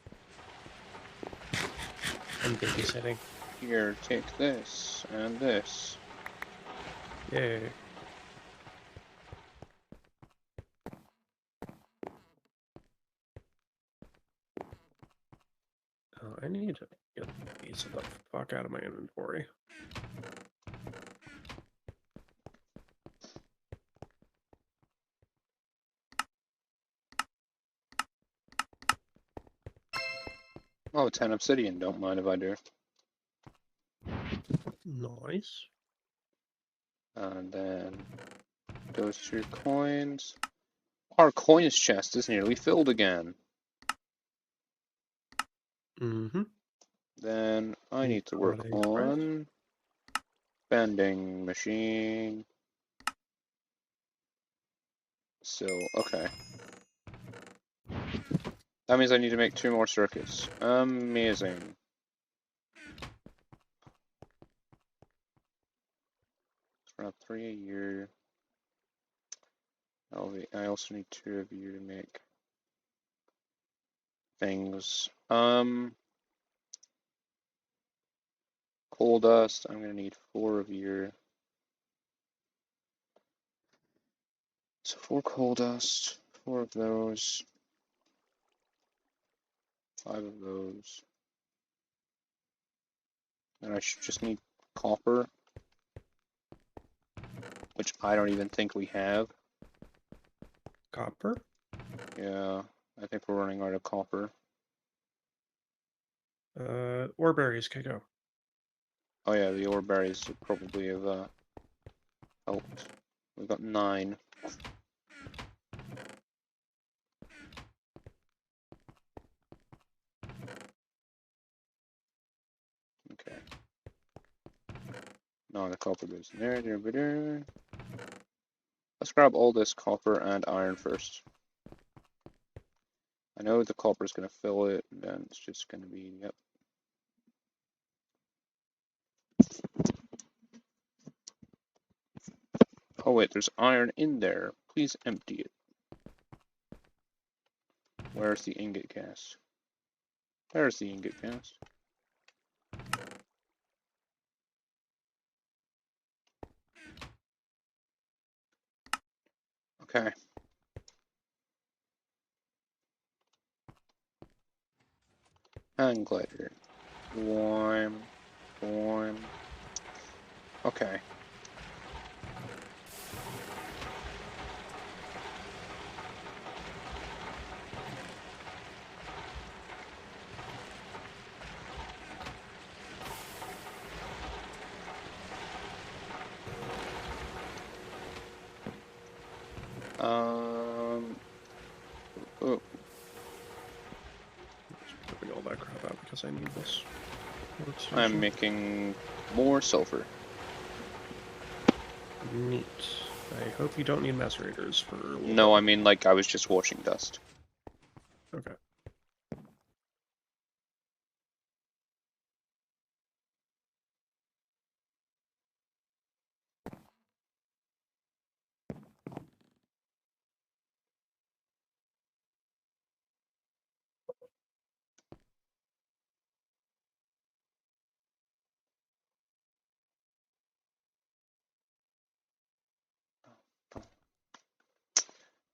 I'm babysitting. Here, take this and this. Yay. Oh, I need to get these the fuck out of my inventory. Oh, 10 obsidian, don't mind if I do. Nice. And then those 2 coins. Our coins chest is nearly filled again. Mm-hmm. Then I need to work on vending machine. So, okay. That means I need to make 2 more circuits. Amazing. Around 3 a year. I also need 2 of you to make things. Coal dust, I'm gonna need 4 of you. So 4 coal dust, 4 of those, 5 of those. And I should just need copper, which I don't even think we have. Copper? Yeah, I think we're running out of copper. Ore berries, Keiko. Oh yeah, the ore berries would probably have helped. We've got 9. Okay. No, the copper goes in there. Let's grab all this copper and iron first. I know the copper is going to fill it, and then it's just going to be, yep. Oh wait, there's iron in there. Please empty it. Where's the ingot cast? There's the ingot cast. Okay. Hang glider. Warm. Okay. Oh, Just putting all that crap out because I need this. I'm making more sulfur. Neat. I hope you don't need macerators for. No, I mean like I was just washing dust. Okay.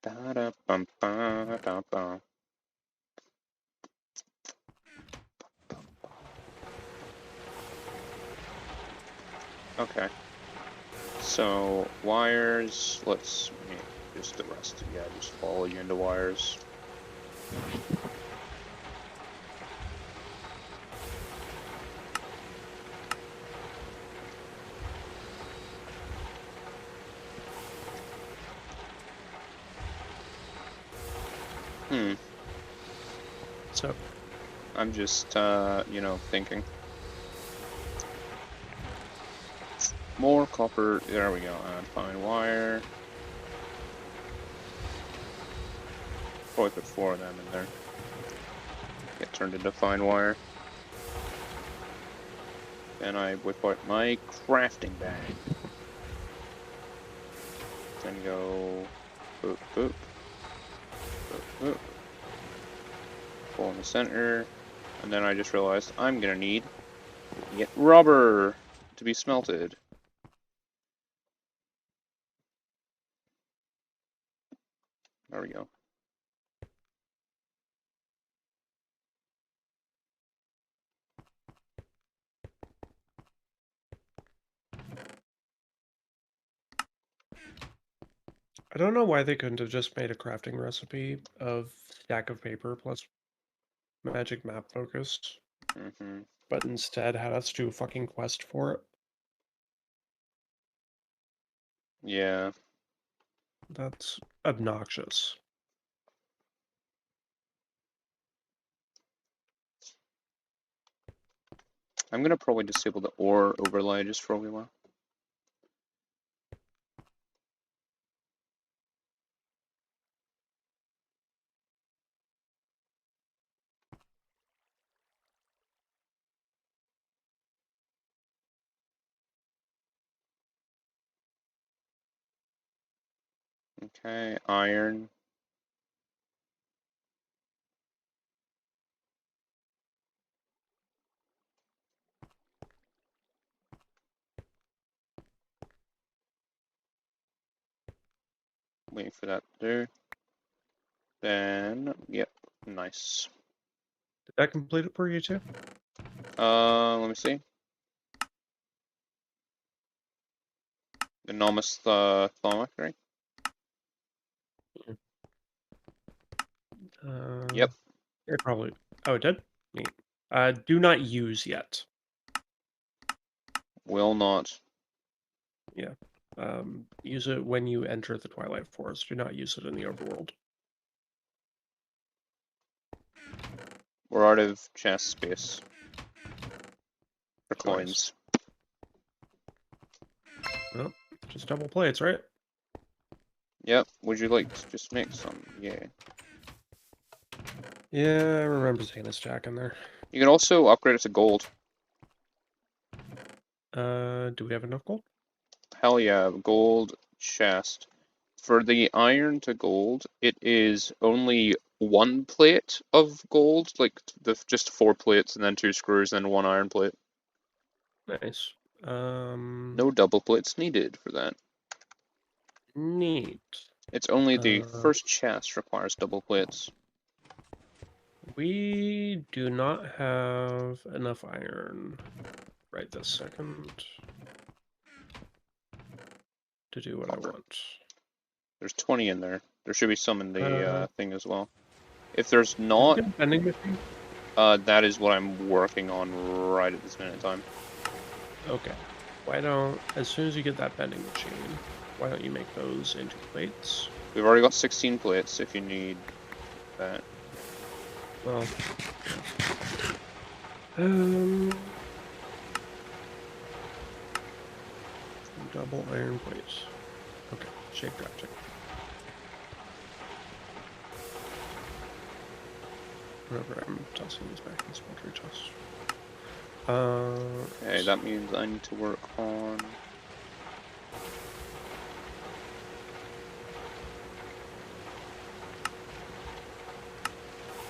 Da-da-bum-ba-da-bum. Okay. So wires, let's make just the rest. Yeah, just follow you into wires. So I'm just, you know, thinking. More copper. There we go. Add fine wire. Probably put 4 of them in there. Get turned into fine wire. Then I whip out my crafting bag. Then go boop boop. Boop boop. Pull in the center. And then I just realized I'm gonna need to get rubber to be smelted. There we go. I don't know why they couldn't have just made a crafting recipe of stack of paper plus magic map focus, but instead had us do a fucking quest for it. Yeah. That's obnoxious. I'm gonna probably disable the ore overlay just for a wee while. Okay, iron. Waiting for that to do. Then, yep, nice. Did that complete it for you too? Let me see. The Nomus Thaumacery? Yep. It probably. Oh, it did? Neat. Do not use yet. Will not. Yeah. Use it when you enter the Twilight Forest. Do not use it in the overworld. We're out of chest space. For Oh, nice. coins. Well, just double plates, right? Yep. Would you like to just make some? Yeah. Yeah, I remember seeing this jack in there. You can also upgrade it to gold. Do we have enough gold? Hell yeah, gold chest. For the iron to gold, it is only 1 plate of gold, like just 4 plates and then 2 screws and 1 iron plate. Nice. No double plates needed for that. Neat. It's only the first chest requires double plates. We do not have enough iron right this second to do what Copper. I want. There's 20 in there. There should be some in the thing as well. If there's not, Did you get a vending machine? that is what I'm working on right at this minute in time. Okay. Why don't, as soon as you get that vending machine, why don't you make those into plates? We've already got 16 plates if you need that. Well, double iron plates. Okay, shape drafting. Remember, I'm tossing these back in the smeltery toss. Okay, that means I need to work on...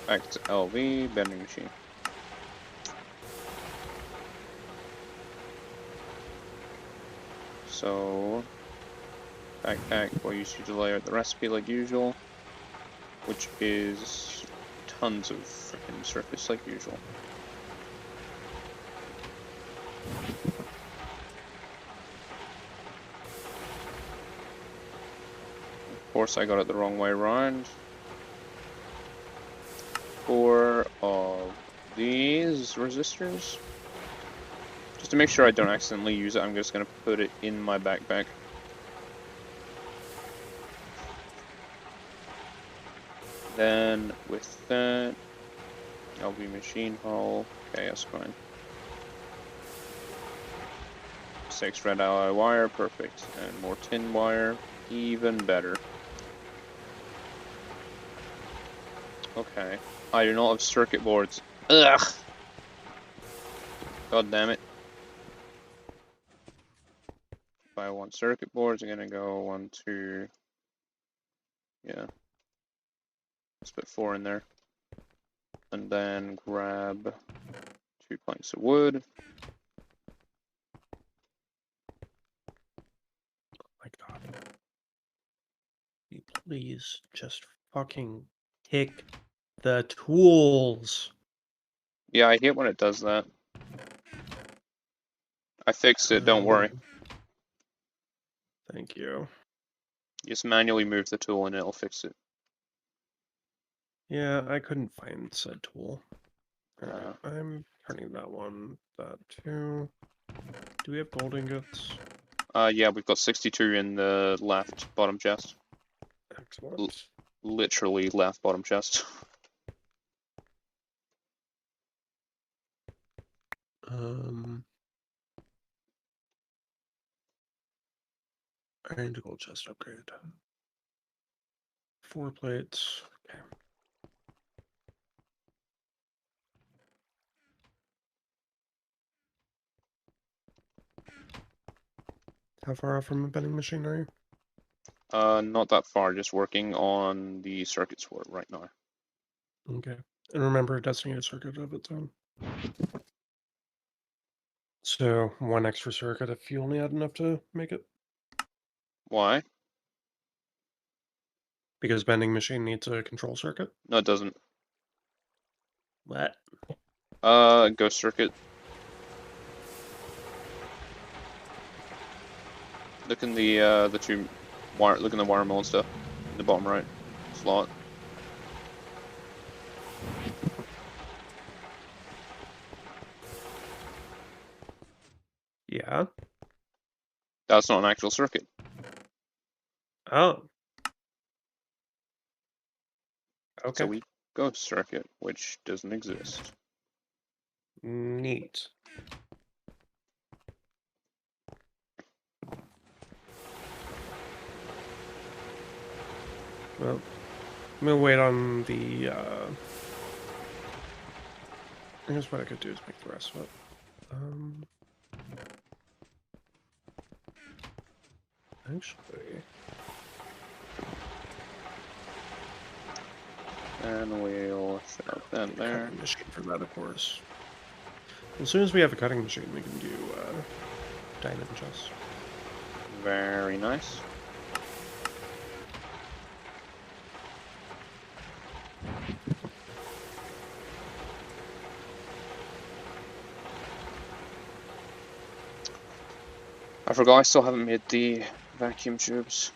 Back to LV, bending machine. So, backpack, we'll use to layer the recipe like usual, which is tons of freaking surface like usual. Of course, I got it the wrong way around. 4 of these resistors. Just to make sure I don't accidentally use it, I'm just going to put it in my backpack. Then with that, LV machine hull. Okay, that's fine. 6 red alloy wire, perfect. And more tin wire, even better. Okay. I do not have circuit boards. Ugh! God damn it. If I want circuit boards, I'm gonna go 1, 2. Yeah. Let's put 4 in there. And then grab 2 planks of wood. My God. Can you please just fucking pick the tools. Yeah, I hate when it does that. I fixed it, don't worry. Thank you. Just manually move the tool and it'll fix it. Yeah, I couldn't find said tool. Uh, Alright, I'm turning that one, that too. Do we have gold ingots? yeah, we've got 62 in the left bottom chest. Excellent. Literally left bottom chest. I need a gold chest upgrade. 4 plates. Okay. How far off from a vending machine are you? Not that far, just working on the circuits for it right now. Okay. And remember, testing a circuit of its own. So, 1 extra circuit if you only had enough to make it. Why? Because vending machine needs a control circuit. No, it doesn't. What? Ghost circuit. Look in the 2 wire. Look in the wire mill and stuff. In the bottom right slot. Yeah. That's not an actual circuit. Oh. It's a Okay. weak ghost circuit, which doesn't exist. Neat. Well, I'm gonna wait on the, I guess what I could do is make the rest of it. Actually... And we'll shove that there. Cutting machine for that, of course. As soon as we have a cutting machine, we can do, diamond chests. Very nice. I forgot I still haven't made the vacuum tubes.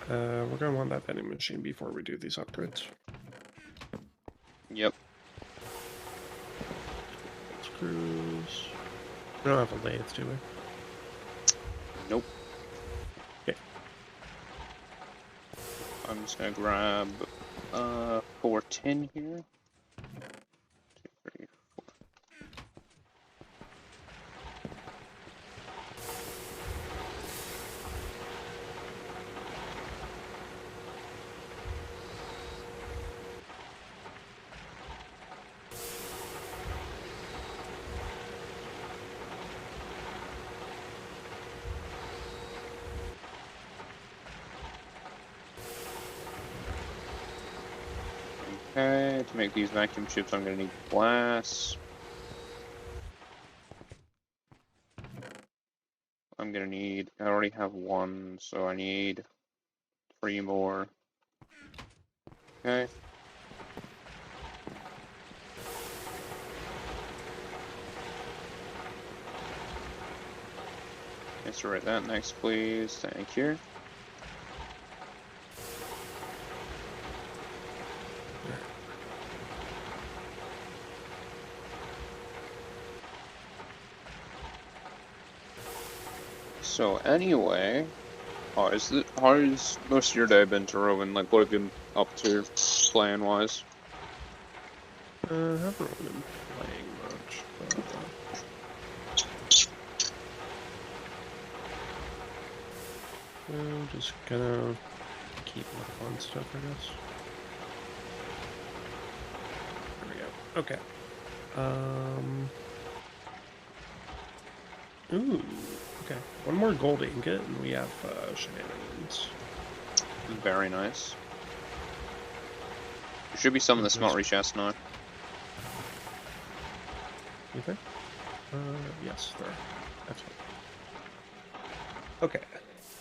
We're gonna want that vending machine before we do these upgrades. Yep. Screws. We don't have a lathe, do we? Nope. Okay. I'm just gonna grab 4 tin here. 2, 3, 4. Okay, to make these vacuum tubes, I'm gonna need glass. I'm gonna need, I already have 1, so I need 3 more. Okay. Let's write that next, please. Thank you. So anyway, How's most of your day been, Taroven? Like, what have you been up to, playing-wise? Haven't really been playing much, but I'm just gonna keep my fun stuff, I guess. There we go. Okay. Ooh. Okay. One more gold ingot, and we have shenanigans. Very nice. There should be some in the smeltery chest now. You think? Yes, there are. Excellent. Okay.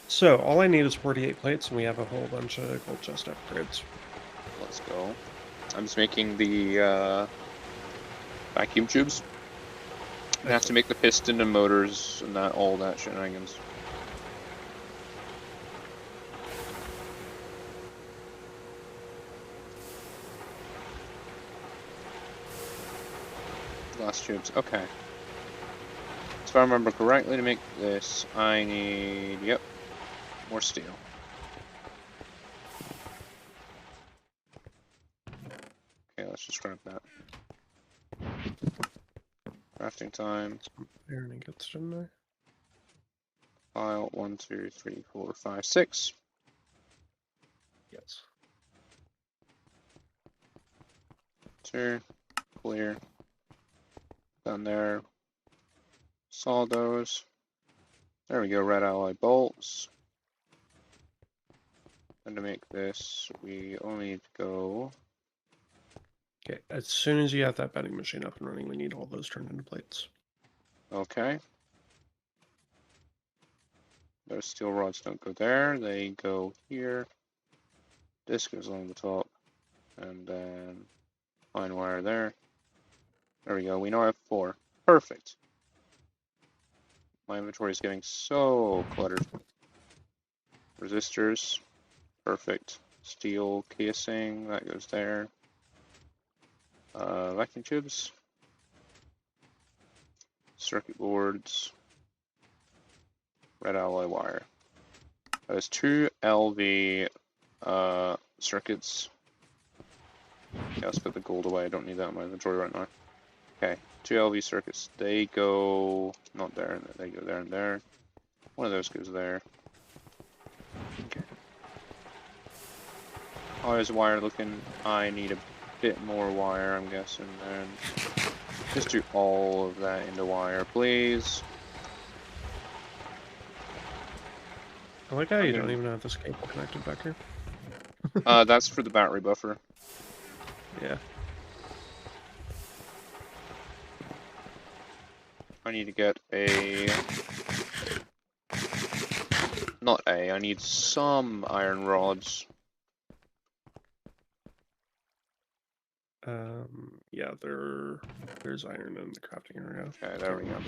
So, all I need is 48 plates, and we have a whole bunch of gold chest upgrades. Let's go. I'm just making the vacuum tubes. I have to make the piston and motors and all that shenanigans. Glass tubes, okay. So if I remember correctly, to make this, I need, yep, more steel. Okay, let's just grab that. Crafting time. Some iron ingots, didn't I? File 1, 2, 3, 4, 5, 6. Yes. 2, clear. Down there. Saw those. There we go, red alloy bolts. And to make this, we only need to go. Okay, as soon as you have that vending machine up and running, we need all those turned into plates. Okay. Those steel rods don't go there, they go here. This goes along the top. And then fine wire there. There we go, we now have 4. Perfect. My inventory is getting so cluttered. Resistors. Perfect. Steel casing, that goes there. Vacuum tubes. Circuit boards. Red alloy wire. There's 2 LV circuits. Okay, let's put the gold away. I don't need that in my inventory right now. Okay, 2 LV circuits. They go not there, they go there and there. One of those goes there. Okay. How is wire looking? I need a bit more wire, I'm guessing. Then just do all of that into wire, please. I like how you don't even have this cable connected back here. That's for the battery buffer. Yeah. I need to get I need some iron rods. Yeah, there's iron in the crafting area. Okay, there we go.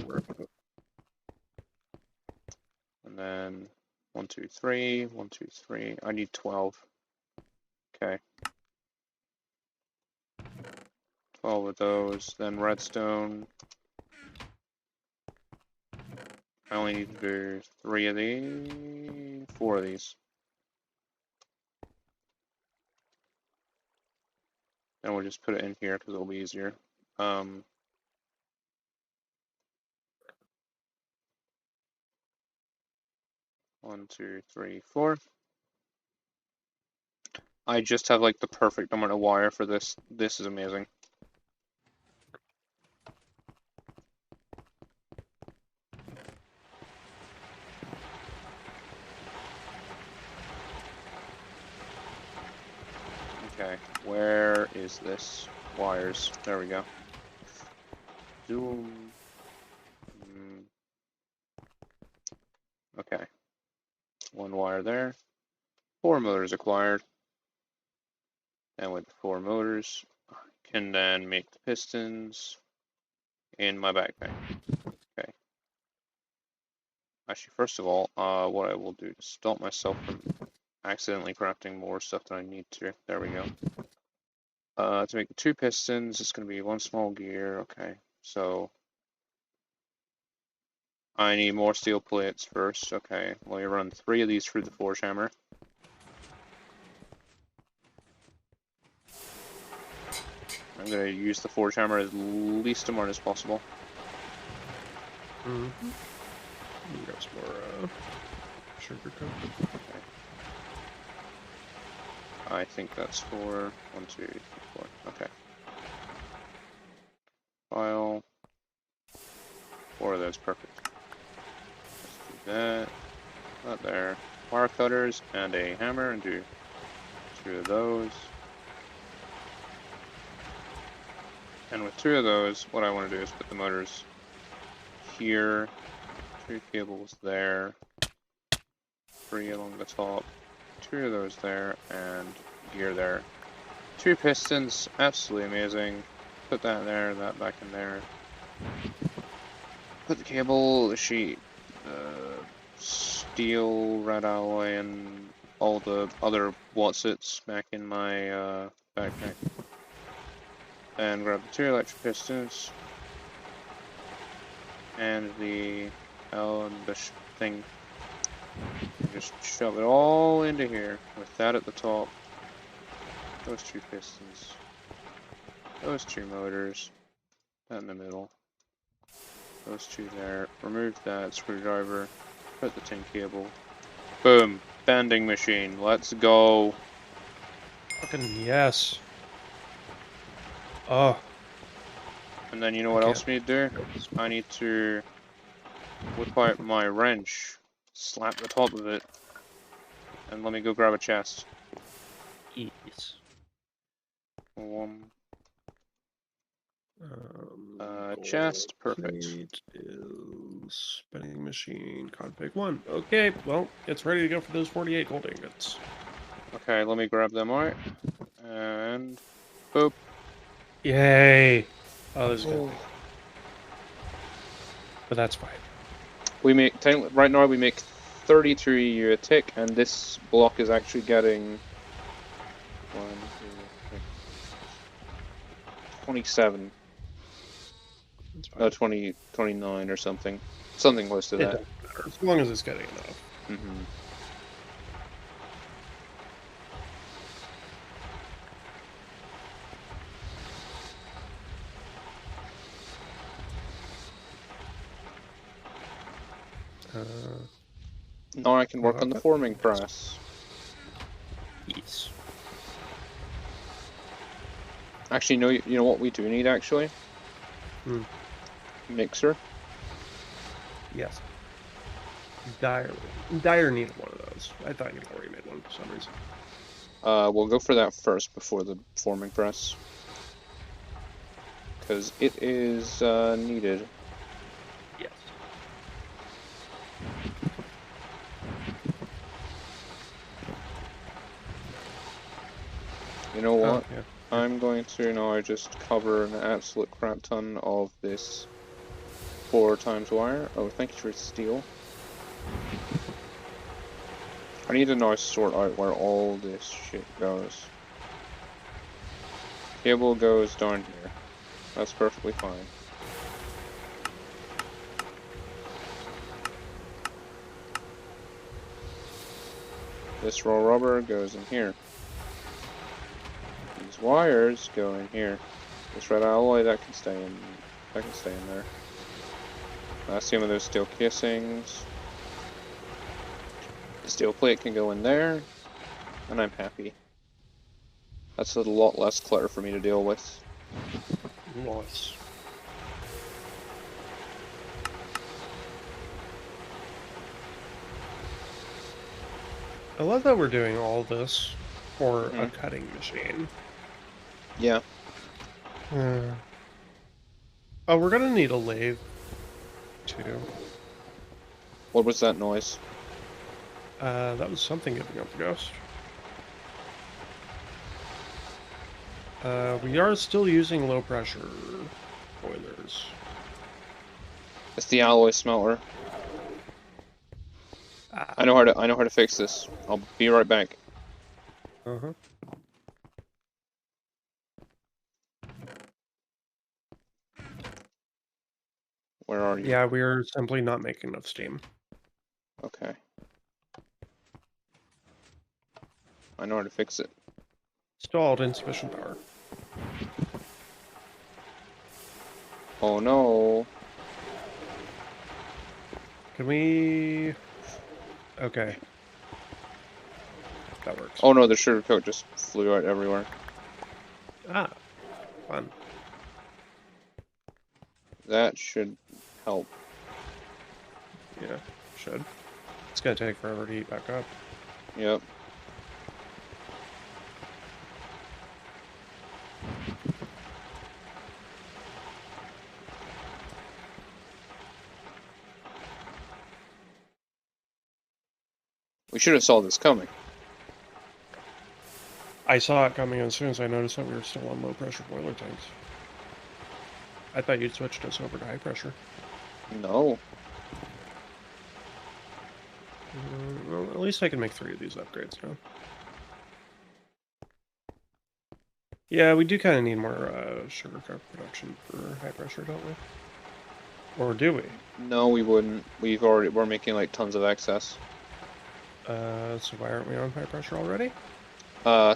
And then 1, 2, 3, 1, 2, 3. I need 12. Okay. 12 of those. Then redstone. I only need to do 3 of these, 4 of these. And we'll just put it in here because it'll be easier. 1, 2, 3, 4. I just have like the perfect amount of wire for this. This is amazing. Okay, where is this? Wires. There we go. Zoom. Okay. 1 wire there. 4 motors acquired. And with 4 motors, I can then make the pistons in my backpack. Okay. Actually, first of all, what I will do to stop myself from accidentally crafting more stuff than I need to. There we go. To make the 2 pistons, it's going to be 1 small gear. Okay, so I need more steel plates first. Okay, well, you run 3 of these through the forge hammer. I'm gonna use the forge hammer as least amount as possible. Mm-hmm. Got some more sugar coat. Okay. I think that's for 1, 2, 3, 4. Okay. File. 4 of those, perfect. Let's do that. Not there. Wire cutters and a hammer, and do 2 of those. And with 2 of those, what I want to do is put the motors here, 2 cables there, 3 along the top, 2 of those there, and gear there. 2 pistons, absolutely amazing. Put that there, that back in there. Put the cable, the sheet, steel, red alloy, and all the other whatsits back in my backpack. And grab the 2 electric pistons. And the L and the thing. And just shove it all into here with that at the top. Those 2 pistons. Those 2 motors. That in the middle. Those 2 there. Remove that screwdriver. Put the tin cable. Boom. Bending machine. Let's go. Fucking yes. Oh. And then you know what else we need to do? I need to whip out my wrench. Slap the top of it. And let me go grab a chest. Yes. Chest, perfect. Is spinning machine config 1. Okay, well, it's ready to go for those 48 gold ingots. Okay, let me grab them out. And boop. Yay! Oh, this is gonna be. But that's fine. We make right now we make 32 EU a tick, and this block is actually getting 1, 2, 3, 27. No, 20, 29 or something. Something close to It that. doesn't matter, as long as it's getting enough. Mm-hmm. Now I can work on the forming press. Yes. Actually, no, you know what we do need, actually? Mixer. Yes. Dire needed one of those. I thought you already made one for some reason. We'll go for that first before the forming press. Because it is needed. Yes. You know what? Oh, yeah. I'm going to now just cover an absolute crap ton of this 4 times wire. Oh, thank you for steel. I need to now sort out where all this shit goes. Cable goes down here. That's perfectly fine. This raw rubber goes in here. These wires go in here. This red alloy that can stay in. That can stay in there. Some of those steel casings. The steel plate can go in there, and I'm happy. That's a lot less clutter for me to deal with. Nice. I love that we're doing all this for a cutting machine. Yeah. Oh, we're gonna need a lathe, too. What was that noise? That was something giving up the ghost. We are still using low pressure boilers. It's the alloy smelter. I know how to fix this. I'll be right back. Uh-huh. Where are you? Yeah, we're simply not making enough steam. Okay. I know how to fix it. Stalled, insufficient power. Oh no. Can we... Okay. That works. Oh no, the sugar coat just flew out everywhere. Ah, fun. That should help. Yeah, should. It's gonna take forever to heat back up. Yep. We should have saw this coming. I saw it coming as soon as I noticed that we were still on low pressure boiler tanks. I thought you'd switched us over to high pressure. No. Well, at least I can make 3 of these upgrades now. Yeah, we do kind of need more sugar cup production for high pressure, don't we? Or do we? No, we wouldn't. We're making like tons of excess. So why aren't we on high pressure already?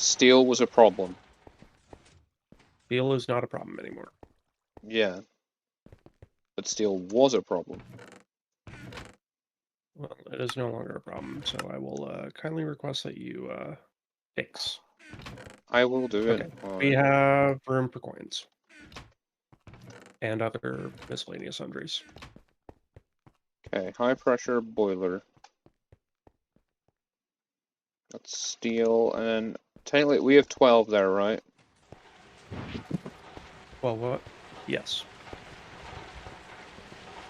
Steel was a problem. Steel is not a problem anymore. Yeah. But steel was a problem. Well, it is no longer a problem, so I will kindly request that you fix. I will do it. Okay, we have room for coins. And other miscellaneous sundries. Okay, high pressure boiler. That's steel, and technically we have 12 there, right? Well, what? Yes.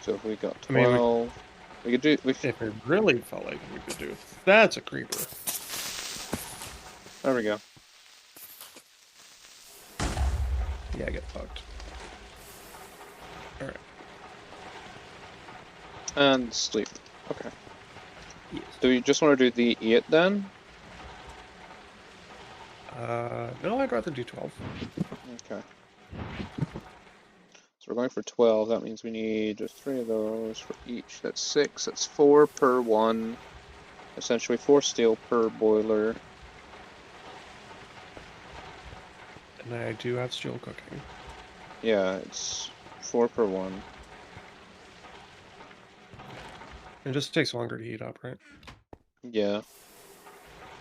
So if we got 12, I mean, we could do. if it really felt like we could do, that's a creeper. There we go. Yeah, get fucked. All right. And sleep. Okay. Yes. Do you just want to do the 8 then? No, I'd rather do 12. Okay. So we're going for 12. That means we need just 3 of those for each. That's 6. That's 4 per one. Essentially 4 steel per boiler. And I do have steel cooking. Yeah, it's 4 per one. It just takes longer to heat up, right? Yeah.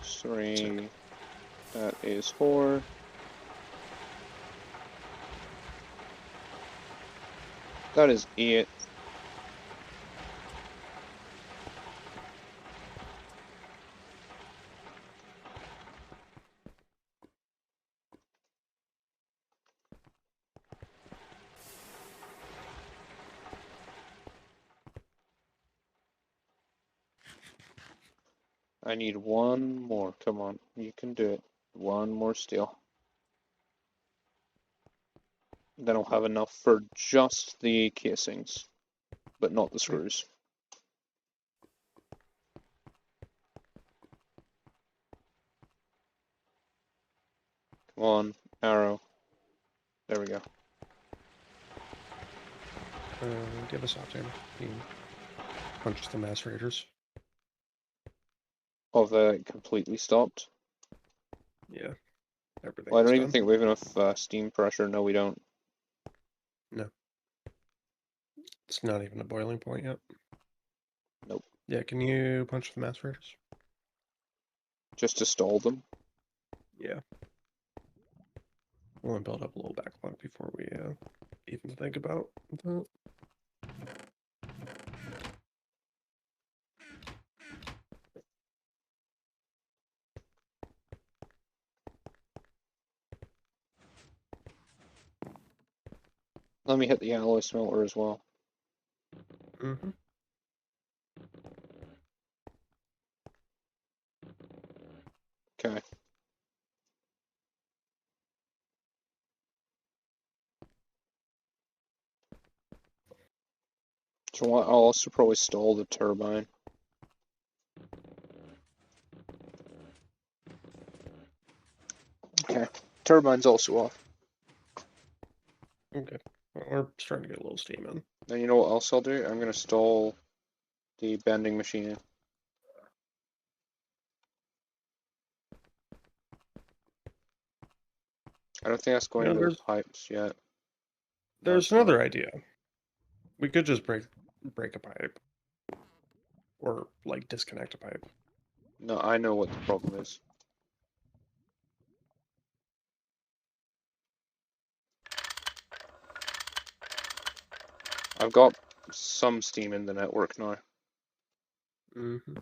3. That is 4. That is 8. I need 1 more. Come on, you can do it. 1 more steel. Then I'll have enough for just the casings, but not the screws. Come on, arrow. There we go. Give us off, Taylor. Punch the macerators. Oh, that completely stopped? Yeah. Everything Well, I is don't even done. think we have enough steam pressure. No, we don't. No. It's not even a boiling point yet. Nope. Yeah, can you punch the macerators? Just to stall them? Yeah. I want to build up a little backlog before we even think about that. Let me hit the alloy smelter as well. Mm-hmm. Okay. So I'll also probably stall the turbine. Okay. Turbine's also off. Okay. We're starting to get a little steam in. And you know what else I'll do? I'm gonna stall the bending machine. I don't think that's going into the pipes yet. There's another idea. We could just break a pipe. Or, like, disconnect a pipe. No, I know what the problem is. I've got some steam in the network now. Mm-hmm.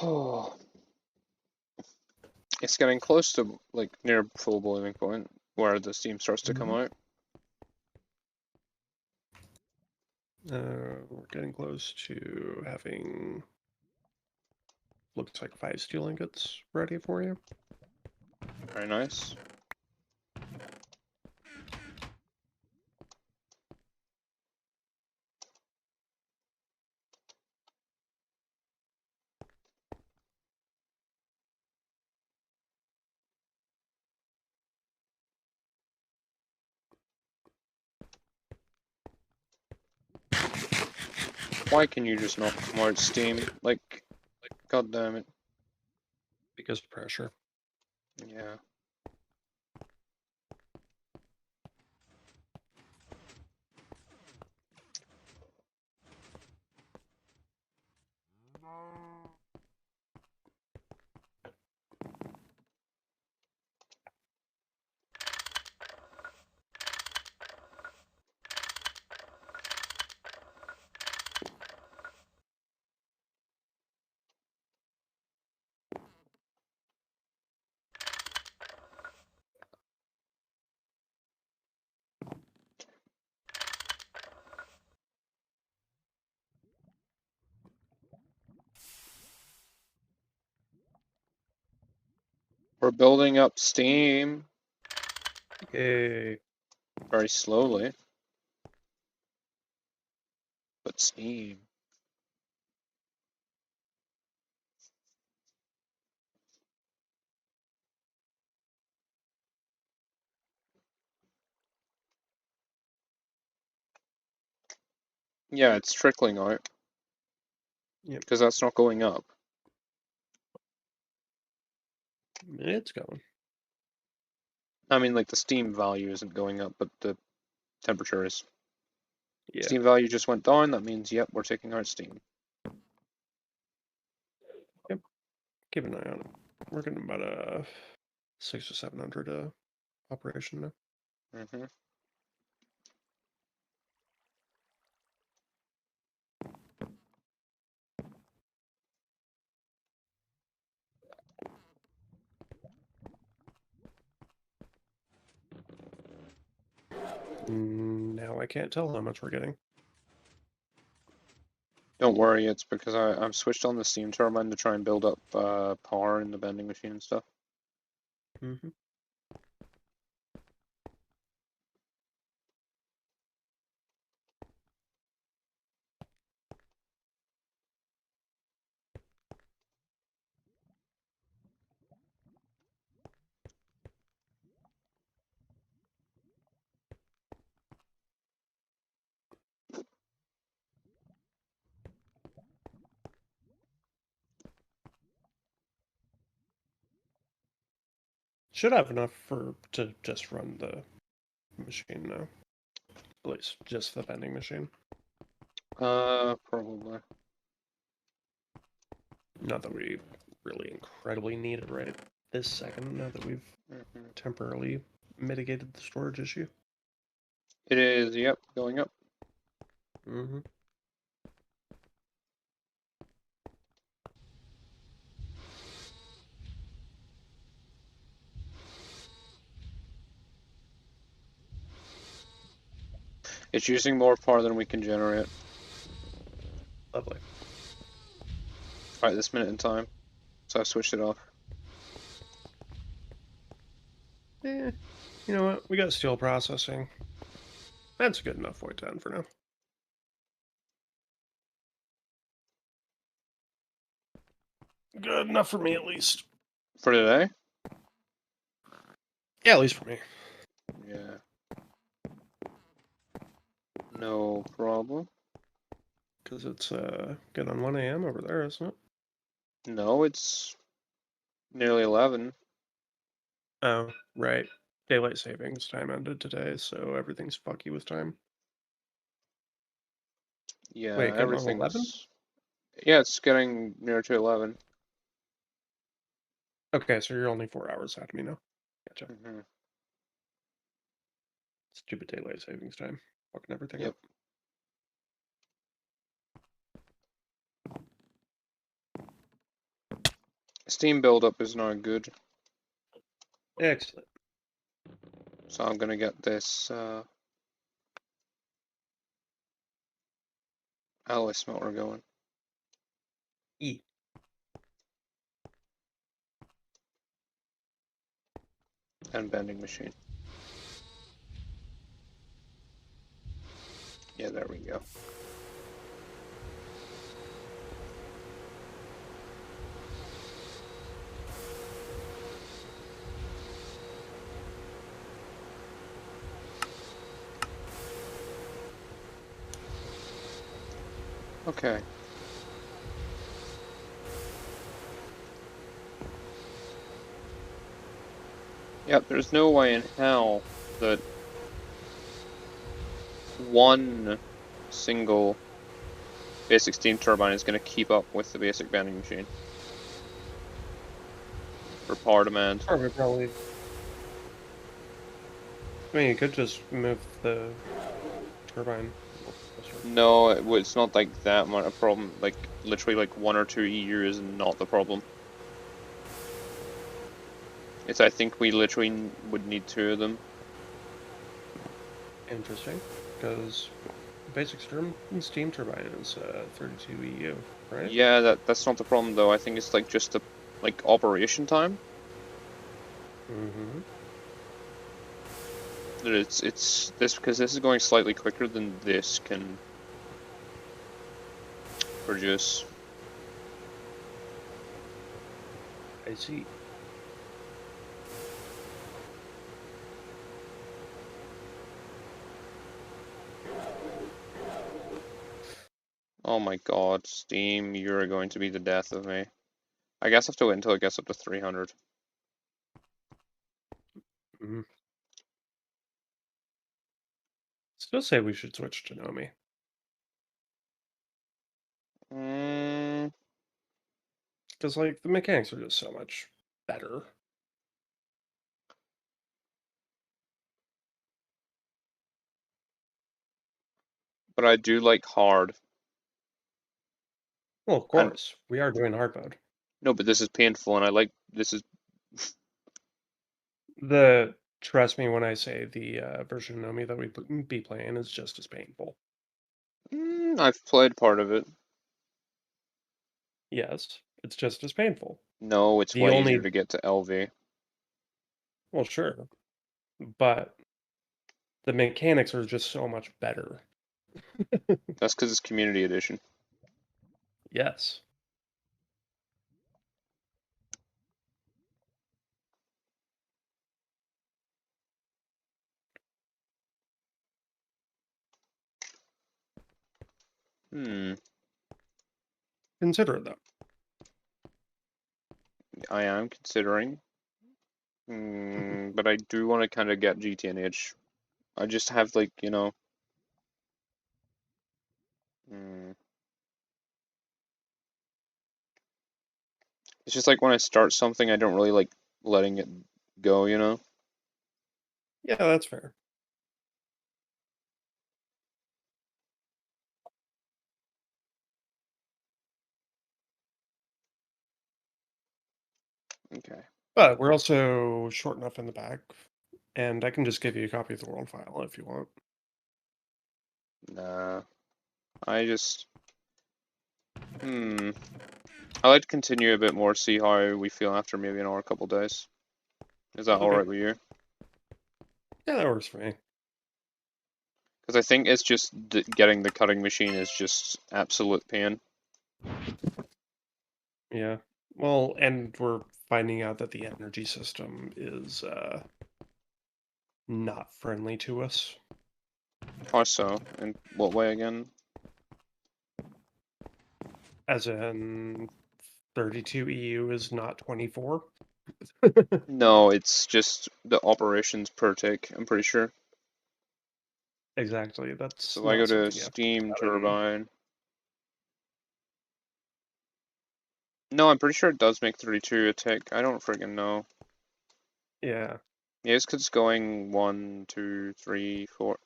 Oh, it's getting close to like near full boiling point where the steam starts to come out. We're getting close to having, looks like 5 steel ingots ready for you. Very nice. Why can you just not come out steam? Like, god damn it. Because of pressure. Yeah. We're building up steam. Yay. Very slowly. But steam. Yeah, it's trickling out. Yep. Because that's not going up. It's going. I mean, like, the steam value isn't going up, but the temperature is. Yeah. Steam value just went down, that means, yep, we're taking out steam. Yep. Keep an eye on it. We're getting about a 600 or 700 operation now. Mm-hmm. Now I can't tell how much we're getting. Don't worry, it's because I've switched on the steam turbine to try and build up power in the bending machine and stuff. Mm-hmm. Should have enough to just run the machine now. At least just the bending machine. Probably. Not that we really incredibly need it right this second, now that we've temporarily mitigated the storage issue. It is, yep, going up. Mm-hmm. It's using more power than we can generate. Lovely. Right this minute in time. So I switched it off. Eh, you know what? We got steel processing. That's good enough void 10 for now. Good enough for me, at least. For today? Yeah, at least for me. Yeah. No problem. Because it's good on 1 a.m. over there, isn't it? No, it's nearly 11. Oh, right. Daylight savings time ended today, so everything's fucky with time. Yeah, Wait, getting on 11? everything's... Yeah, it's getting near to 11. Okay, so you're only 4 hours ahead of me now. Gotcha. Hmm. Stupid daylight savings time. Fucking everything Yep. up. Steam buildup is not good. Excellent. So I'm gonna get this alloy smelter going. E. And bending machine. Yeah, there we go. Okay. Yep, there's no way in hell that one single basic steam turbine is going to keep up with the basic bending machine for power demand. Or we probably. I mean, you could just move the turbine a little closer. No, it's not like that much a problem. Like literally like 1 or 2 years is not the problem. It's I think we literally would need 2 of them. Interesting. Because basic steam turbine is 32 EU, right? Yeah, that's not the problem though. I think it's like just the like operation time. Mm-hmm. That it's this because this is going slightly quicker than this can produce. I see. Oh my god, Steam, you're going to be the death of me. I guess I have to wait until it gets up to 300. Mm-hmm. Still say we should switch to Nomi. Mm, Because, like, the mechanics are just so much better. but I do like hard. Well, of And course, we are doing hard mode. no, but this is painful, and I like this is. Trust me when I say the version of Nomi that we be playing is just as painful. I've played part of it. Yes, it's just as painful. No, it's The way easier only, to get to LV. well, sure, but the mechanics are just so much better. That's because it's community edition. Yes. Hmm. Consider it though. I am considering. But I do want to kind of get GTNH. I just have like mm, it's just like when I start something, I don't really like letting it go. Yeah, that's fair. Okay. But we're also short enough in the back, and I can just give you a copy of the world file if you want. Nah. I just... Hmm. I'd like to continue a bit more, see how we feel after maybe another couple days. Is that Okay. alright with you? Yeah, that works for me. Because I think it's just getting the cutting machine is just absolute pain. Yeah. Well, and we're finding out that the energy system is not friendly to us. How so? In what way again? As in 32 EU is not 24. No, it's just the operations per tick, I'm pretty sure. Exactly. That's So if I go not to something you have to think steam about in. turbine... No, I'm pretty sure it does make 32 a tick. I don't friggin' know. Yeah. Yeah, it's 'cause it's going 1, 2, 3, 4.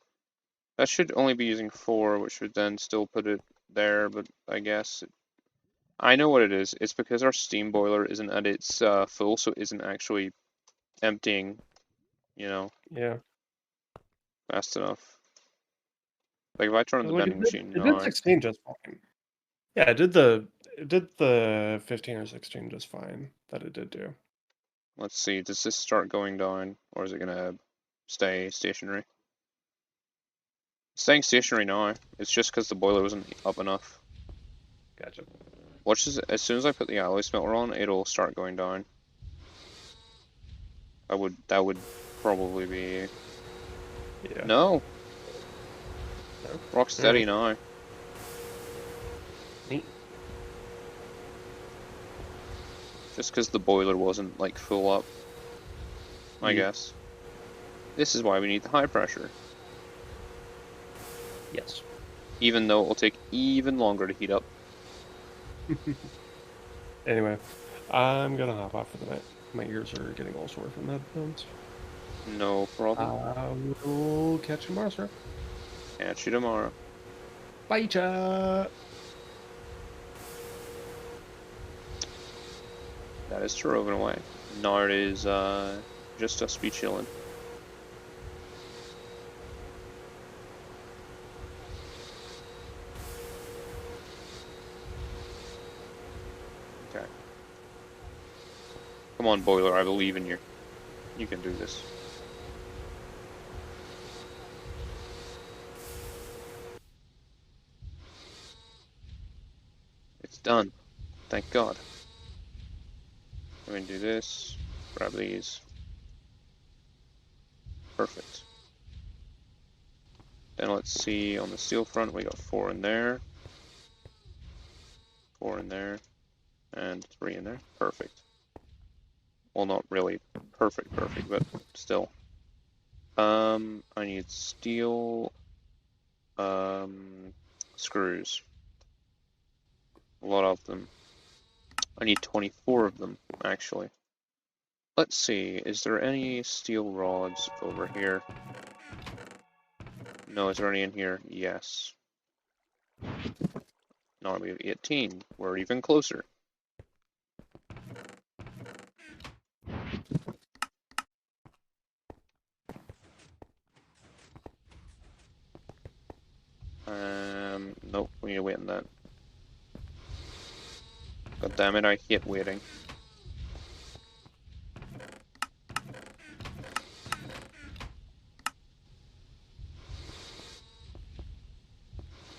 That should only be using 4, which would then still put it there, but I guess... I know what it is. It's because our steam boiler isn't at its full, so it isn't actually emptying, you know, Yeah. fast enough. Like if I turn on the Like vending machine it did now, 16 just fine. Yeah, it did the 15 or 16 just fine that it did do. let's see, does this start going down, or is it gonna stay stationary? It's staying stationary now. It's just because the boiler wasn't up enough. Gotcha. Watch this, as soon as I put the alloy smelter on, it'll start going down. That would probably be... Yeah. No! No. Rock All right. steady now. Neat. Just because the boiler wasn't, like, full up, I Yeet. guess. This is why we need the high pressure. Yes. Even though it will take even longer to heat up. Anyway, I'm gonna hop off for the night. My ears are getting all sore from the headphones. No problem. We'll catch you tomorrow, sir. Catch you tomorrow. Bye, chat. That is Taroven away. Nard is just us be chilling. Okay. Come on, Boiler, I believe in you. You can do this. It's done. Thank God. I'm gonna do this. Grab these. Perfect. Then let's see on the steel front, we got 4 in there. 4 in there. And 3 in there. Perfect. Well, not really perfect, but still. I need steel, screws. A lot of them. I need 24 of them, actually. Let's see, is there any steel rods over here? No, is there any in here? Yes. Now we have 18. We're even closer. Nope, we need to wait on that. God damn it, I hate waiting.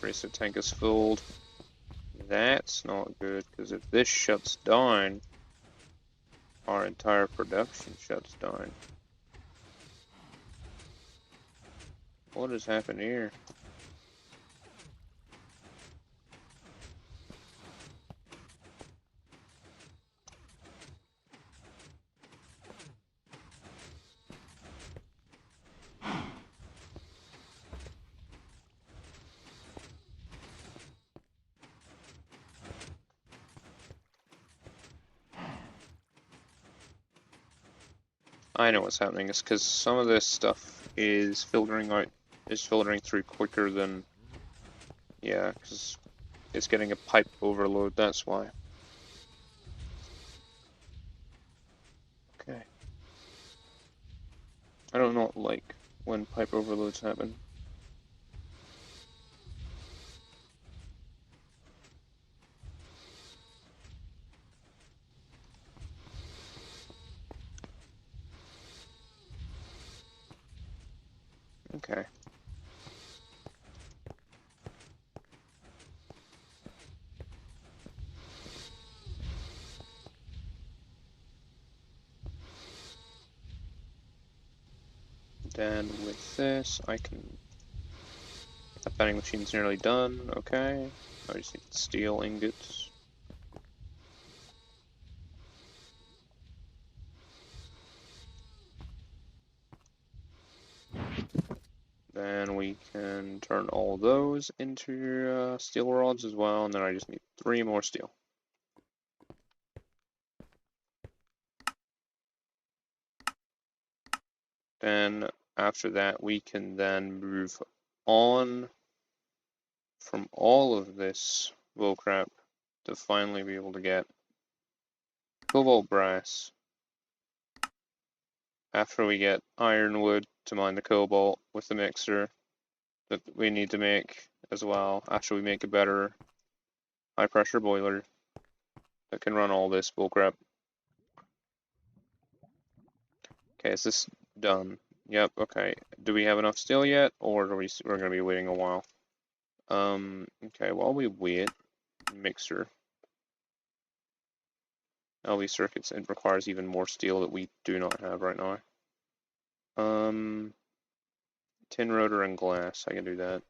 Bracer tank is filled. That's not good, because if this shuts down, our entire production shuts down. What has happened here? I know what's happening. It's because some of this stuff is filtering through quicker than, yeah, because it's getting a pipe overload, that's why. I do not like when pipe overloads happen. Okay. Then with this, I can. That vending machine's nearly done. Okay. I just need steel ingots. Then we can turn all those into steel rods as well, and then I just need 3 more steel. Then after that, we can then move on from all of this bullcrap to finally be able to get cobalt brass. After we get ironwood to mine the cobalt with the mixer that we need to make as well, after we make a better high pressure boiler that can run all this bullcrap. Okay, is this done? Yep, okay. Do we have enough steel yet, or are we're gonna be waiting a while? Okay, while we wait, mixer. LV circuits, it requires even more steel that we do not have right now. Tin rotor and glass, I can do that.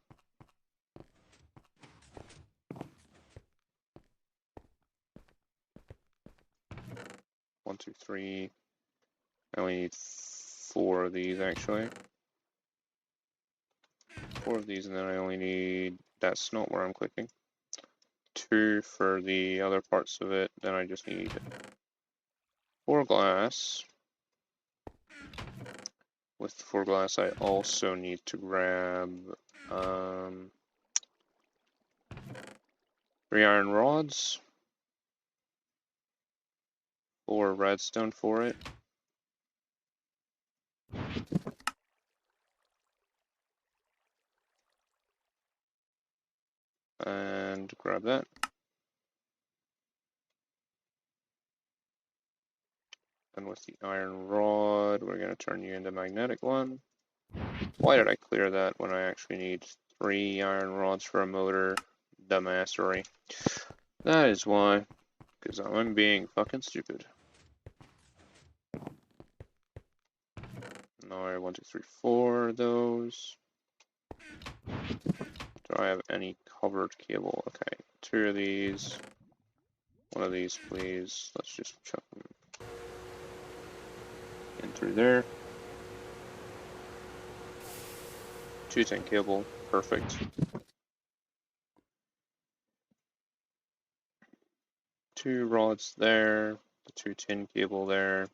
One, two, three. I only need 4 of these actually. 4 of these, and then I only need, that's not where I'm clicking. 2 for the other parts of it, then I just need 4 glass. With 4 glass, I also need to grab 3 iron rods, 4 redstone for it, and grab that. And with the iron rod, we're going to turn you into magnetic one. Why did I clear that when I actually need 3 iron rods for a motor? Dumbassery. That is why. Because I'm being fucking stupid. No, 1, 2, 3, 4 of those. Do I have any covered cable? Okay, 2 of these. 1 of these, please. Let's just chuck them in through there. 2 tin cable, perfect. 2 rods there, the 2 tin cable there,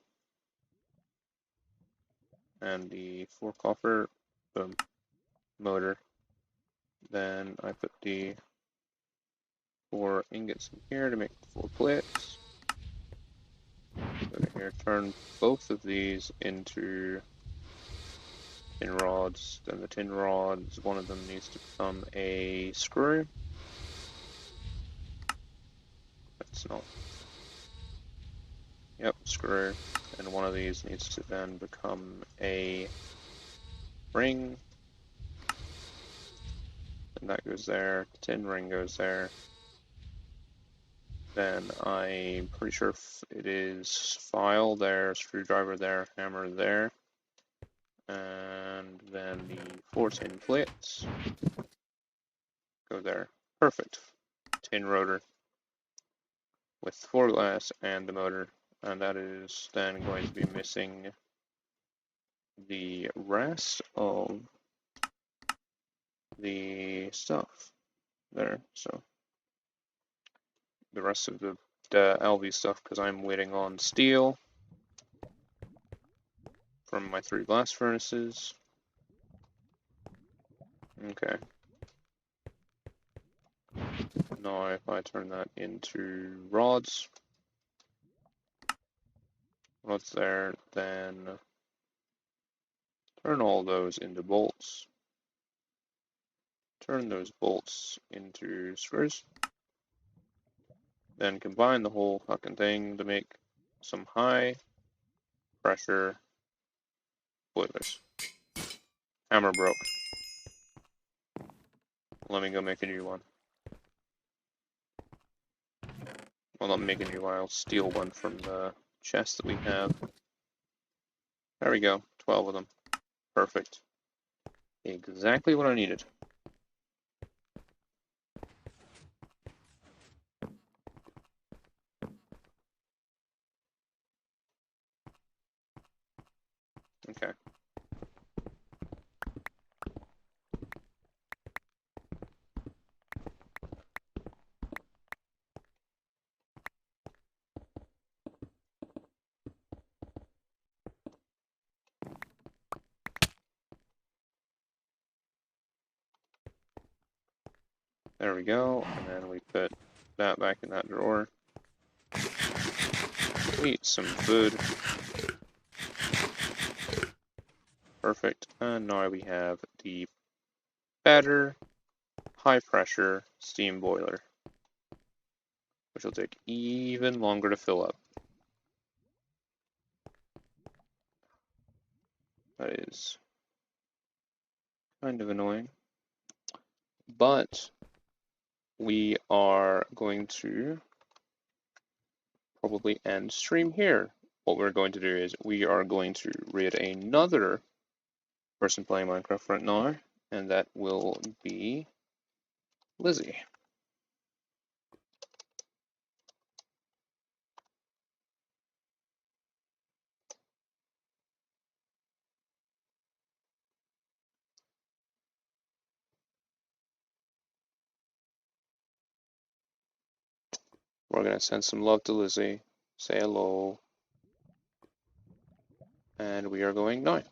and the 4 copper, boom, motor. Then I put the 4 ingots in here to make 4 plates. Go to here, turn both of these into tin rods. Then the tin rods, one of them needs to become a screw. That's not. Yep, screw. And one of these needs to then become a ring. And that goes there. The tin ring goes there. Then I'm pretty sure it is file there, screwdriver there, hammer there. And then the 4 tin plates go there. Perfect. Tin rotor with 4 glass and the motor. And that is then going to be missing the rest of the stuff there. So the rest of the LV stuff, because I'm waiting on steel from my 3 blast furnaces. Okay. Now if I turn that into rods there, then Turn all those into bolts. Turn those bolts into screws. Then combine the whole fucking thing to make some high pressure boilers. Hammer broke. Let me go make a new one. Well, not make a new one, I'll steal one from the chest that we have. There we go, 12 of them. Perfect. Exactly what I needed. Okay. There we go, and then we put that back in that drawer. Eat some food. Perfect. And now we have the better high pressure steam boiler, which will take even longer to fill up. That is kind of annoying. But we are going to probably end stream here. What we're going to do is we are going to raid another person playing Minecraft right now, and that will be Lizzie. We're going to send some love to Lizzie, say hello, and we are going now.